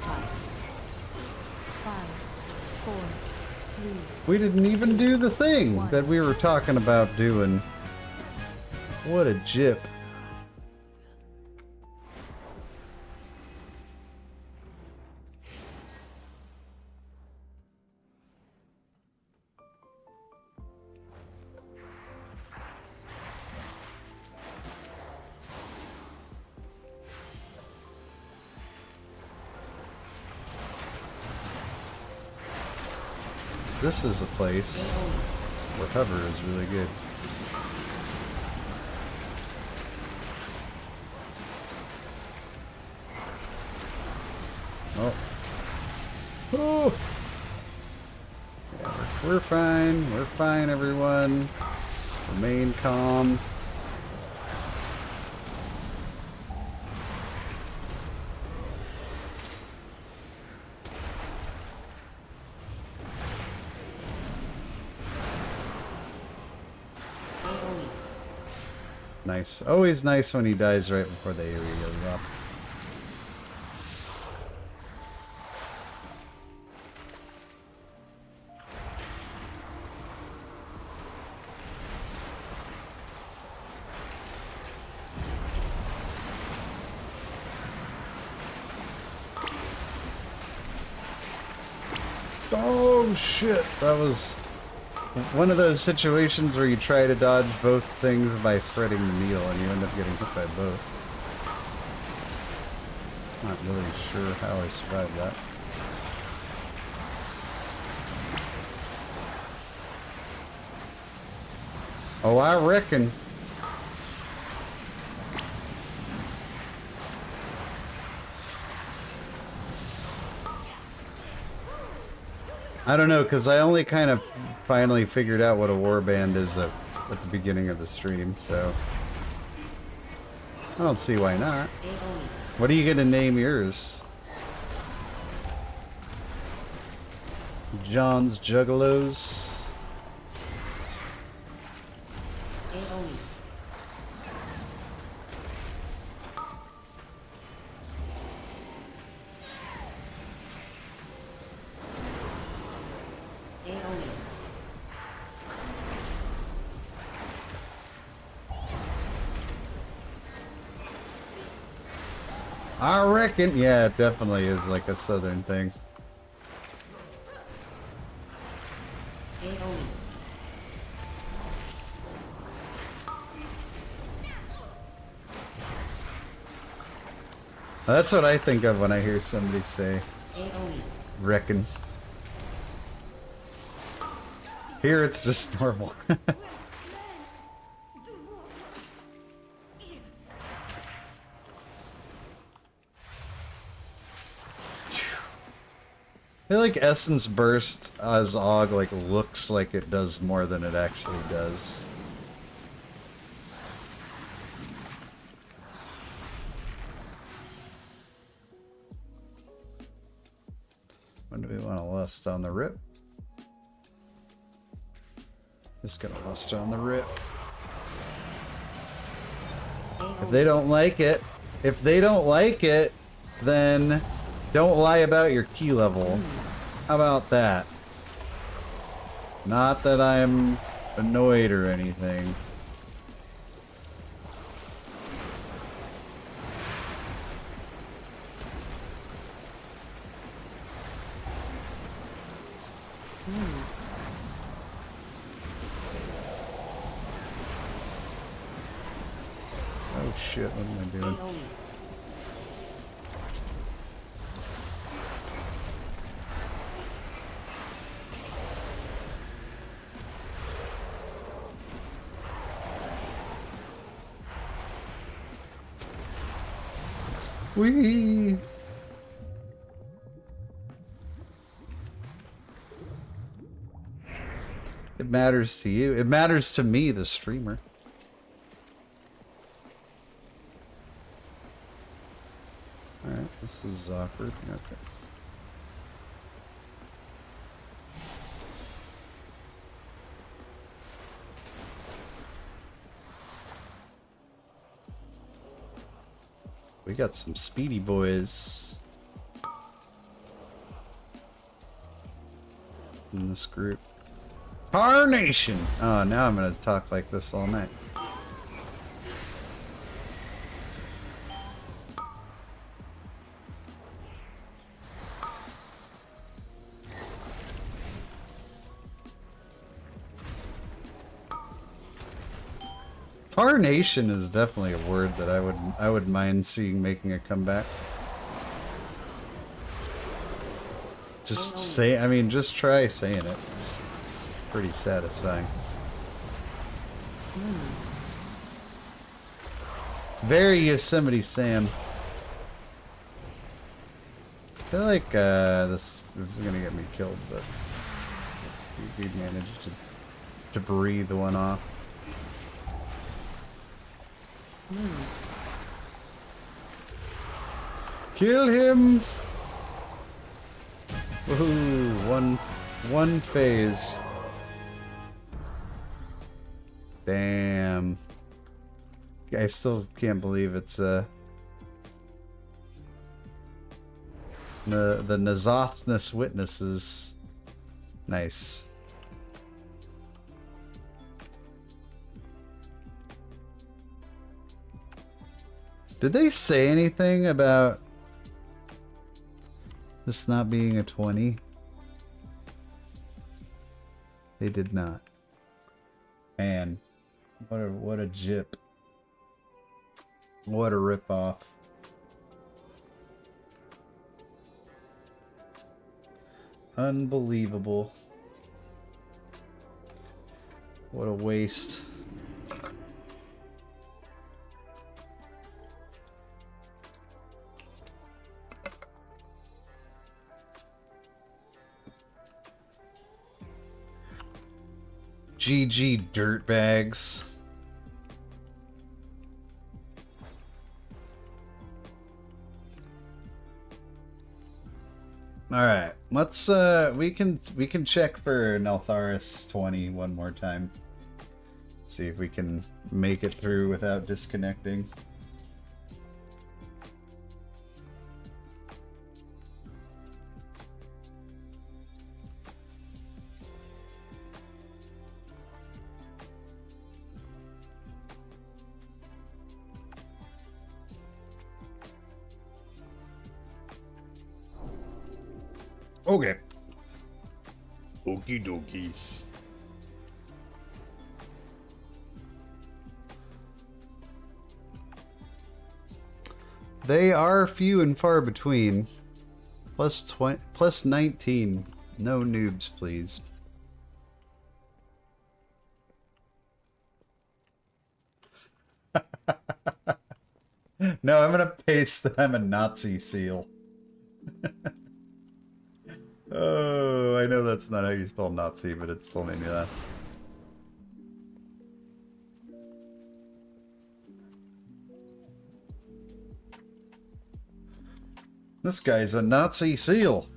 Five. 5, 4, 3. We didn't even do the thing that we were talking about doing. What a jip. This is a place where cover is really good. Oh. Oh. Yeah, we're fine. We're fine, everyone. Remain calm. Nice. Always nice when he dies right before the AoE goes up. Oh shit, that was one of those situations where you try to dodge both things by threading the needle and you end up getting hit by both. Not really sure how I survived that. Oh, I reckon. I don't know, because I only kind of finally figured out what a warband is at the beginning of the stream, so I don't see why not. What are you going to name yours? John's Juggalos? I reckon, yeah, it definitely is like a southern thing. That's what I think of when I hear somebody say reckon. Here it's just normal. I feel like Essence Burst as Og like looks like it does more than it actually does. When do we want to lust on the rip? Just gonna lust on the rip. If they don't like it, then don't lie about your key level. How about that? Not that I'm annoyed or anything. Oh shit, what am I doing? Whee! It matters to you. It matters to me, the streamer. Alright, this is awkward. Okay. We got some speedy boys in this group. Carnation! Oh, now I'm gonna talk like this all night. Tarnation is definitely a word that I would mind seeing making a comeback. Just say, I mean, just try saying it. It's pretty satisfying. Very Yosemite Sam. I feel like this is gonna get me killed, but we managed to breathe one off. Kill him! Woohoo! One phase. Damn. I still can't believe it's the Nazoth's witnesses. Nice. Did they say anything about this not being a 20? They did not. Man, what a jip. What a ripoff. Unbelievable. What a waste. GG dirtbags. All right, let's we can check for Neltharis 20 one more time. See if we can make it through without disconnecting. Okay. Okie dokie. They are few and far between. Plus 20, plus 19. No noobs, please. No, I'm gonna paste that I'm a Nazi seal. Oh, I know that's not how you spell Nazi, but it still made me laugh. This guy's a Nazi seal.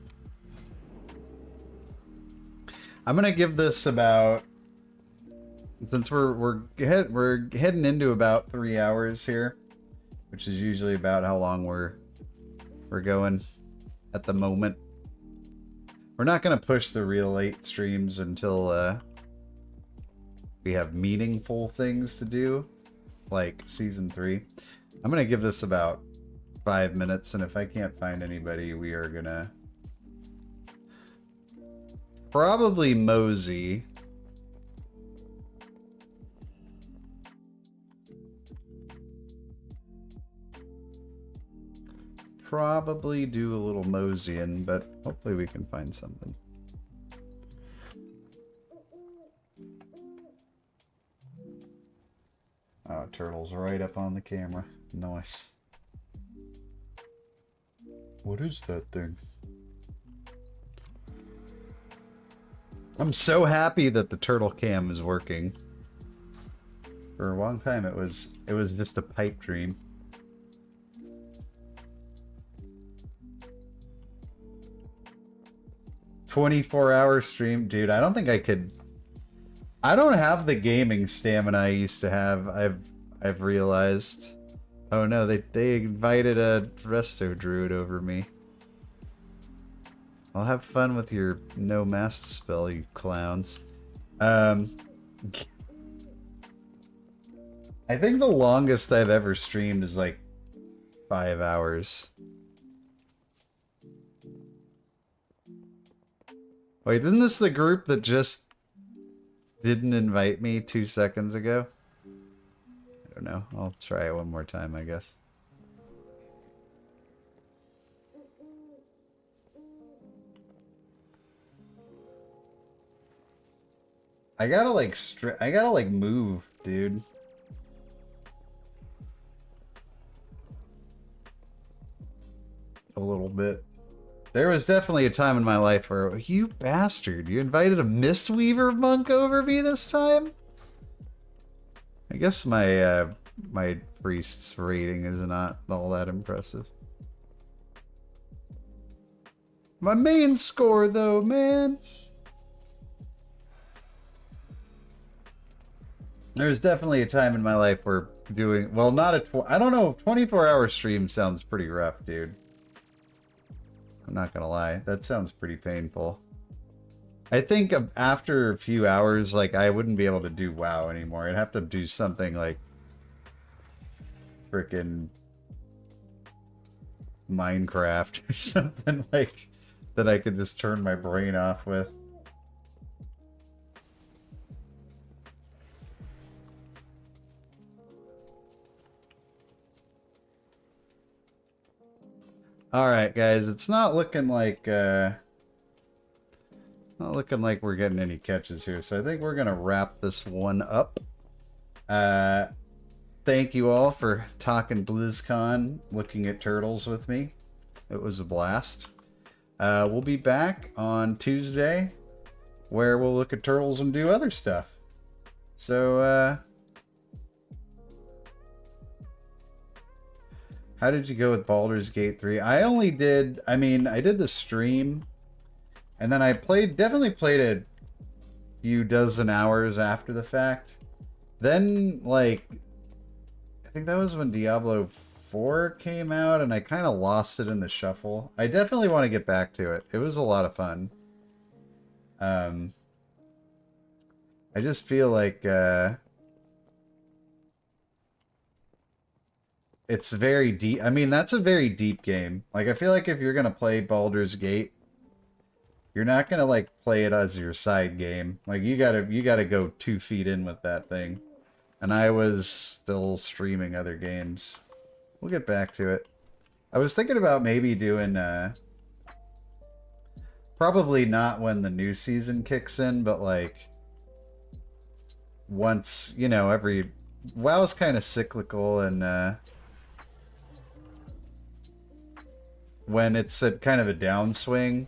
I'm gonna give this about, since we're heading into about 3 hours here, which is usually about how long we're going at the moment. We're not going to push the real late streams until we have meaningful things to do, like Season 3. I'm going to give this about 5 minutes, and if I can't find anybody, we are going to probably mosey. Probably do a little moseying, but hopefully we can find something. Oh, turtle's right up on the camera. Nice. What is that thing? I'm so happy that the turtle cam is working. For a long time it was just a pipe dream. 24-hour stream, dude. I don't think I could. I don't have the gaming stamina I used to have. I've realized. Oh no, they invited a resto druid over me. I'll have fun with your no master spell, you clowns. I think the longest I've ever streamed is like 5 hours. Wait, isn't this the group that just didn't invite me 2 seconds ago? I don't know. I'll try it one more time, I guess. I gotta like move, dude. A little bit. There was definitely a time in my life where, you bastard, you invited a Mistweaver monk over me this time? I guess my my priest's rating is not all that impressive. My main score though, man. There's definitely a time in my life where doing, well, not a, I don't know, 24-hour stream sounds pretty rough, dude. I'm not gonna lie, that sounds pretty painful. I think after a few hours, like, I wouldn't be able to do WoW anymore. I'd have to do something like frickin' Minecraft or something like that I could just turn my brain off with. Alright, guys, it's not looking like we're getting any catches here, so I think we're gonna wrap this one up. Thank you all for talking Blizzcon, looking at turtles with me. It was a blast. We'll be back on Tuesday, where we'll look at turtles and do other stuff. So, how did you go with Baldur's Gate 3? I only did, I did the stream, and then I definitely played a few dozen hours after the fact. Then, like, I think that was when Diablo 4 came out, and I kind of lost it in the shuffle. I definitely want to get back to it. It was a lot of fun. I just feel like, it's very deep. That's a very deep game. Like, I feel like if you're gonna play Baldur's Gate, you're not gonna like play it as your side game. Like, you gotta go 2 feet in with that thing. And I was still streaming other games. We'll get back to it. I was thinking about maybe doing probably not when the new season kicks in, but like once, you know, every WoW's kind of cyclical, and when it's at kind of a downswing,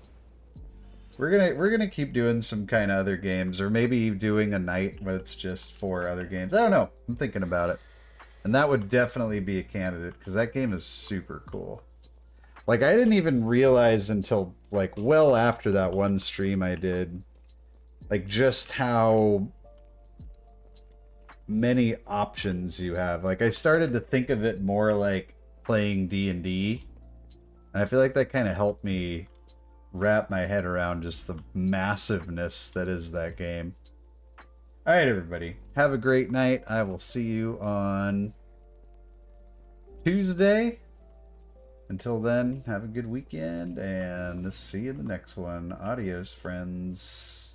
we're gonna keep doing some kind of other games, or maybe doing a night where it's just 4 other games. I don't know. I'm thinking about it, and that would definitely be a candidate because that game is super cool. Like, I didn't even realize until like well after that one stream I did, like, just how many options you have. Like, I started to think of it more like playing D&D. And I feel like that kind of helped me wrap my head around just the massiveness that is that game. All right, everybody. Have a great night. I will see you on Tuesday. Until then, have a good weekend, and see you in the next one. Adios, friends.